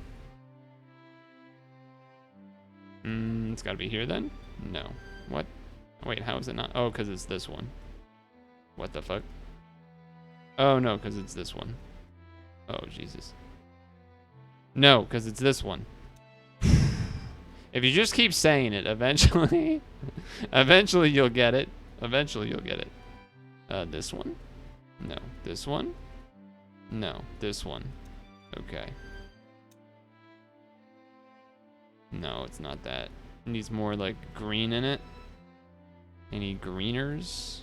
It's gotta be here then? No. What? Wait, how is it not? Oh, because it's this one. What the fuck? Oh, no, because it's this one. Oh, Jesus. No, because it's this one. If you just keep saying it, eventually, eventually you'll get it. Eventually you'll get it. This one? No. This one? No. This one. Okay. No, it's not that. It needs more like green in it. Any greeners?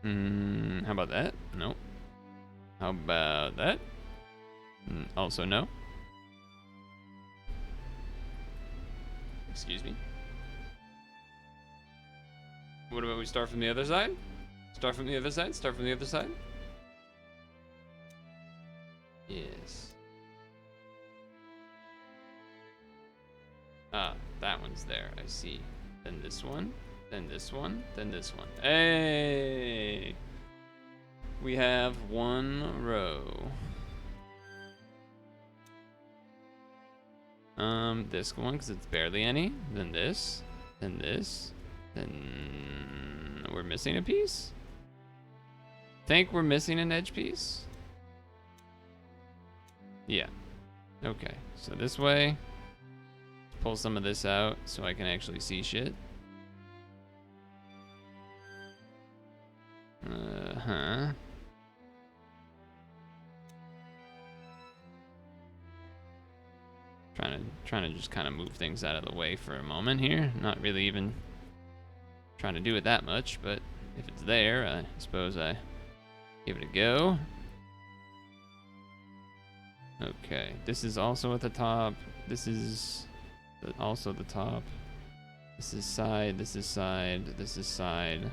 How about that? No. How about that? Also no. Excuse me. What about we start from the other side? Start from the other side? Start from the other side? Yes. Ah, that one's there. I see. Then this one. Then this one. Then this one. Hey! We have one row. This one, because it's barely any. Then this. Then this. Then we're missing a piece? Think we're missing an edge piece? Yeah. Okay, so this way. Pull some of this out so I can actually see shit. Uh-huh. Trying to just kind of move things out of the way for a moment here. Not really even trying to do it that much, but if it's there, I suppose I give it a go. Okay, this is also at the top. This is also the top. This is side, this is side, this is side.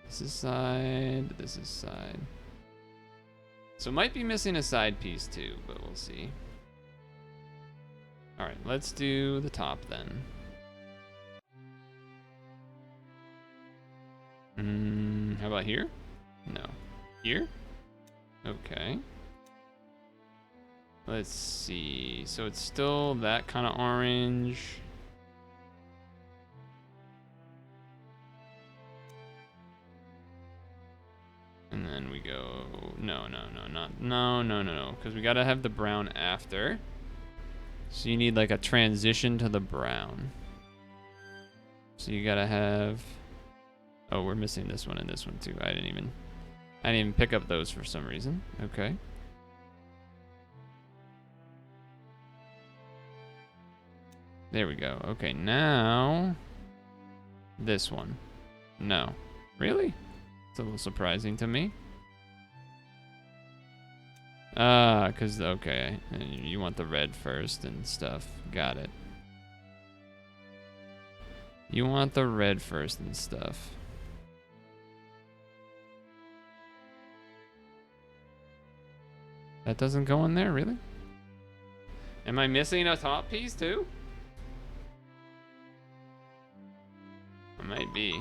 This is side, this is side. So might be missing a side piece too, but we'll see. Alright, let's do the top then. How about here? No. Here? Okay. Let's see. So it's still that kind of orange. And then we go, no, because we gotta have the brown after. So you need like a transition to the brown. So you gotta have, oh, we're missing this one and this one too. I didn't even pick up those for some reason. Okay. There we go. Okay, now this one. No. Really? It's a little surprising to me. Cause okay, you want the red first and stuff. Got it. You want the red first and stuff. That doesn't go in there, really? Am I missing a top piece too? I might be.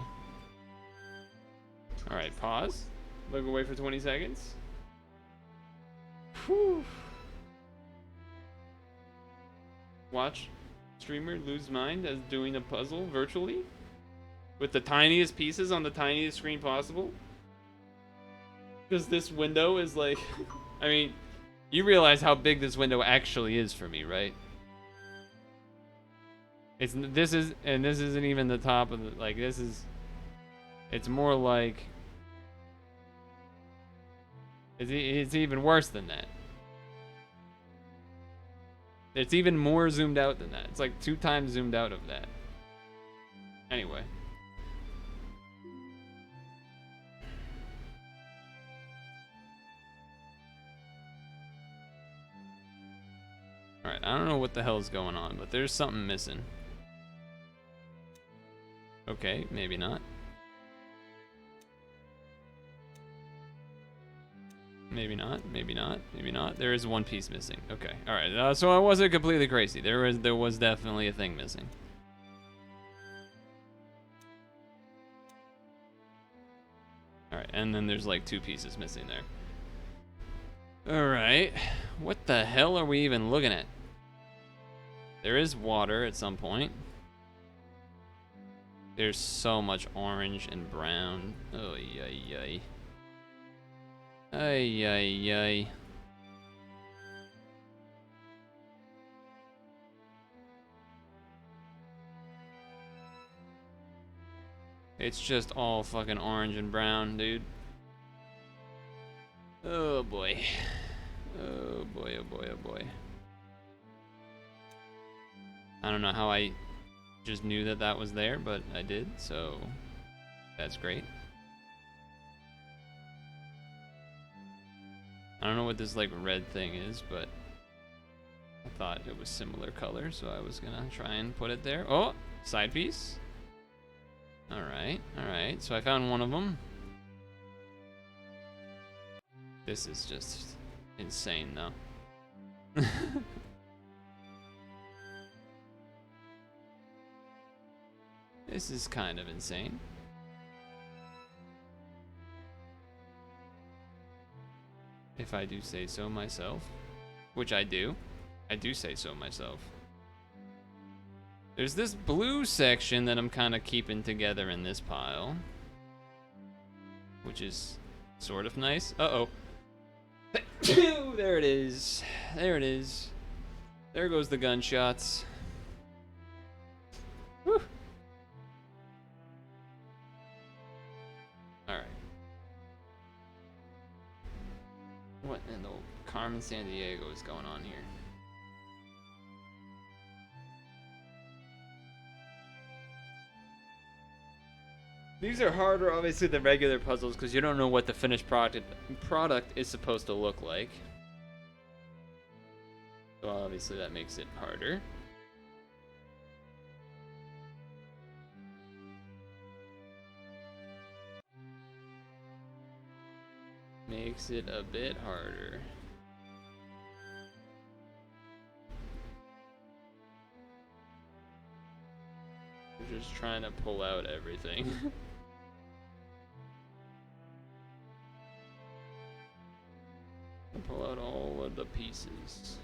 Alright, pause. Look away for 20 seconds. Whew. Watch streamer lose mind as doing a puzzle virtually with the tiniest pieces on the tiniest screen possible. Because this window is like, I mean, you realize how big this window actually is for me, right? This isn't even the top of the, like, this is, it's more like, it's even worse than that. It's even more zoomed out than that. It's like 2 times zoomed out of that. Anyway. Alright, I don't know what the hell's going on, but there's something missing. Okay, maybe not. Maybe not, maybe not, maybe not. There is one piece missing. Okay, alright. So I wasn't completely crazy. There was definitely a thing missing. Alright, and then there's like 2 pieces missing there. Alright. What the hell are we even looking at? There is water at some point. There's so much orange and brown. Oh, yay, yay. Ay, yay, yay. It's just all fucking orange and brown, dude. Oh boy. Oh boy, oh boy, oh boy. I don't know how I just knew that that was there, but I did, so that's great. I don't know what this like red thing is, but I thought it was similar color, so I was gonna try and put it there. Oh, side piece. Alright, alright. So I found one of them. This is just insane, though. This is kind of insane. If I do say so myself. Which I do. I do say so myself. There's this blue section that I'm kind of keeping together in this pile. Which is sort of nice. Uh-oh. There it is. There it is. There goes the gunshots. Whew. Alright. What in the Carmen Sandiego is going on here? These are harder, obviously, than regular puzzles because you don't know what the finished product is supposed to look like. So obviously that makes it harder. Makes it a bit harder. We're just trying to pull out everything. Pull out all of the pieces.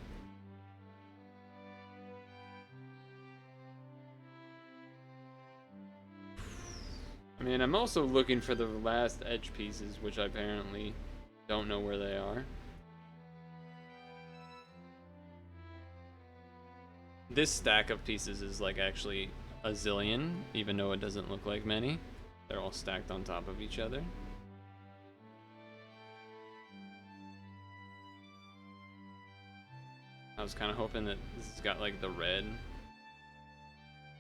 I mean, I'm also looking for the last edge pieces, which I apparently don't know where they are. This stack of pieces is like actually a zillion, even though it doesn't look like many. They're all stacked on top of each other. I was kind of hoping that this has got like the red.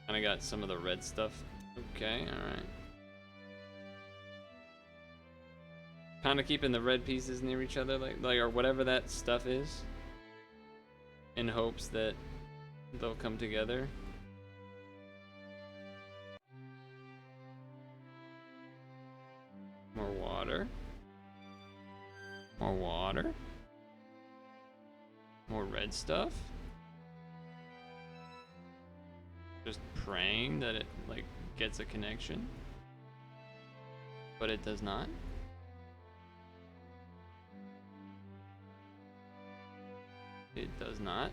Kind of got some of the red stuff. Okay, alright. Kind of keeping the red pieces near each other, like or whatever that stuff is. In hopes that they'll come together. More water. More water. More red stuff. Just praying that it like gets a connection. But it does not. It does not.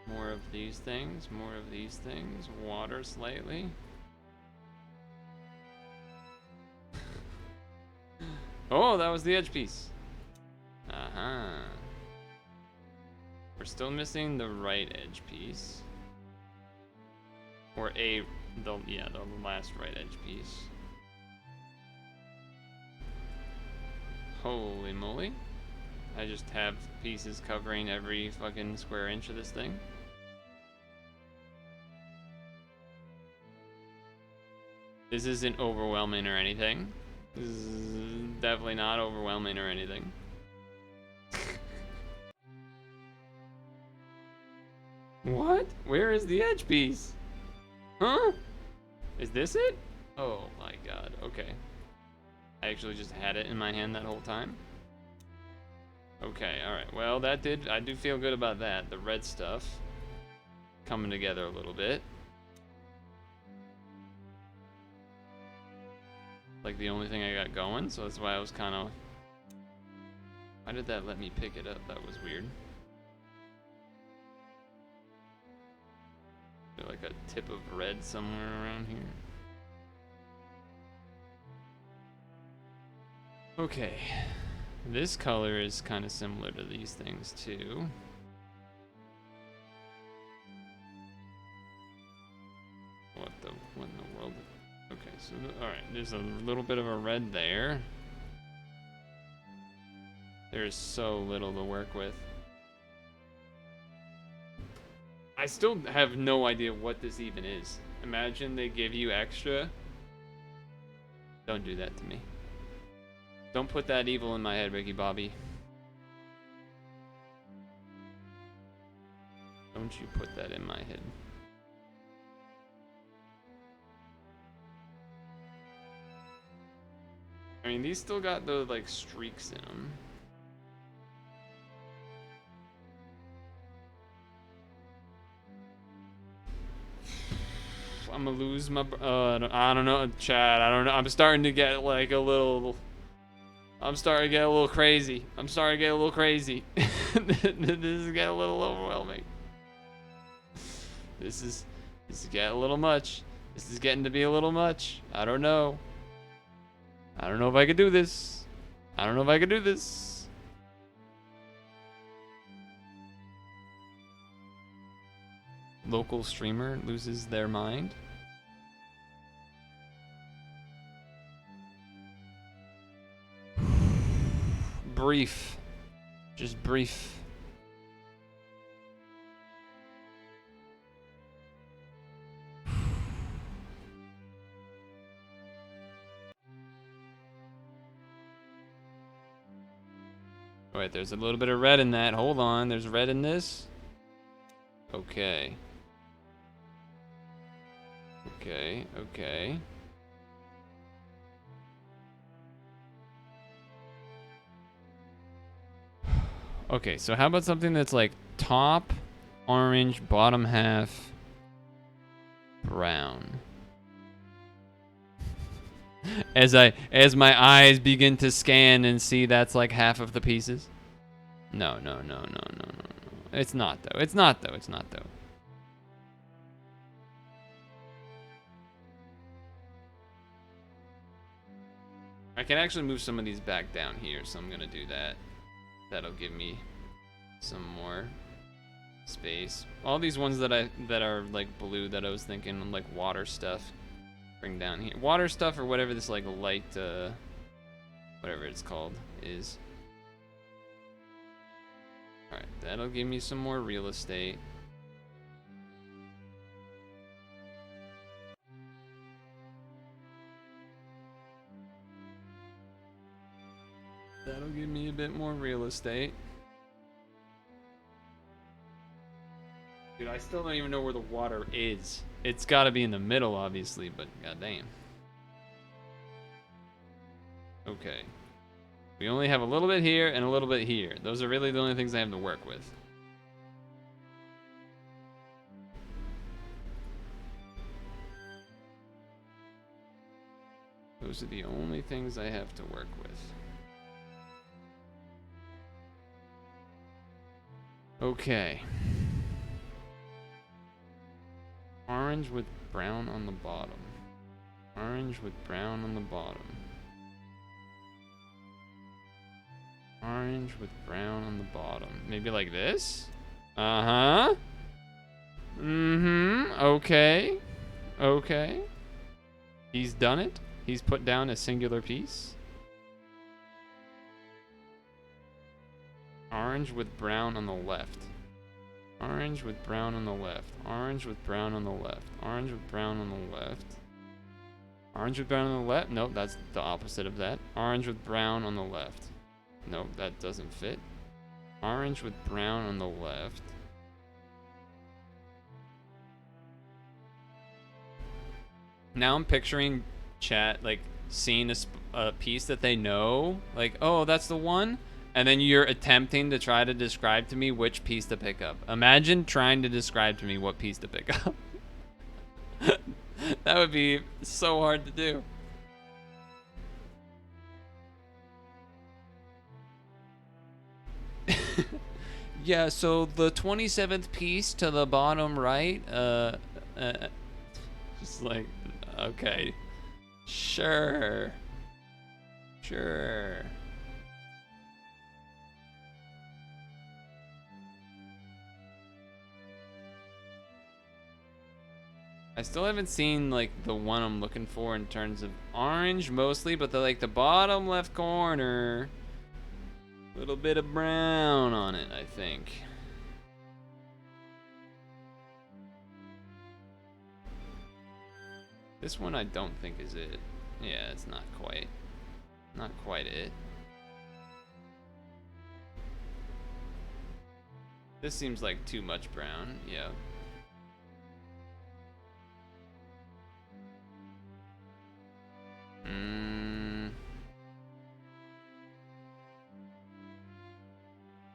More of these things, more of these things. Water slightly. Oh, that was the edge piece. Uh-huh. We're still missing the right edge piece. Or the last right edge piece. Holy moly. I just have pieces covering every fucking square inch of this thing. This isn't overwhelming or anything. This is definitely not overwhelming or anything. What? Where is the edge piece? Huh? Is this it? Oh my god, okay. I actually just had it in my hand that whole time. Okay, alright. Well, I do feel good about that. The red stuff coming together a little bit. Like the only thing I got going, so that's why I was kind of... Why did that let me pick it up? That was weird. like a tip of red somewhere around here. Okay, this color is kind of similar to these things too. What in the world? Okay, so all right, there's a little bit of a red there. There's so little to work with. I still have no idea what this even is. Imagine they give you extra. Don't do that to me. Don't put that evil in my head, Ricky Bobby. Don't you put that in my head. I mean, these still got the like streaks in them. I'm gonna lose my. I don't know, Chad. I don't know. I'm starting to get like a little. I'm starting to get a little crazy. I'm starting to get a little crazy. This is getting a little overwhelming. This is getting a little much. This is getting to be a little much. I don't know. I don't know if I could do this. I don't know if I could do this. Local streamer loses their mind. Brief. Just brief. Wait, there's a little bit of red in that. Hold on, there's red in this? Okay. Okay. Okay, so how about something that's like top orange, bottom half brown? As my eyes begin to scan and see that's like half of the pieces. No. It's not though. It's not though. I can actually move some of these back down here, so I'm gonna do that. That'll give me some more space. All these ones that are like blue that I was thinking like water stuff, bring down here. Water stuff or whatever this like light, whatever it's called is. All right, that'll give me some more real estate. That'll give me a bit more real estate. Dude, I still don't even know where the water is. It's gotta be in the middle, obviously, but goddamn. Okay. We only have a little bit here and a little bit here. Those are really the only things I have to work with. Those are the only things I have to work with. Okay. Orange with brown on the bottom. Orange with brown on the bottom. Orange with brown on the bottom. Maybe like this? Uh-huh. Mm-hmm. Okay. Okay. He's done it. He's put down a singular piece. Orange with brown on the left. Orange with brown on the left. Orange with brown on the left. Orange with brown on the left. Orange with brown on the left. Nope, that's the opposite of that. Orange with brown on the left. Nope, that doesn't fit. Orange with brown on the left. Now I'm picturing chat like seeing a piece that they know. Like, oh, that's the one? And then you're attempting to try to describe to me which piece to pick up. Imagine trying to describe to me what piece to pick up. That would be so hard to do. Yeah, so the 27th piece to the bottom right, Just like, okay. Sure. Sure. I still haven't seen like the one I'm looking for in terms of orange mostly, but the bottom left corner, little bit of brown on it, I think. This one I don't think is it. Yeah, it's not quite it. This seems like too much brown. Yeah.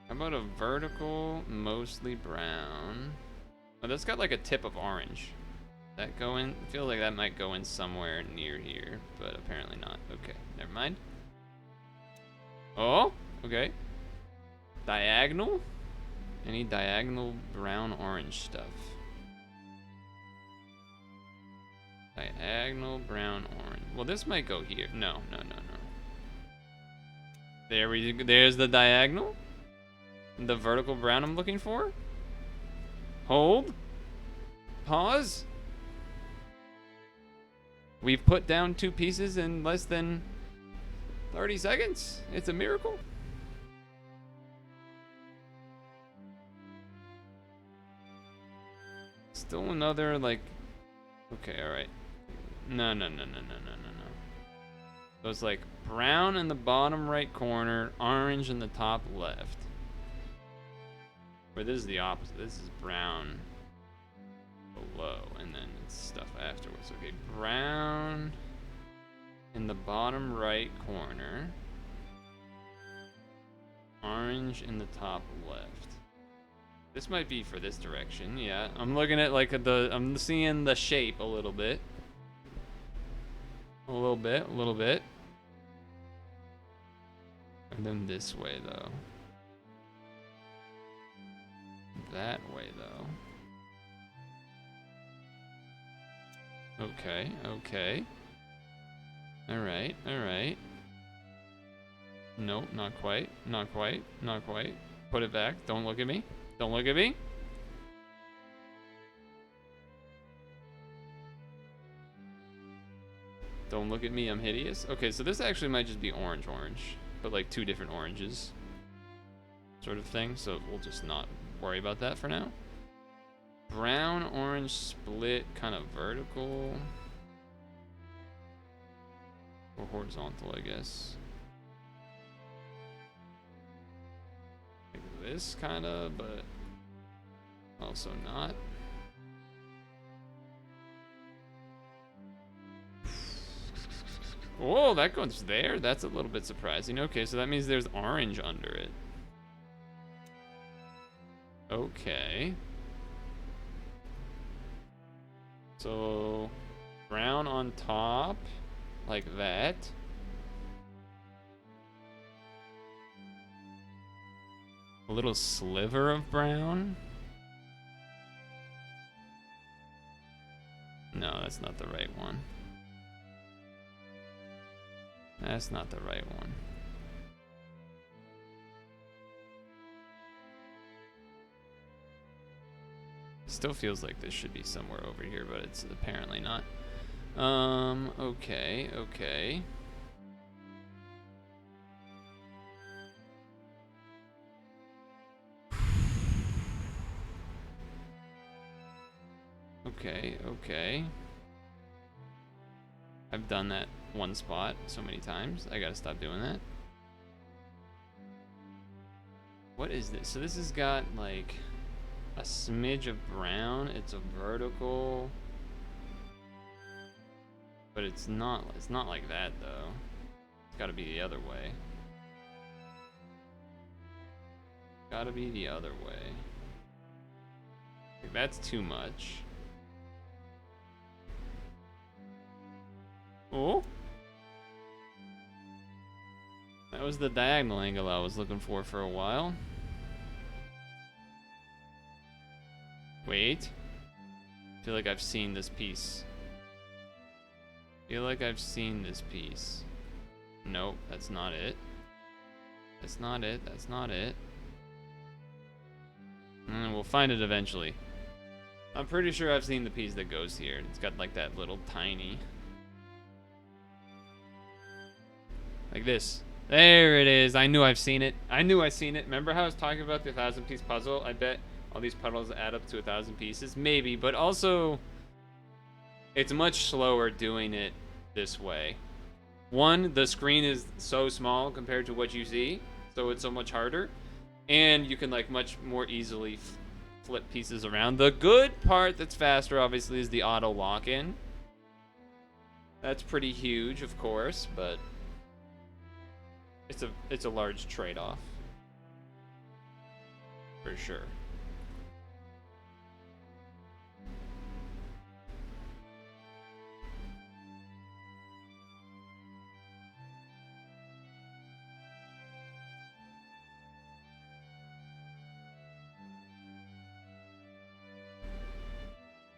How about a vertical, mostly brown? Oh, that's got like a tip of orange. That go in? I feel like that might go in somewhere near here, but apparently not. Okay, never mind. Oh, okay. Diagonal? Any diagonal brown orange stuff? Diagonal brown orange. Well, this might go here. No. There's the diagonal. The vertical brown I'm looking for. Hold. Pause. We've put down 2 pieces in less than 30 seconds. It's a miracle. Still another, like... Okay, alright. No. So it's like brown in the bottom right corner, orange in the top left. Or this is the opposite. This is brown below, and then it's stuff afterwards. Okay, brown in the bottom right corner, orange in the top left. This might be for this direction. Yeah, I'm looking at like I'm seeing the shape a little bit. A little bit. And then this way though. That way though. Okay. Alright. Nope, not quite. Put it back. Don't look at me. Don't look at me, I'm hideous. Okay, so this actually might just be orange, but like 2 different oranges sort of thing, so we'll just not worry about that for now. Brown, orange split, kind of vertical. Or horizontal, I guess. Like this kind of, but also not. Whoa, that goes there? That's a little bit surprising. Okay, so that means there's orange under it. Okay. So, brown on top, like that. A little sliver of brown. No, that's not the right one. That's not the right one. Still feels like this should be somewhere over here, but it's apparently not. Okay. Okay. I've done that one spot so many times. I gotta stop doing that. What is this? So this has got like a smidge of brown. It's a vertical, but it's not like that though. It's gotta be the other way. Like, that's too much. Oh, that was the diagonal angle I was looking for a while. I feel like I've seen this piece. Nope, that's not it. That's not it. That's not it. We'll find it eventually. I'm pretty sure I've seen the piece that goes here. It's got like that little tiny... Like this. There it is. I knew I've seen it. Remember how I was talking about the 1,000-piece puzzle? I bet all these puzzles add up to 1,000 pieces. Maybe, but also... It's much slower doing it this way. One, the screen is so small compared to what you see, so it's so much harder. And you can like much more easily flip pieces around. The good part that's faster, obviously, is the auto lock-in. That's pretty huge, of course, but it's a large trade-off. For sure.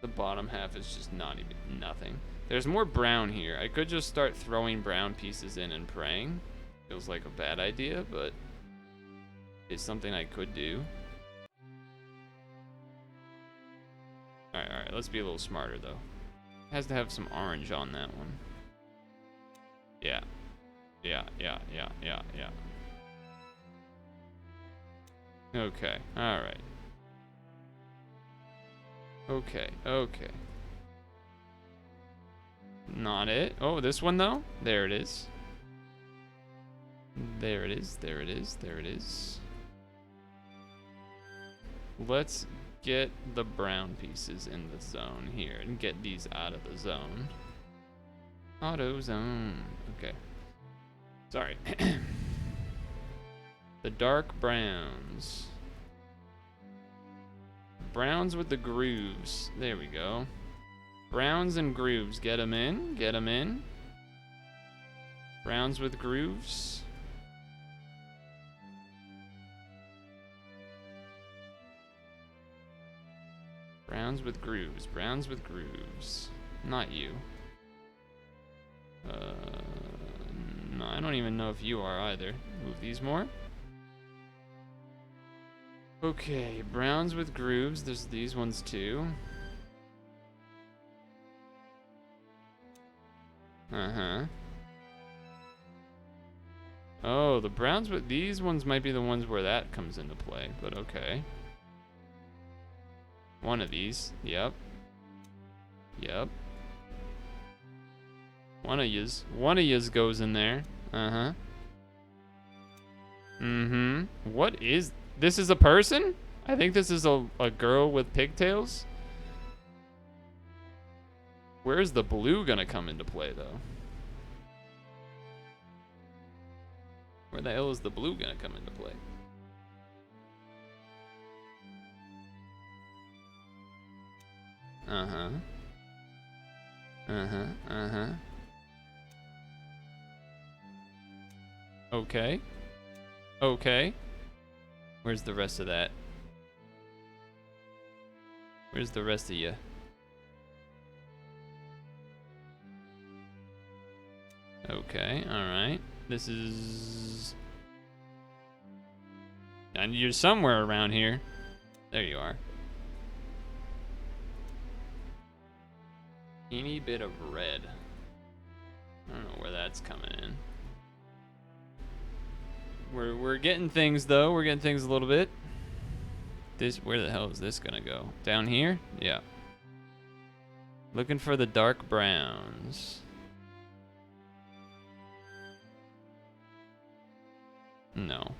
The bottom half is just not even nothing. There's more brown here. I could just start throwing brown pieces in and praying. Feels like a bad idea, but it's something I could do. Alright, let's be a little smarter though. It has to have some orange on that one. Yeah. Okay, alright. Okay. Not it. Oh, this one though? There it is. There it is. Let's get the brown pieces in the zone here and get these out of the zone. Auto zone. Okay. Sorry. The dark browns. Browns with the grooves. There we go. Browns and grooves. Get them in. Browns with grooves. Browns with grooves. Not you. No, I don't even know if you are either. Move these more. Okay, browns with grooves. There's these ones too. Oh, the browns with these ones might be the ones where that comes into play, but okay. One of these. Yep. One of yous goes in there. What is... This is a person? I think this is a girl with pigtails. Where's the blue gonna come into play, though? Where the hell is the blue gonna come into play? Okay. Where's the rest of that? Where's the rest of you? Okay, alright. This is... And you're somewhere around here. There you are. Teeny bit of red. I don't know where that's coming in. We're getting things though. We're getting things a little bit. Where the hell is this gonna go? Down here? Yeah. Looking for the dark browns. No.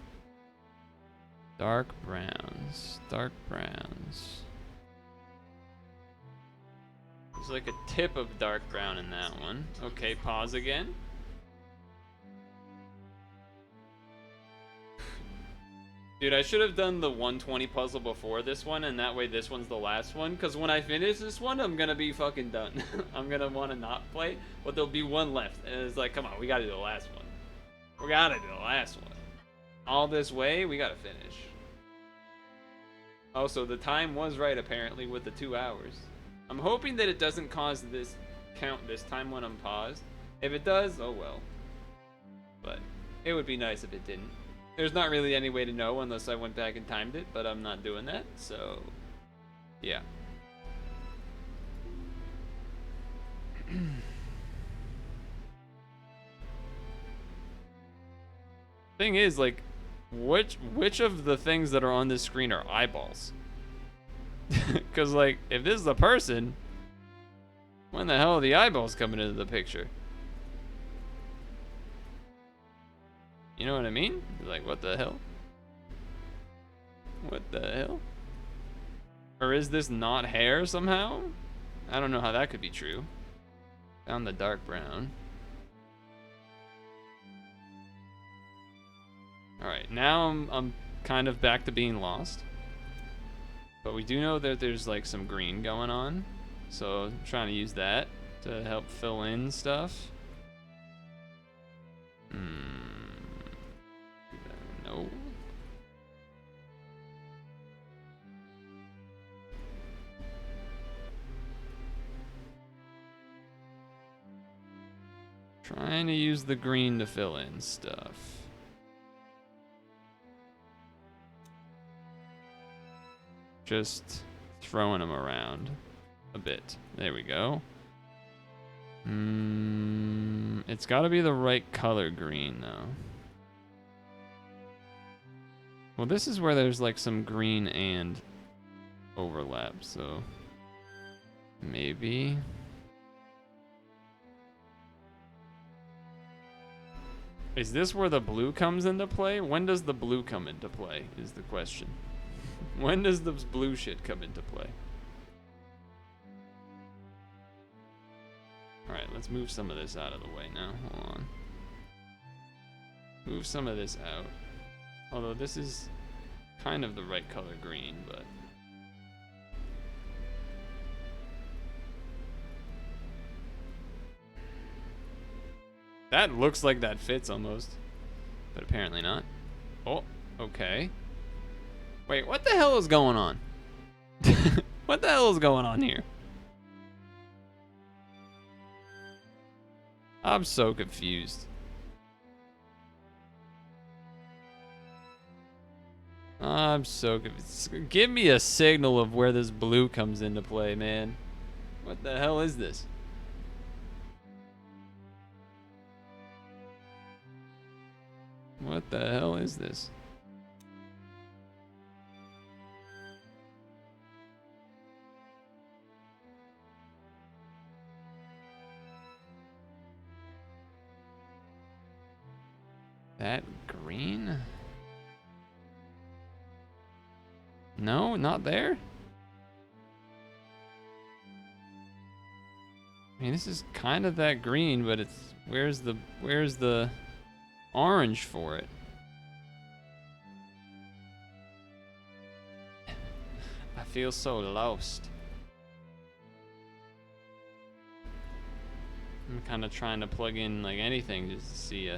Dark browns. There's like a tip of dark brown in that one. Okay, pause again. Dude, I should have done the 120 puzzle before this one, and that way this one's the last one. Because when I finish this one, I'm gonna be fucking done. I'm gonna want to not play, but there'll be one left. And it's like, come on, we gotta do the last one. All this way, we gotta finish. Also, the time was right, apparently, with the 2 hours. I'm hoping that it doesn't cause this count this time when I'm paused. If it does, oh well. But it would be nice if it didn't. There's not really any way to know unless I went back and timed it, but I'm not doing that, so yeah. Thing is, like, which of the things that are on this screen are eyeballs? Because, like, if this is a person, when the hell are the eyeballs coming into the picture? You know what I mean? Like, what the hell? What the hell? Or is this not hair somehow? I don't know how that could be true. Found the dark brown. Alright, now I'm kind of back to being lost. But we do know that there's like some green going on. So I'm trying to use that to help fill in stuff. No. Trying to use the green to fill in stuff. Just throwing them around a bit. There we go. It's got to be the right color green, though. Well, this is where there's like some green and overlap, so maybe. Is this where the blue comes into play? When does the blue come into play is the question. When does the blue shit come into play? Alright, let's move some of this out of the way now. Hold on. Move some of this out. Although this is kind of the right color green, but... That looks like that fits almost. But apparently not. Oh, okay. Wait, what the hell is going on? What the hell is going on here? I'm so confused. I'm so confused. Give me a signal of where this blue comes into play, man. What the hell is this? What the hell is this? That green? No, not there? I mean, this is kind of that green, but it's where's the orange for it? I feel so lost. I'm kind of trying to plug in like anything just to see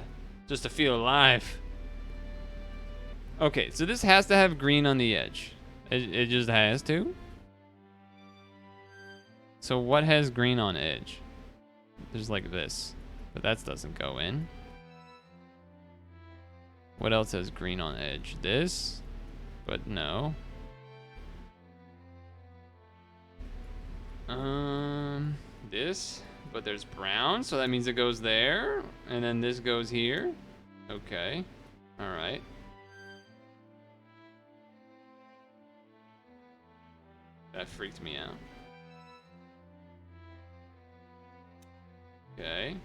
just to feel alive. Okay, so this has to have green on the edge. It just has to. So what has green on edge? There's like this, but that doesn't go in. What else has green on edge? This, but no. This, but there's brown, so that means it goes there, and then this goes here. Okay, all right. That freaked me out. Okay.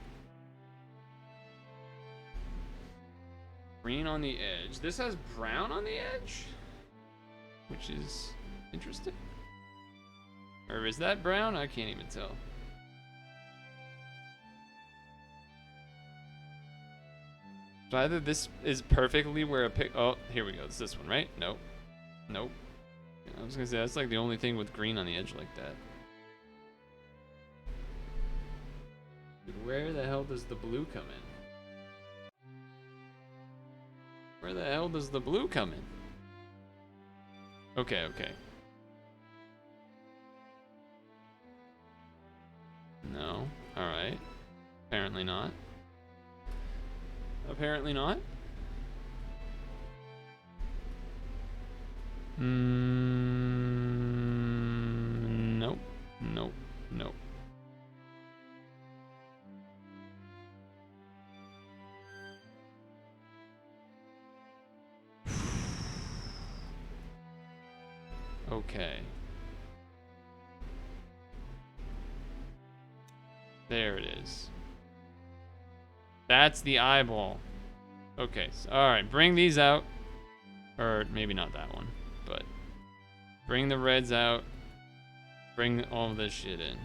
Green on the edge. This has brown on the edge, which is interesting. Or is that brown? I can't even tell. So either this is perfectly where a pic. Oh, here we go. It's this one, right? Nope. Nope. I was gonna say that's like the only thing with green on the edge like that. Dude, where the hell does the blue come in? Where the hell does the blue come in? Okay, okay. Alright. Apparently not. Apparently not. Nope. Nope. Nope. Okay. There it is. That's the eyeball. Okay, so, alright, bring these out. Or maybe not that one, but bring the reds out. Bring all this shit in.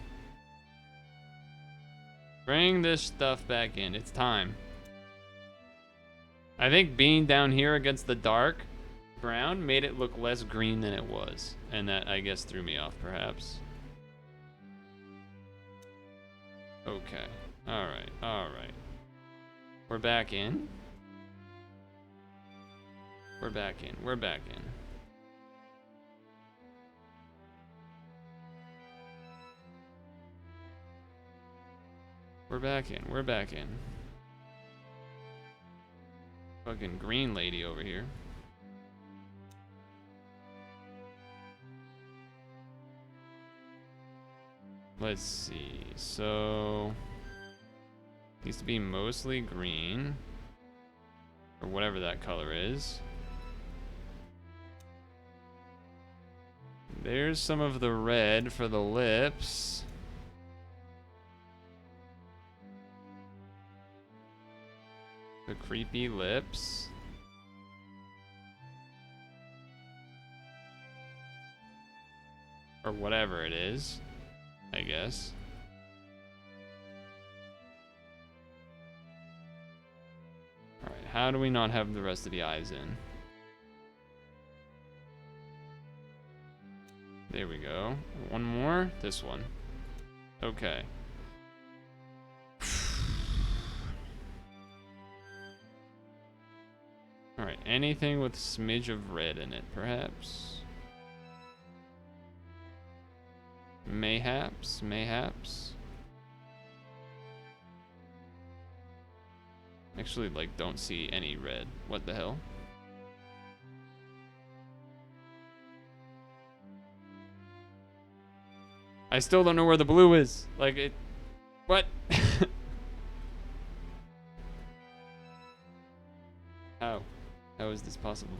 Bring this stuff back in. It's time. I think being down here against the dark ground made it look less green than it was. And that, I guess, threw me off, perhaps. Okay. Alright, alright. We're back in. We're back in. We're back in. We're back in. We're back in. Fucking green lady over here. Let's see. So needs to be mostly green, or whatever that color is. There's some of the red for the lips. The creepy lips. Or whatever it is, I guess. Alright, how do we not have the rest of the eyes in? There we go. One more. This one. Okay. Alright, anything with a smidge of red in it, perhaps? Mayhaps? Mayhaps? Actually, like, don't see any red. What the hell? I still don't know where the blue is. Like, it... What? How? How is this possible?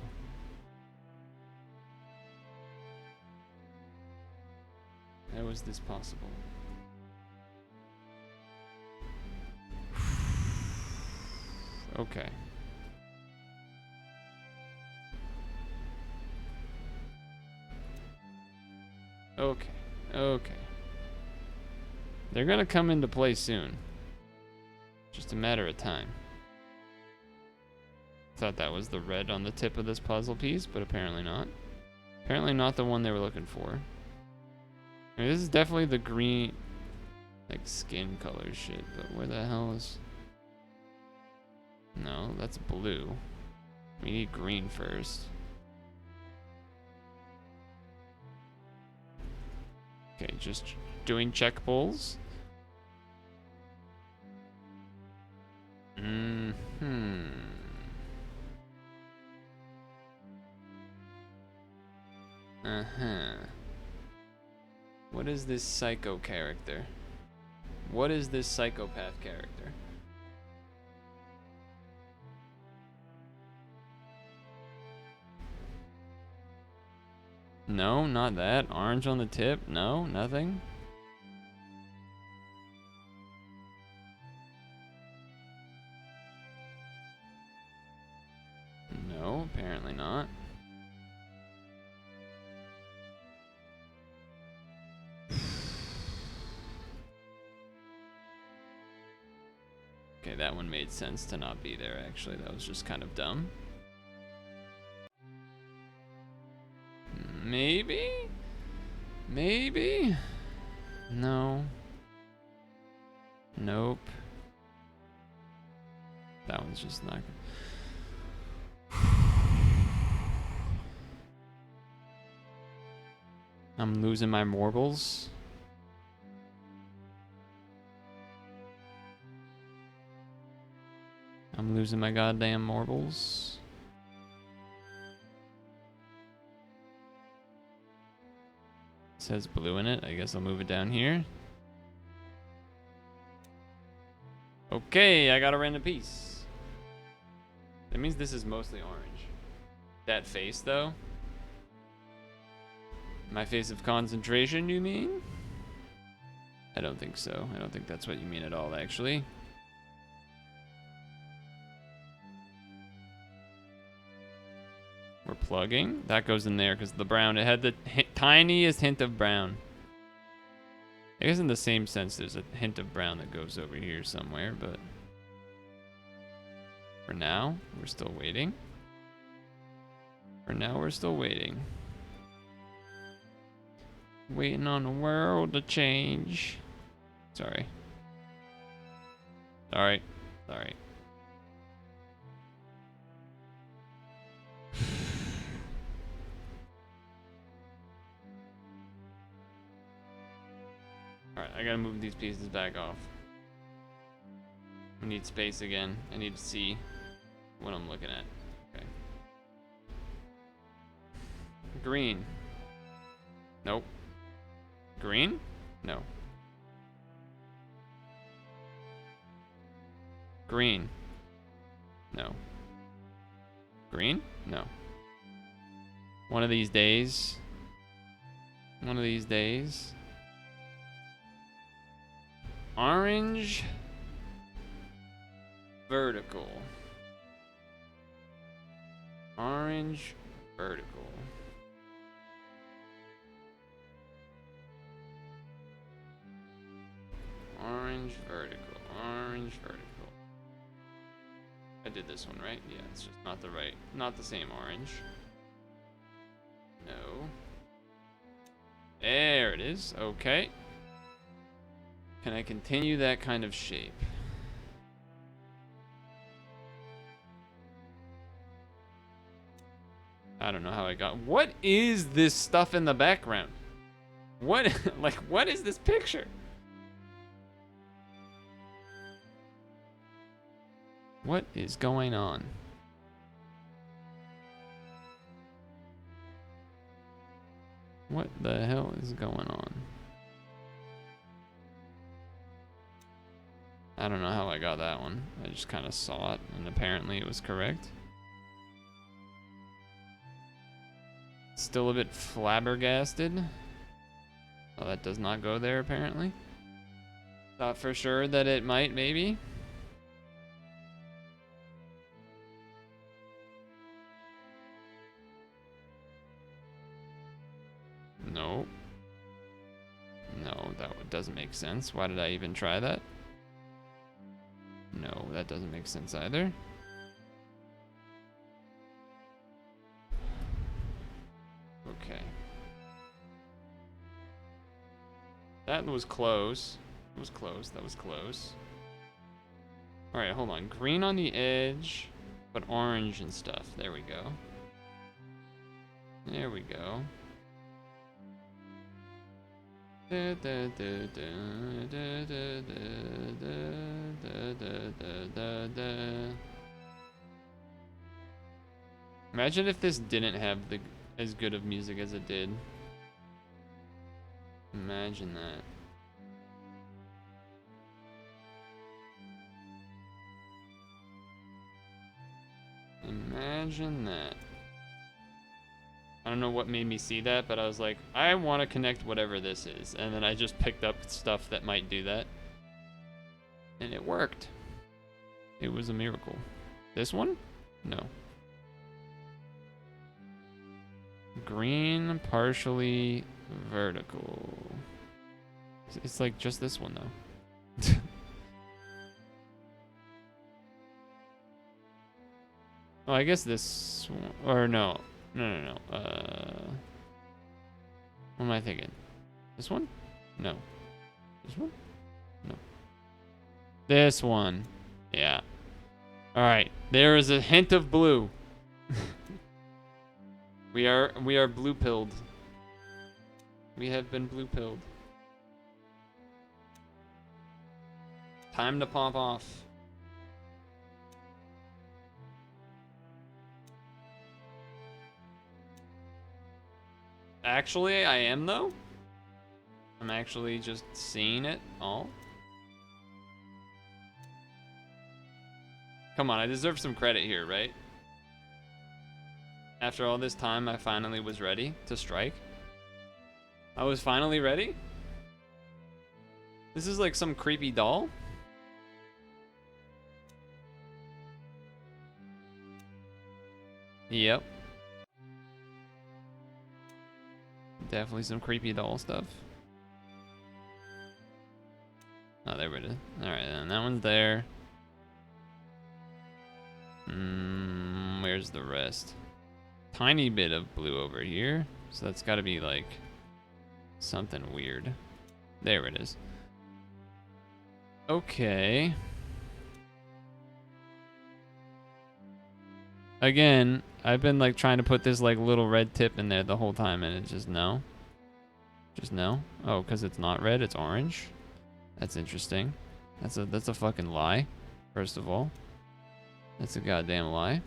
How is this possible? Okay. Okay. Okay. They're gonna come into play soon. Just a matter of time. Thought that was the red on the tip of this puzzle piece, but apparently not. Apparently not the one they were looking for. I mean, this is definitely the green, like, skin color shit, but where the hell is... No, that's blue. We need green first. Okay, just doing check pulls. What is this psycho character? What is this psychopath character? No, not that. Orange on the tip? No, nothing. No, apparently not. Okay, that one made sense to not be there, actually. That was just kind of dumb. Maybe? Maybe? No. Nope. That one's just not good. I'm losing my marbles. I'm losing my goddamn marbles. It says blue in it. I guess I'll move it down here. Okay, I got a random piece. That means this is mostly orange. That face, though. My face of concentration, you mean? I don't think so. I don't think that's what you mean at all, actually. We're plugging. That goes in there because the brown, it had the tiniest hint of brown. I guess in the same sense, there's a hint of brown that goes over here somewhere, but for now, we're still waiting. For now, we're still waiting. Waiting on the world to change. Sorry. Sorry. Sorry. Alright, I gotta move these pieces back off. I need space again. I need to see what I'm looking at. Okay. Green. Nope. Green? No. Green. No. Green? No. One of these days. One of these days. Orange. Vertical. Orange. Vertical. Orange. Vertical. Orange. Vertical. I did this one right? Yeah, it's just not the right, not the same orange. No. There it is. Okay. Can I continue that kind of shape? I don't know how I got. What is this stuff in the background? What, like, what is this picture? What is going on? What the hell is going on? I don't know how I got that one. I just kind of saw it, and apparently it was correct. Still a bit flabbergasted. Oh, that does not go there, apparently. Thought for sure that it might, maybe. No. No, that doesn't make sense. Why did I even try that? No, that doesn't make sense either. Okay. That was close. It was close. That was close. Alright, hold on. Green on the edge, but orange and stuff. There we go. There we go. Imagine if this didn't have as good of music as it did. Imagine that. Imagine that. I don't know what made me see that, but I was like, I want to connect whatever this is. And then I just picked up stuff that might do that. And it worked. It was a miracle. This one? No. Green, partially vertical. It's like just this one, though. Oh, I guess this one, or no. No. What am I thinking? This one? No. This one? No. This one. Yeah. Alright. There is a hint of blue. We are blue-pilled. We have been blue-pilled. Time to pop off. Actually, I am though. I'm actually just seeing it all. Come on, I deserve some credit here, right? After all this time, I finally was ready to strike. I was finally ready? This is like some creepy doll? Yep. Definitely some creepy doll stuff. Oh, there it is. Alright, then that one's there. Where's the rest? Tiny bit of blue over here. So that's gotta be like something weird. There it is. Okay. Again, I've been like trying to put this like little red tip in there the whole time and it's just no. Just no. Oh, because it's not red, it's orange. That's interesting. That's a fucking lie, first of all. That's a goddamn lie.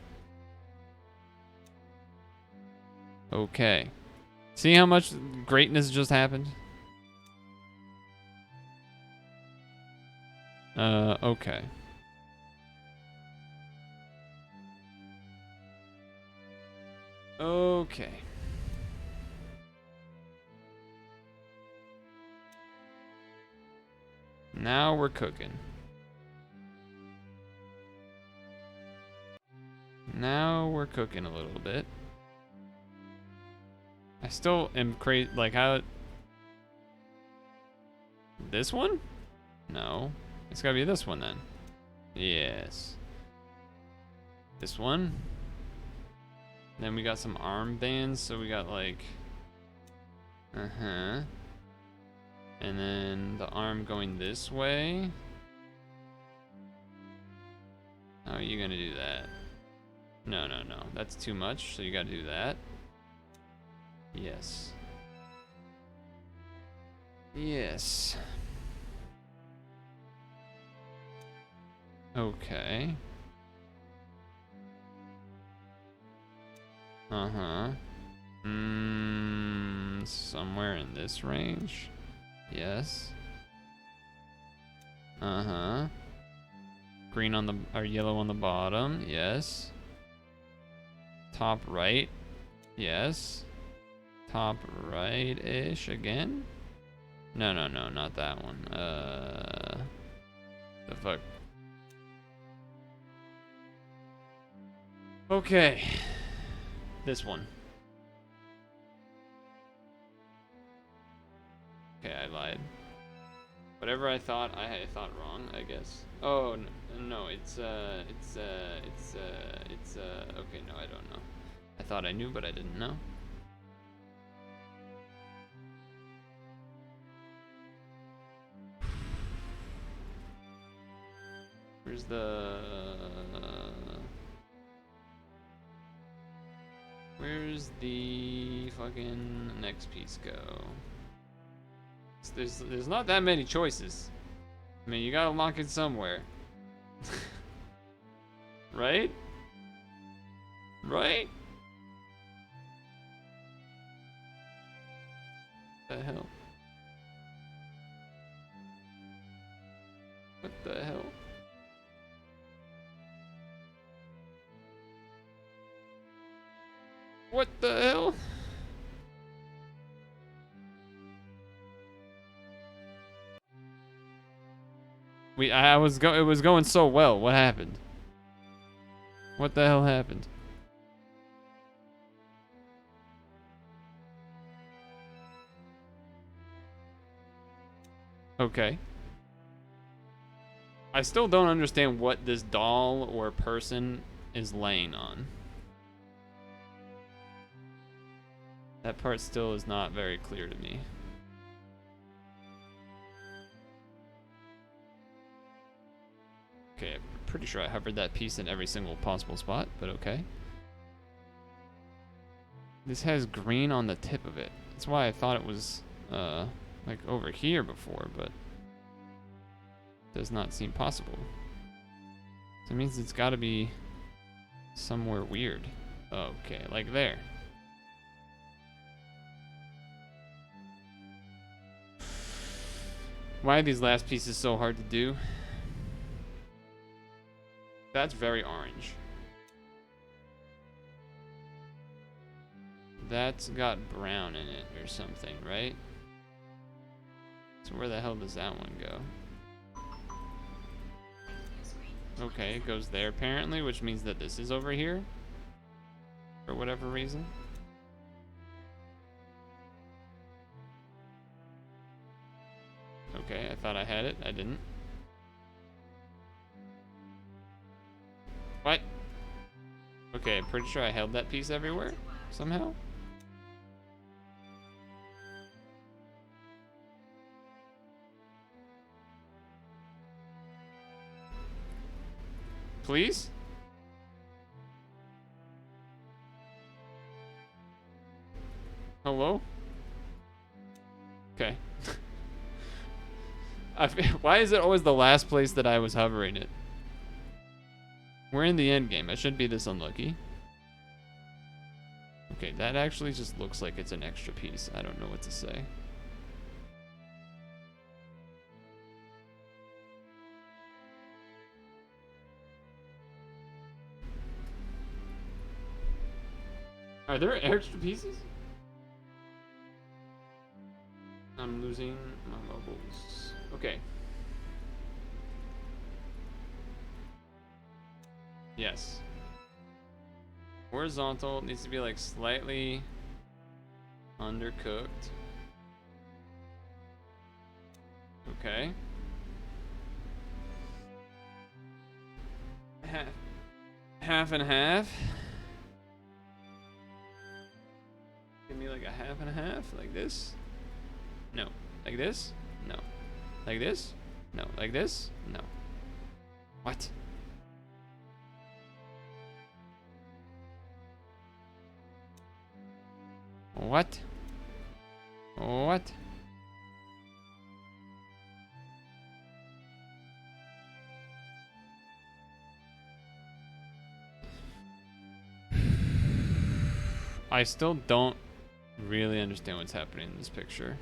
Okay. See how much greatness just happened? Okay. Okay. Now we're cooking. Now we're cooking a little bit. I still am crazy. Like, how. This one? No. It's gotta be this one then. Yes. This one. Then we got some armbands, so we got like. And then the arm going this way. How are you gonna do that? No, no, no. That's too much, so you gotta do that. Yes. Yes. Okay. Somewhere in this range. Yes. Green on the, or yellow on the bottom. Yes. Top right. Yes. Top right-ish again? No, no, no, not that one. The fuck? Okay. This one. Okay, I lied. Whatever I thought wrong, I guess. Oh, no, it's, okay, no, I don't know. I thought I knew, but I didn't know. Where's the... Where's the fucking next piece go? There's not that many choices. I mean, you gotta lock it somewhere. Right? Right? What the hell? What the hell? What the hell? It was going so well. What happened? What the hell happened? Okay. I still don't understand what this doll or person is laying on. That part still is not very clear to me. Okay, I'm pretty sure I hovered that piece in every single possible spot, but okay. This has green on the tip of it. That's why I thought it was, like over here before, but does not seem possible. So it means it's gotta be somewhere weird. Okay, like there. Why are these last pieces so hard to do? That's very orange. That's got brown in it or something, right? So where the hell does that one go? Okay, it goes there apparently, which means that this is over here. For whatever reason. Okay, I thought I had it. I didn't. What? Okay, I'm pretty sure I held that piece everywhere. Somehow. Please? Hello? Okay. Why is it always the last place that I was hovering it? We're in the end game. I shouldn't be this unlucky. Okay, that actually just looks like it's an extra piece. I don't know what to say. Are there extra pieces? I'm losing my bubbles. Okay. Yes. Horizontal needs to be like slightly undercooked. Okay. Half and half. Give me like a half and a half, like this. No. Like this? No. Like this? No. Like this? No. What? What? What? I still don't really understand what's happening in this picture.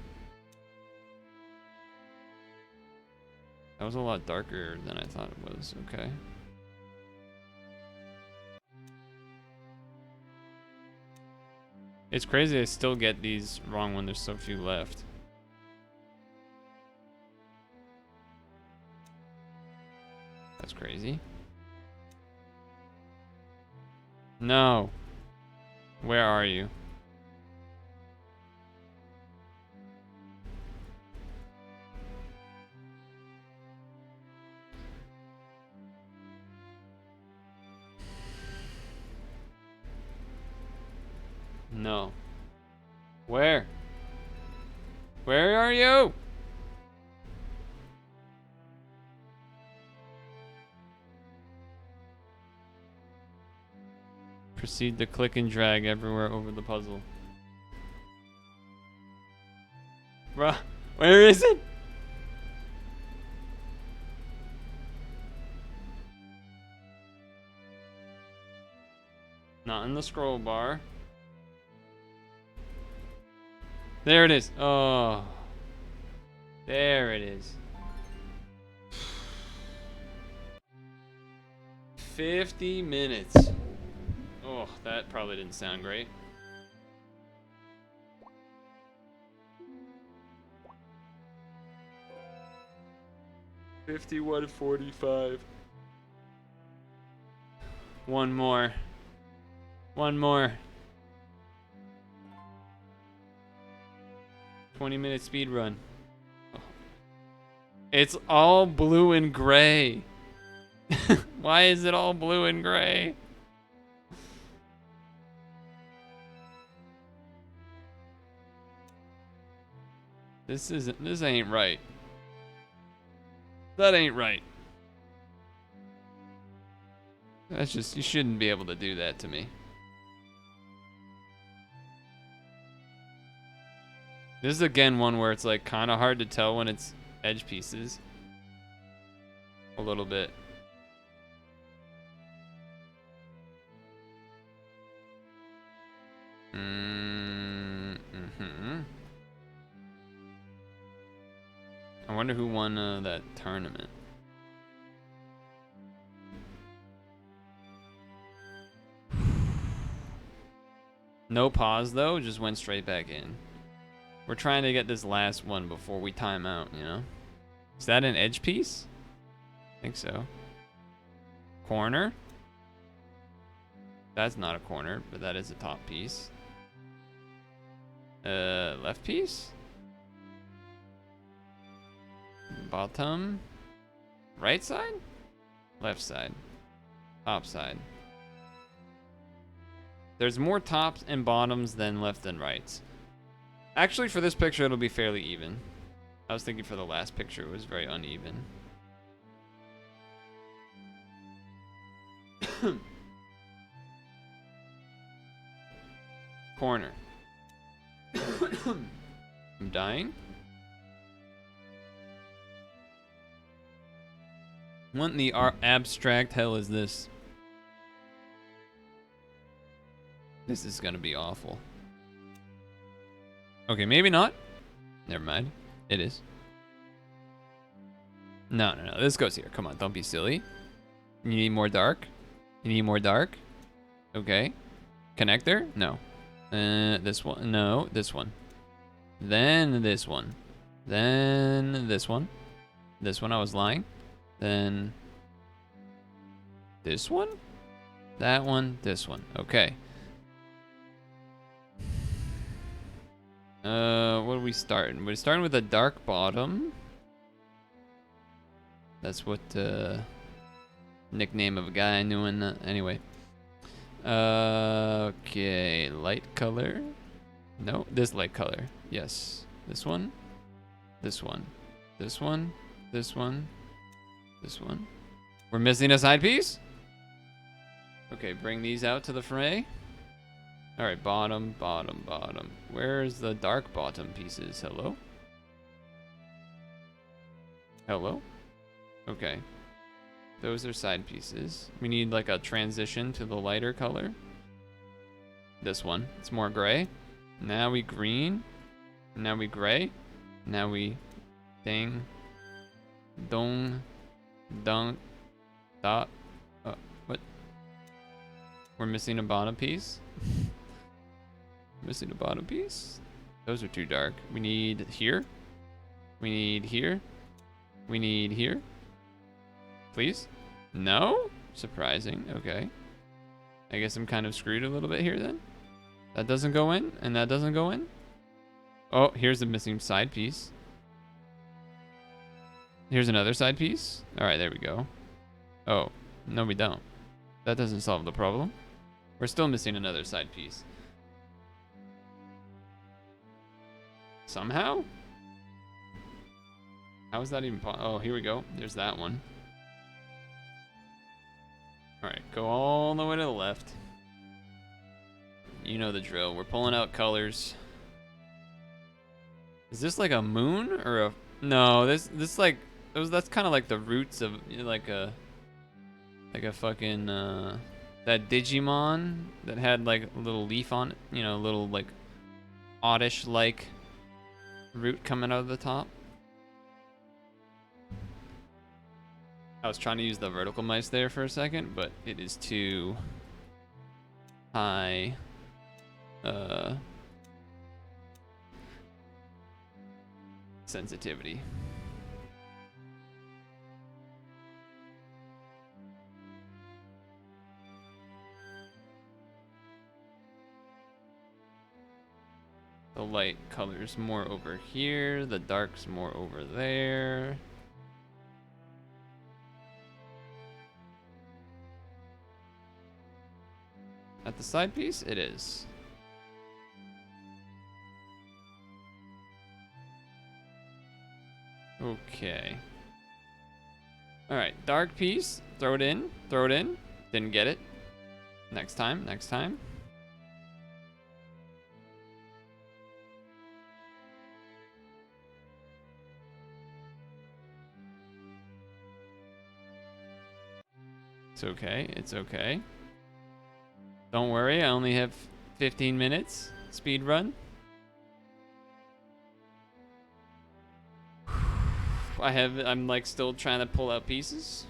That was a lot darker than I thought it was. Okay. It's crazy I still get these wrong when there's so few left. That's crazy. No. Where are you? No. Where? Where are you? Proceed to click and drag everywhere over the puzzle. Bruh, where is it? Not in the scroll bar. There it is. Oh. There it is. 50 minutes. Oh, that probably didn't sound great. $51.45. One more. One more. 20-minute speed run. Oh. It's all blue and gray. Why is it all blue and gray? This ain't right. That ain't right. That's just, you shouldn't be able to do that to me. This is again one where it's like kind of hard to tell when it's edge pieces. A little bit. I wonder who won that tournament. No pause though, just went straight back in. We're trying to get this last one before we time out, you know? Is that an edge piece? I think so. Corner? That's not a corner, but that is a top piece. Left piece? Bottom? Right side? Left side. Top side. There's more tops and bottoms than left and rights. Actually, for this picture, it'll be fairly even. I was thinking for the last picture, it was very uneven. Corner. I'm dying. What in the abstract hell is this? This is gonna be awful. Okay, maybe not. Never mind. It is. No. This goes here. Come on, don't be silly. You need more dark? You need more dark? Okay. Connector? No. This one. No, this one. Then this one. Then this one. This one, I was lying. Then this one? That one, this one. Okay. What are we starting? We're starting with a dark bottom. That's what nickname of a guy I knew in anyway. Okay, light color. No, this light color. Yes. This one. This one. This one. This one. This one. We're missing a side piece? Okay, bring these out to the fray. Alright, bottom, bottom, bottom. Where's the dark bottom pieces? Hello? Hello? Okay. Those are side pieces. We need like a transition to the lighter color. This one. It's more gray. Now we green. Now we gray. Now we ding. Dong. Dunk. Dot. What? We're missing a bottom piece. Missing a bottom piece. Those are too dark. We need here. We need here. We need here. Please? No? Surprising. Okay. I guess I'm kind of screwed a little bit here then. That doesn't go in, and that doesn't go in. Oh, here's the missing side piece. Here's another side piece. Alright, there we go. Oh, no we don't. That doesn't solve the problem. We're still missing another side piece. Somehow? How is that even oh, here we go. There's that one. Alright, go all the way to the left. You know the drill. We're pulling out colors. Is this like a moon or a... No, this like... That's kind of like the roots of like a fucking that Digimon that had like a little leaf on it, you know, a little like oddish like root coming out of the top. I was trying to use the vertical mice there for a second, but it is too high sensitivity. The light color's more over here, the dark's more over there. At the side piece, it is. Okay. Alright, dark piece, throw it in, throw it in. Didn't get it. Next time, next time. It's okay, it's okay. Don't worry, I only have 15 minutes. Speed run. I'm like still trying to pull out pieces.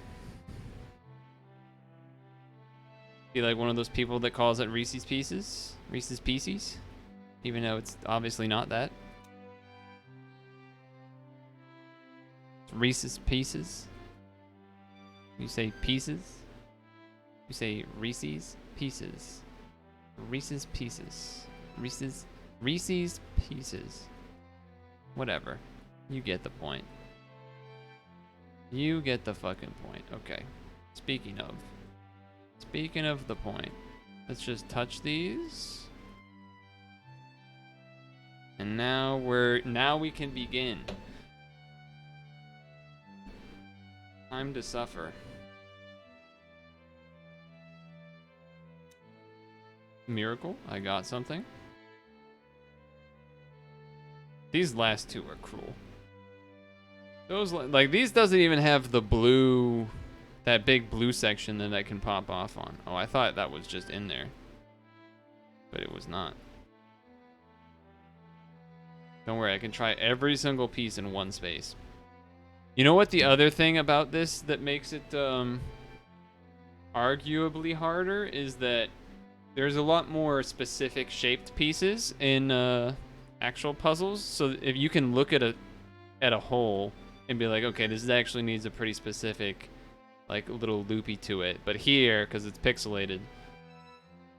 Be like one of those people that calls it Reese's Pieces. Reese's Pieces. Even though it's obviously not that. It's Reese's Pieces. You say pieces. You say Reese's Pieces. Reese's Pieces. Reese's Pieces. Whatever. You get the point. You get the fucking point. Okay. Speaking of the point, let's just touch these. And now we can begin. Time to suffer. Miracle, I got something. These last two are cruel. Those, like, these doesn't even have the blue, that big blue section that I can pop off on. Oh, I thought that was just in there. But it was not. Don't worry, I can try every single piece in one space. You know what the other thing about this that makes it arguably harder is that there's a lot more specific shaped pieces in actual puzzles. So if you can look at a hole and be like, okay, this actually needs a pretty specific like little loopy to it. But here, because it's pixelated,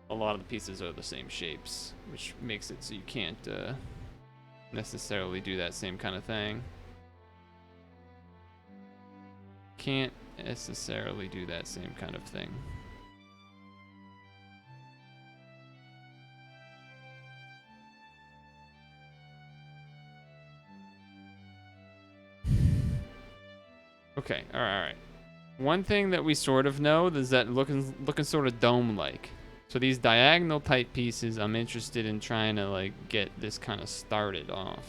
a lot of the pieces are the same shapes, which makes it so you can't necessarily do that same kind of thing. Can't necessarily do that same kind of thing. Okay, all right. One thing that we sort of know is that looking sort of dome-like. So these diagonal type pieces, I'm interested in trying to like get this kind of started off.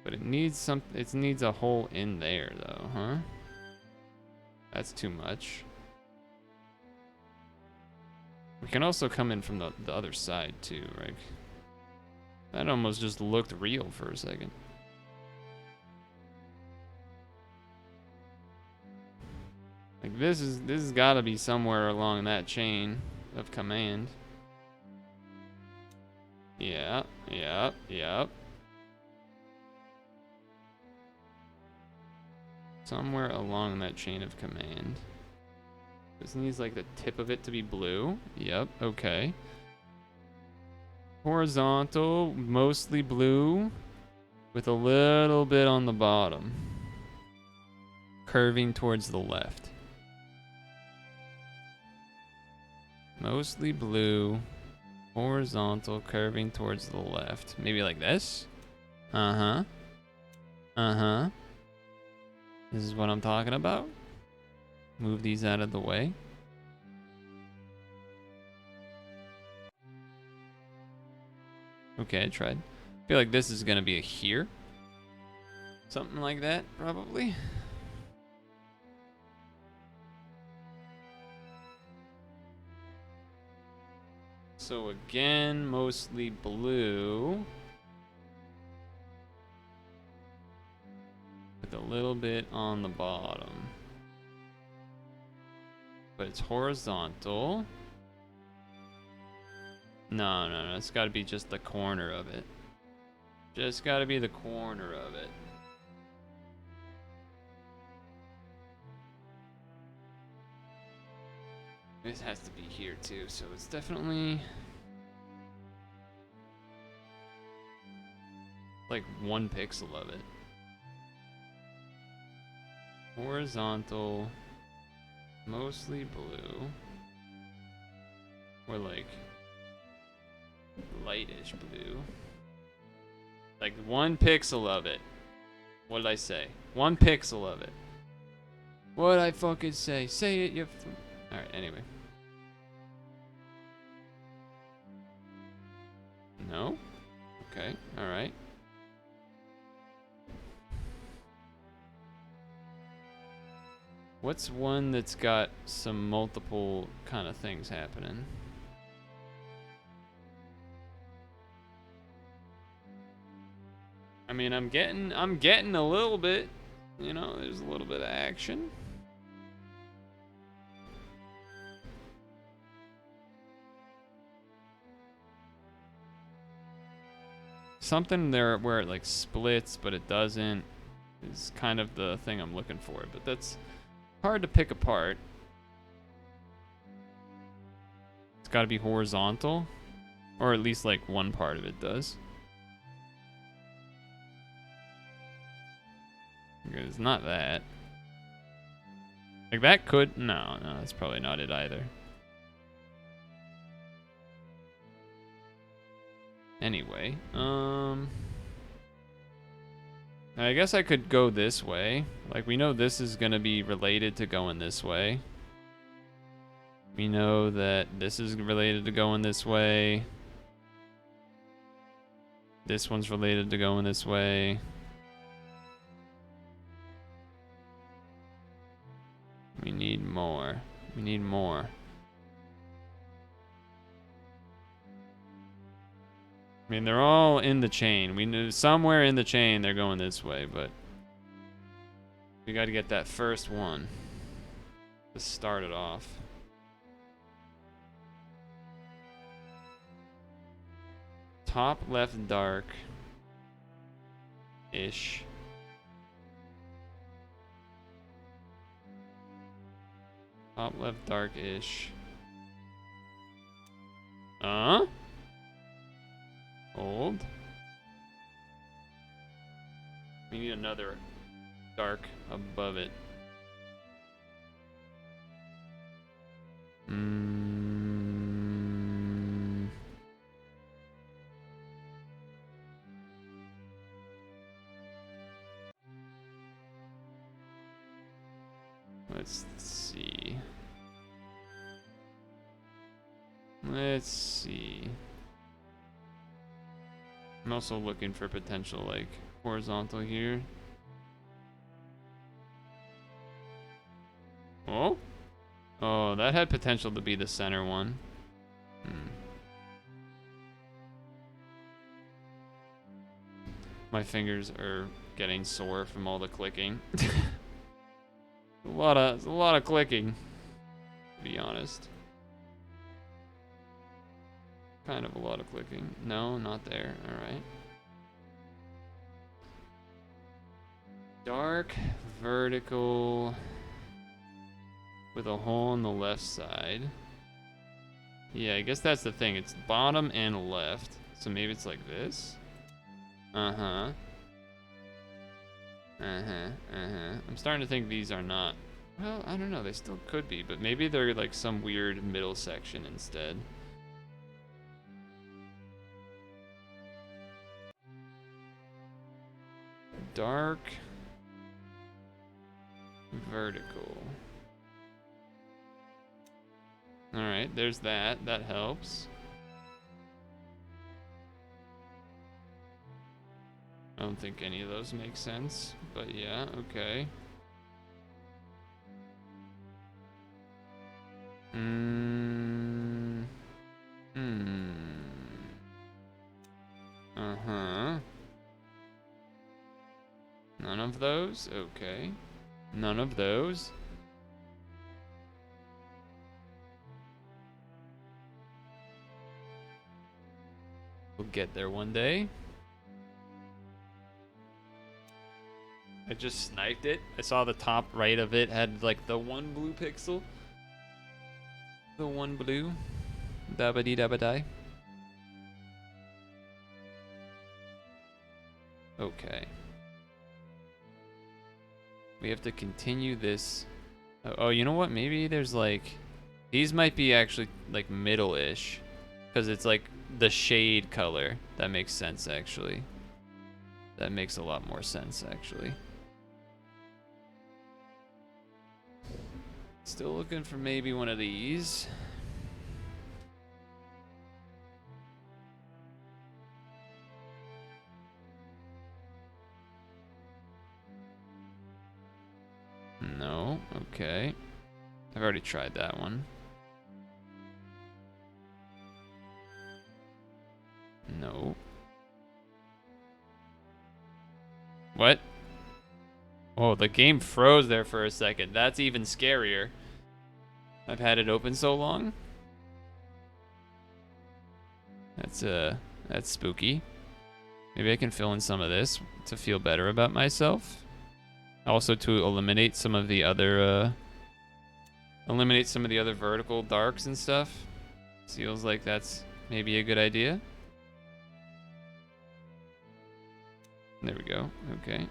But it needs it needs a hole in there though, huh? That's too much. We can also come in from the other side too, right? That almost just looked real for a second. Like this has got to be somewhere along that chain of command. Yeah. Somewhere along that chain of command. This needs like the tip of it to be blue. Yep, okay. Horizontal, mostly blue, with a little bit on the bottom. Curving towards the left. Mostly blue, horizontal, curving towards the left. Maybe like this? Uh-huh. Uh-huh. This is what I'm talking about. Move these out of the way. Okay, I tried. I feel like this is gonna be a here. Something like that, probably. So again, mostly blue. With a little bit on the bottom. But it's horizontal. No. It's gotta be just the corner of it. Just gotta be the corner of it. This has to be here too, so it's definitely like 1 pixel of it. Horizontal, mostly blue, or like lightish blue. Like 1 pixel of it. What did I say? 1 pixel of it. What did I fucking say? Say it, you. Alright, anyway. No? Okay, alright. What's one that's got some multiple kind of things happening? I mean, I'm getting a little bit, you know, there's a little bit of action. Something there where it like splits, but it doesn't, is kind of the thing I'm looking for, but that's hard to pick apart. It's got to be horizontal, or at least like one part of it does. It's not that. Like that could, no, that's probably not it either. Anyway, I guess I could go this way. Like, we know this is gonna be related to going this way. We know that this is related to going this way. This one's related to going this way. We need more. We need more. I mean, they're all in the chain. We knew somewhere in the chain they're going this way, but we got to get that first one to start it off. Top left dark-ish. Top left dark-ish. Hold. We need another dark above it. Let's see. Let's see. I'm also looking for potential, like, horizontal here. Oh? Oh, that had potential to be the center one. My fingers are getting sore from all the clicking. a lot of clicking, to be honest. Kind of a lot of clicking. No, not there. All right. Dark vertical with a hole on the left side. Yeah, I guess that's the thing. It's bottom and left. So maybe it's like this. I'm starting to think these are not. Well, I don't know. They still could be, but maybe they're like some weird middle section instead. Dark vertical. All right, there's that. That helps. I don't think any of those make sense, but yeah, okay. None of those? Okay. None of those? We'll get there one day. I just sniped it. I saw the top right of it had like the one blue pixel. The one blue. Dabba-dee-dabba-die. Okay. We have to continue this. Oh, you know what? Maybe there's like... These might be actually like middle-ish. Because it's like the shade color. That makes sense, actually. That makes a lot more sense, actually. Still looking for maybe one of these. No, okay. I've already tried that one. No. What? Oh, the game froze there for a second. That's even scarier. I've had it open so long. That's spooky. Maybe I can fill in some of this to feel better about myself. Also to eliminate some of the other vertical darks and stuff. Feels like that's maybe a good idea. There we go. Okay.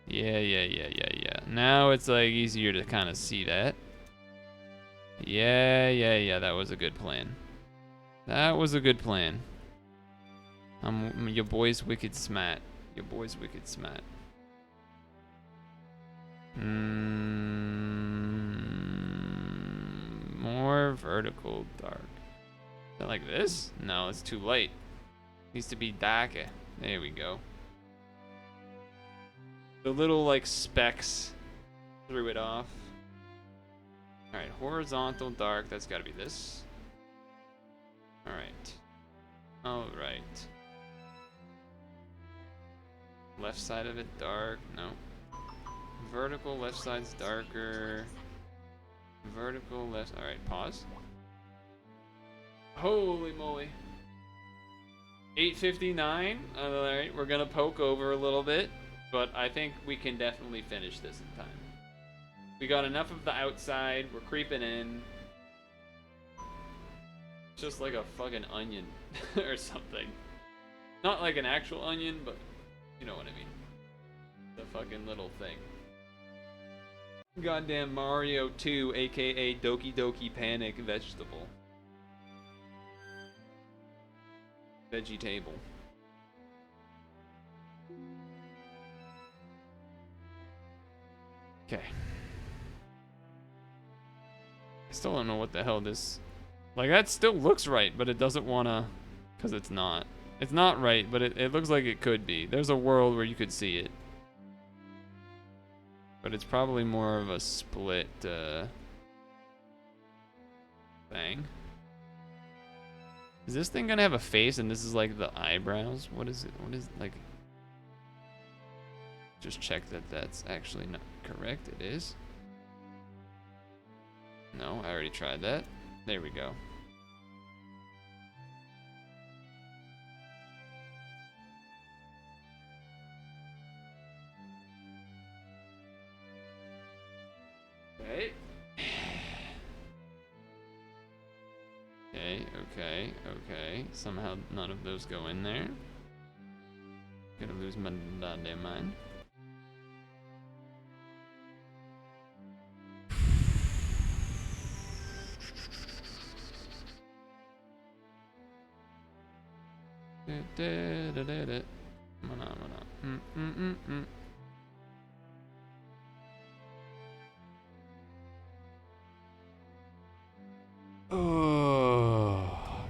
Yeah. Now it's like easier to kind of see that. Yeah. That was a good plan. That was a good plan. Your boy's wicked smart. Your boy's wicked smart. More vertical dark. Is that like this? No, it's too light. Needs to be darker. There we go. The little like specks threw it off. Alright, horizontal dark. That's gotta be this. Alright. Left side of it dark. No. Vertical left side's darker. Vertical left. Alright, pause. Holy moly. 8:59. Alright, we're gonna poke over a little bit, but I think we can definitely finish this in time. We got enough of the outside. We're creeping in. Just like a fucking onion or something. Not like an actual onion, but you know what I mean. The fucking little thing. Goddamn Mario 2, aka Doki Doki Panic vegetable. Veggie table. Okay. I still don't know what the hell this... Like, that still looks right, but it doesn't wanna... Because it's not. It's not right, but it looks like it could be. There's a world where you could see it. But it's probably more of a split, thing. Is this thing gonna have a face and this is like the eyebrows? What is it? What is, like... Just check that that's actually not correct. It is. No, I already tried that. There we go. Okay. Somehow none of those go in there. Gonna lose my goddamn mind.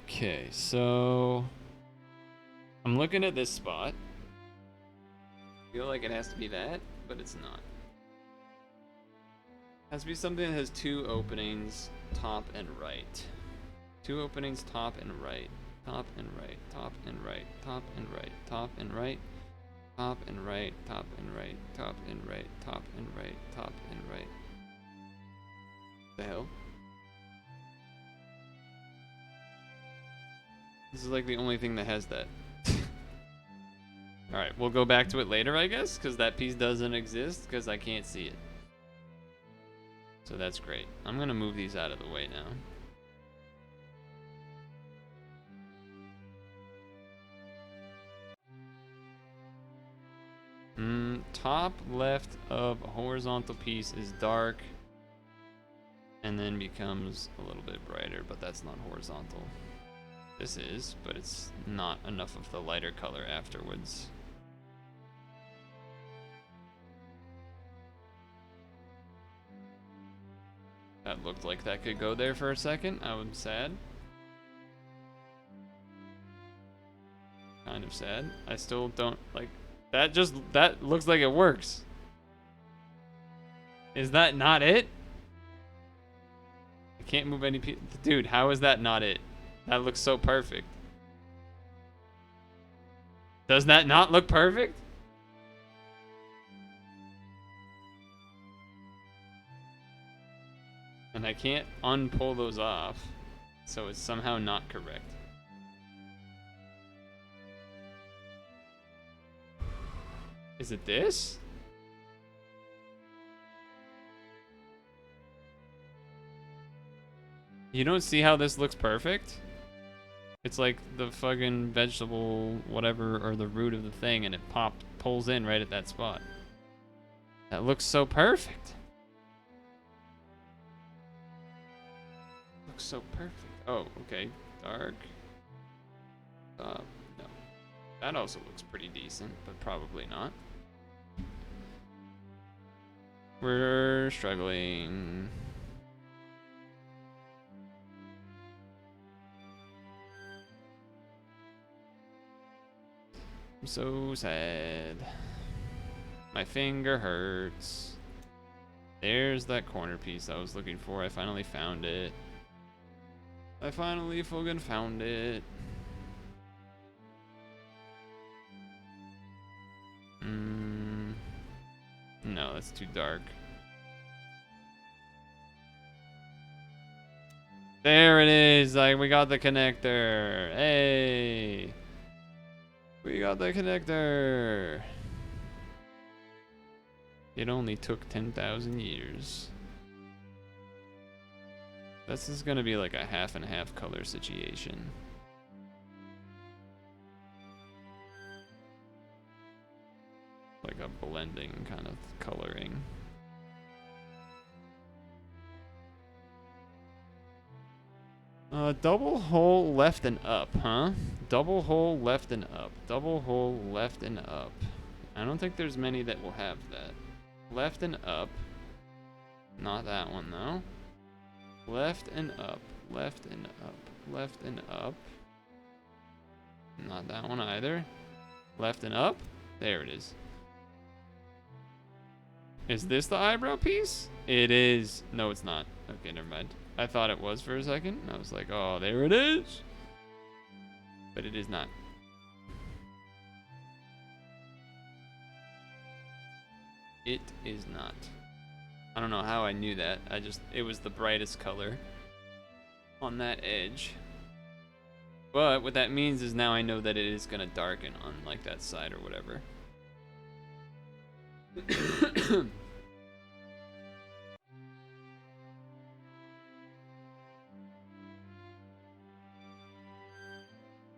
Okay, so I'm looking at this spot. I feel like it has to be that, but it's not. It has to be something that has two openings, top and right. Two openings, top and right. Top and right, top and right, top and right, top and right, top and right, top and right, top and right, top and right, top and right. The hell? This is like the only thing that has that. Alright, we'll go back to it later, I guess, because that piece doesn't exist, because I can't see it. So that's great. I'm going to move these out of the way now. Top left of a horizontal piece is dark and then becomes a little bit brighter, but that's not horizontal. This is, but it's not enough of the lighter color afterwards. That looked like that could go there for a second. I was sad. Kind of sad. I still don't like... That looks like it works. Is that not it? I can't move any people. Dude, how is that not it? That looks so perfect. Does that not look perfect? And I can't unpull those off, so it's somehow not correct. Is it this? You don't see how this looks perfect? It's like the fucking vegetable whatever or the root of the thing and it pulls in right at that spot. That looks so perfect. Looks so perfect. Oh, okay. Dark. No. That also looks pretty decent, but probably not. We're struggling. I'm so sad. My finger hurts. There's that corner piece I was looking for. I finally found it. I finally fucking found it. No, that's too dark. There it is. Like, we got the connector. Hey. We got the connector. It only took 10,000 years. This is gonna be like a half and half color situation. Like a blending kind of coloring. Double hole left and up, huh? Double hole left and up. Double hole left and up. I don't think there's many that will have that. Left and up. Not that one though. Left and up. Left and up. Left and up. Not that one either. Left and up. There it is. Is this the eyebrow piece? It is. No, it's not. Okay, never mind. I thought it was for a second. I was like, oh, there it is. But it is not. It is not. I don't know how I knew that. It was the brightest color on that edge. But what that means is now I know that it is gonna darken on like that side or whatever.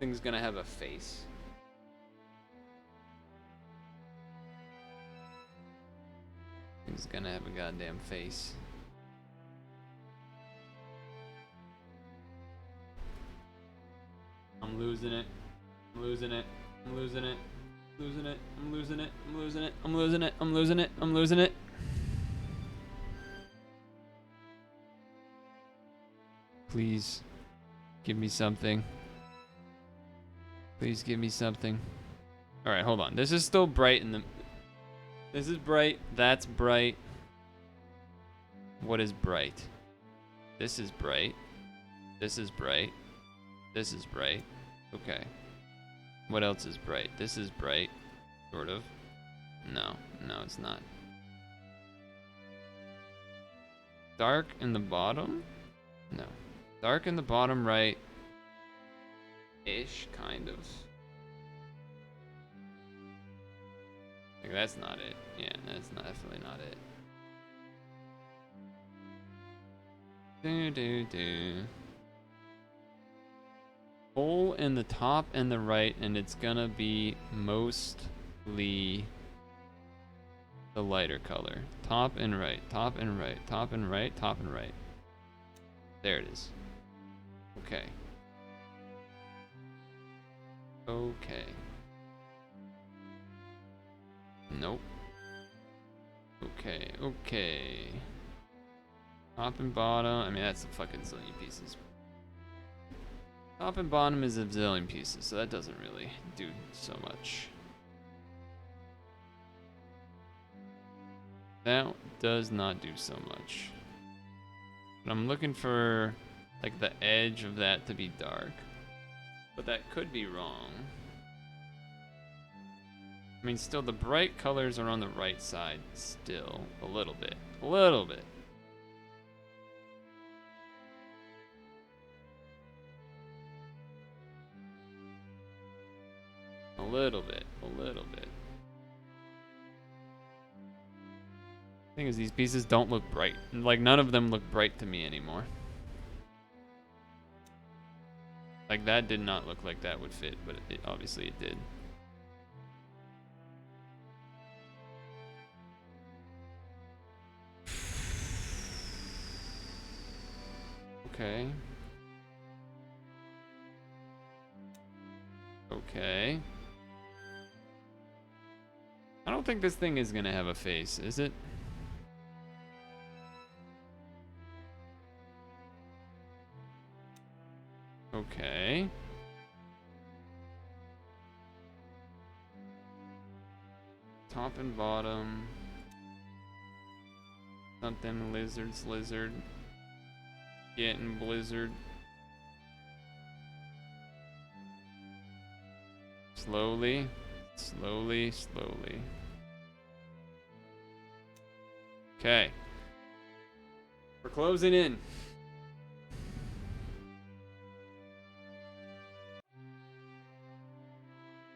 Thing's gonna have a face. Thing's gonna have a goddamn face. I'm losing it. I'm losing it. I'm losing it. Losing it. I'm losing it. I'm losing it. I'm losing it. I'm losing it. I'm losing it. Please give me something. Please give me something. Alright, hold on. This is still bright in the... This is bright. That's bright. What is bright? This is bright. This is bright. This is bright. Okay. What else is bright? This is bright. Sort of. No. No, it's not. Dark in the bottom? No. Dark in the bottom right. Ish, kind of. Like, that's not it. Yeah, that's definitely not it. Hole in the top and the right, and it's gonna be mostly the lighter color. Top and right, top and right, top and right, top and right. There it is. Okay. Okay. Nope. Okay, okay. Top and bottom. I mean, that's a fucking zillion pieces. Top and bottom is a zillion pieces, so that doesn't really do so much. That does not do so much. But I'm looking for, like, the edge of that to be dark. But that could be wrong. I mean, still, the bright colors are on the right side still. A little bit. A little bit. little bit. Thing is, these pieces don't look bright. Like, none of them look bright to me anymore. Like, that did not look like that would fit, but obviously it did. Okay. Okay. I don't think this thing is gonna have a face, is it? Okay. Top and bottom. Something lizard. Getting blizzard. Slowly. Okay. We're closing in.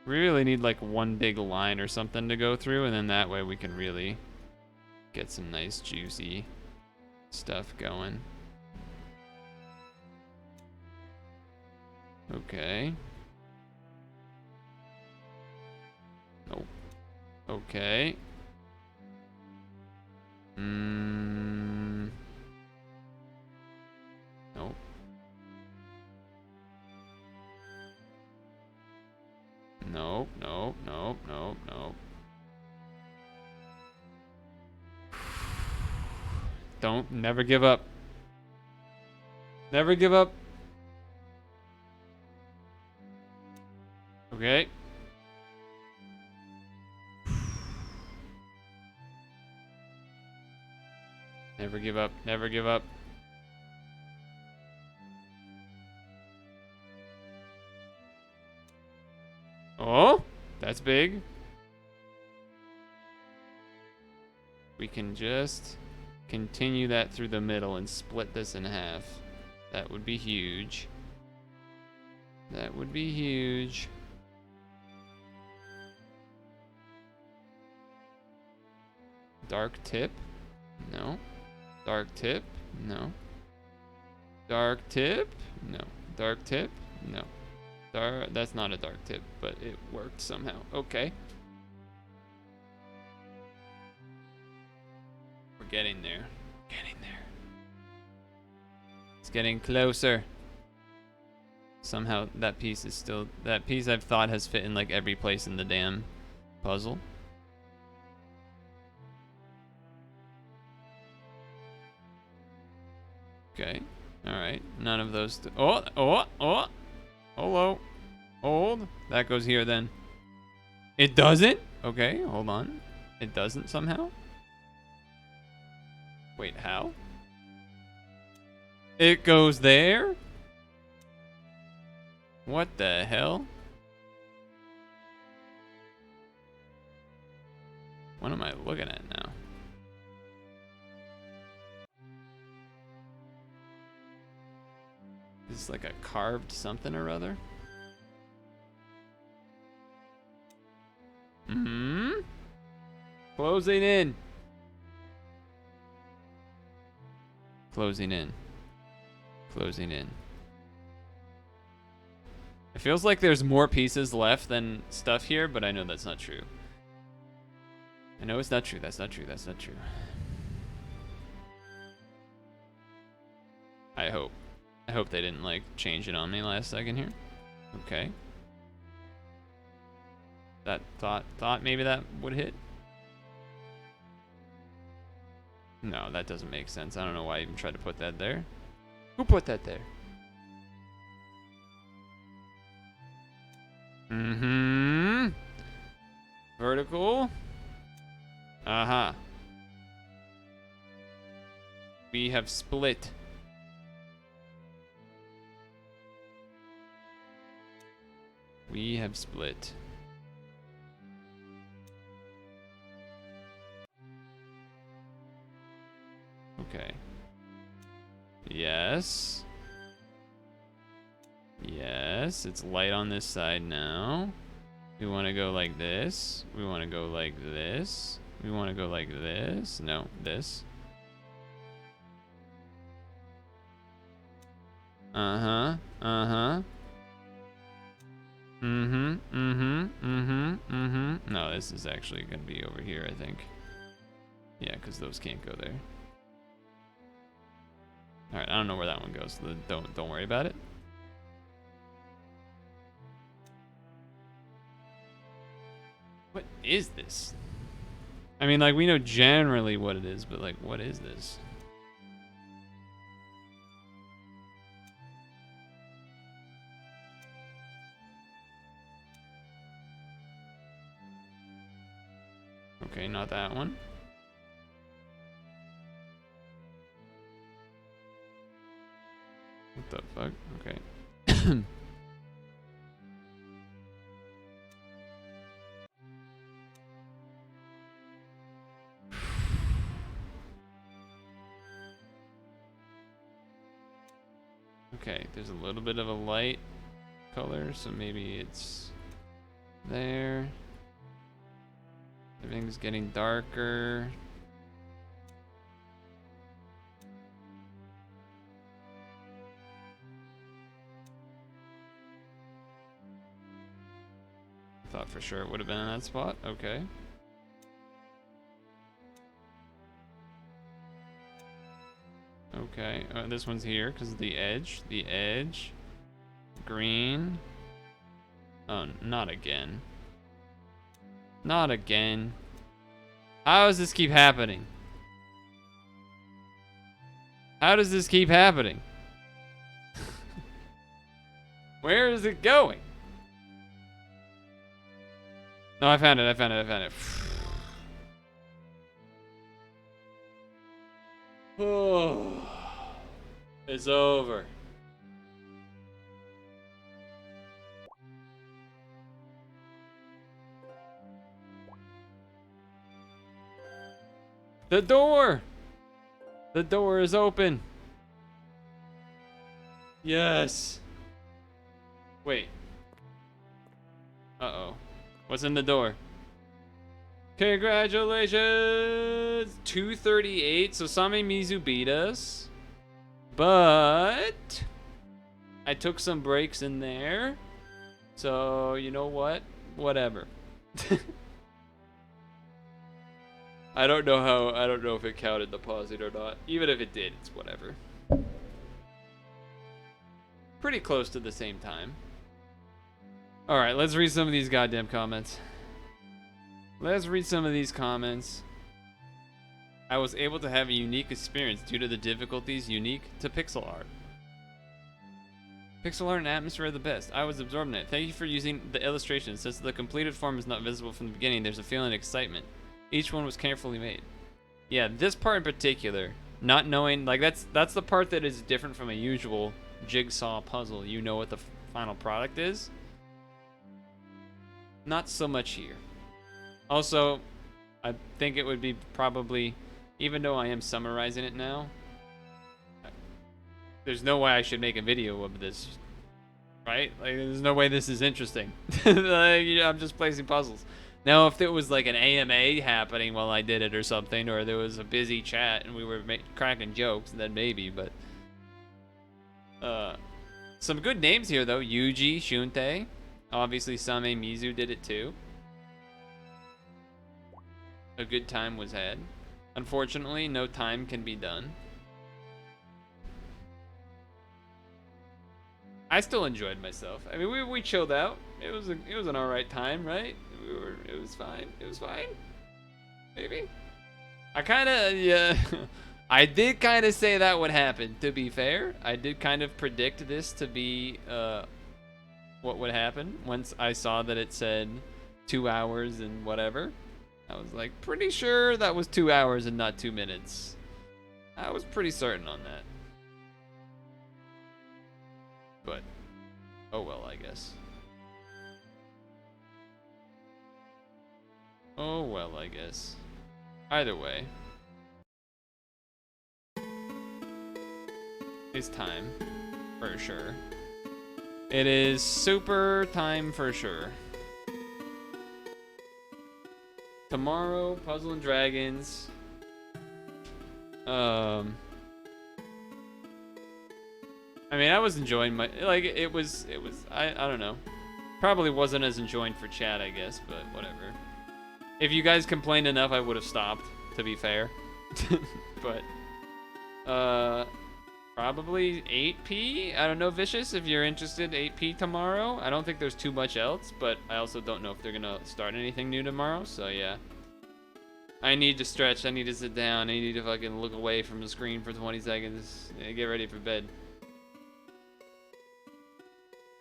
We really need like one big line or something to go through, and then that way we can really get some nice juicy stuff going. Okay. Nope. Okay. Nope. Nope. Never give up. Never give up. Okay. Never give up. Never give up. Oh, that's big. We can just continue that through the middle and split this in half. That would be huge. That would be huge. Dark tip? No. Dark tip? No. Dark tip? No. Dark tip? No. That's not a dark tip, but it worked somehow. Okay. We're getting there. Getting there. It's getting closer. Somehow that piece is still... That piece I've thought has fit in like every place in the damn puzzle. Okay. Alright. None of those... Oh! Hello. Hold. That goes here then. It doesn't? Okay, hold on. It doesn't somehow? Wait, how? It goes there? What the hell? What am I looking at now? This is like a carved something or other. Closing in. Closing in. Closing in. It feels like there's more pieces left than stuff here, but I know that's not true. I know it's not true. That's not true. That's not true. I hope. I hope they didn't like change it on me last second here. Okay. That thought maybe that would hit. No, that doesn't make sense. I don't know why I even tried to put that there. Who put that there? Vertical. Aha. We have split. We have split. Okay. Yes. Yes, it's light on this side now. We want to go like this. We want to go like this. We want to go like this. No, this. Uh-huh. Uh-huh. Mm-hmm. Mm-hmm. Mm-hmm. Mm-hmm. No, this is actually going to be over here, I think. Yeah, because those can't go there. All right, I don't know where that one goes. So don't worry about it. What is this? I mean, like, we know generally what it is, but like, what is this? Okay, not that one. What the fuck? Okay. Okay, there's a little bit of a light color, so maybe it's there. Everything's getting darker. Thought for sure it would have been in that spot. Okay. Okay, this one's here because of the edge. The edge. Green. Oh, not again. Not again. How does this keep happening? How does this keep happening? Where is it going? No, I found it. I found it. I found it. Oh, it's over. The door! The door is open. Yes. Wait. Uh-oh. What's in the door? Congratulations! 238. So Same Mizu beat us. But I took some breaks in there. So, you know what? Whatever. I don't know if it counted the deposit or not. Even if it did, it's whatever. Pretty close to the same time. Alright, let's read some of these goddamn comments. Let's read some of these comments. I was able to have a unique experience due to the difficulties unique to pixel art. Pixel art and atmosphere are the best. I was absorbed in it. Thank you for using the illustrations. Since the completed form is not visible from the beginning, there's a feeling of excitement. Each one was carefully made. Yeah, this part in particular, not knowing, like that's the part that is different from a usual jigsaw puzzle. You know what the final product is. Not so much here. Also, I think it would be probably, even though I am summarizing it now, there's no way I should make a video of this, right? Like, there's no way this is interesting. Like, you know, I'm just placing puzzles. Now, if it was like an AMA happening while I did it or something, or there was a busy chat and we were cracking jokes, then maybe, but... some good names here, though. Yuji, Shunte. Obviously, Same Mizu did it, too. A good time was had. Unfortunately, no time can be done. I still enjoyed myself. I mean, we chilled out. It was an alright time, right? It was fine. It was fine. Maybe. I kind of, yeah. I did kind of say that would happen, to be fair. I did kind of predict this to be what would happen once I saw that it said 2 hours and whatever. I was like, pretty sure that was 2 hours and not 2 minutes. I was pretty certain on that. But, oh well, I guess. Oh well, I guess. Either way. It's time, for sure. It is super time for sure. Tomorrow, Puzzle and Dragons. I mean, I was enjoying my, like, it was, I don't know. Probably wasn't as enjoying for chat, I guess, but whatever. If you guys complained enough, I would have stopped, to be fair. But, probably 8p? I don't know, Vicious, if you're interested, 8p tomorrow. I don't think there's too much else, but I also don't know if they're gonna start anything new tomorrow, so yeah. I need to stretch, I need to sit down, I need to fucking look away from the screen for 20 seconds and get ready for bed.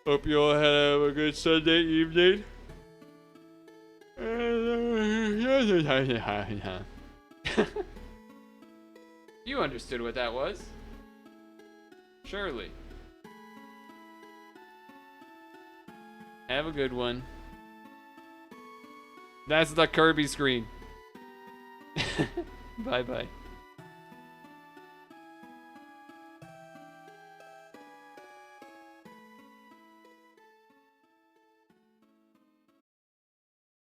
Hope you all have a good Sunday evening. You understood what that was. Surely. Have a good one. That's the Kirby screen. Bye-bye.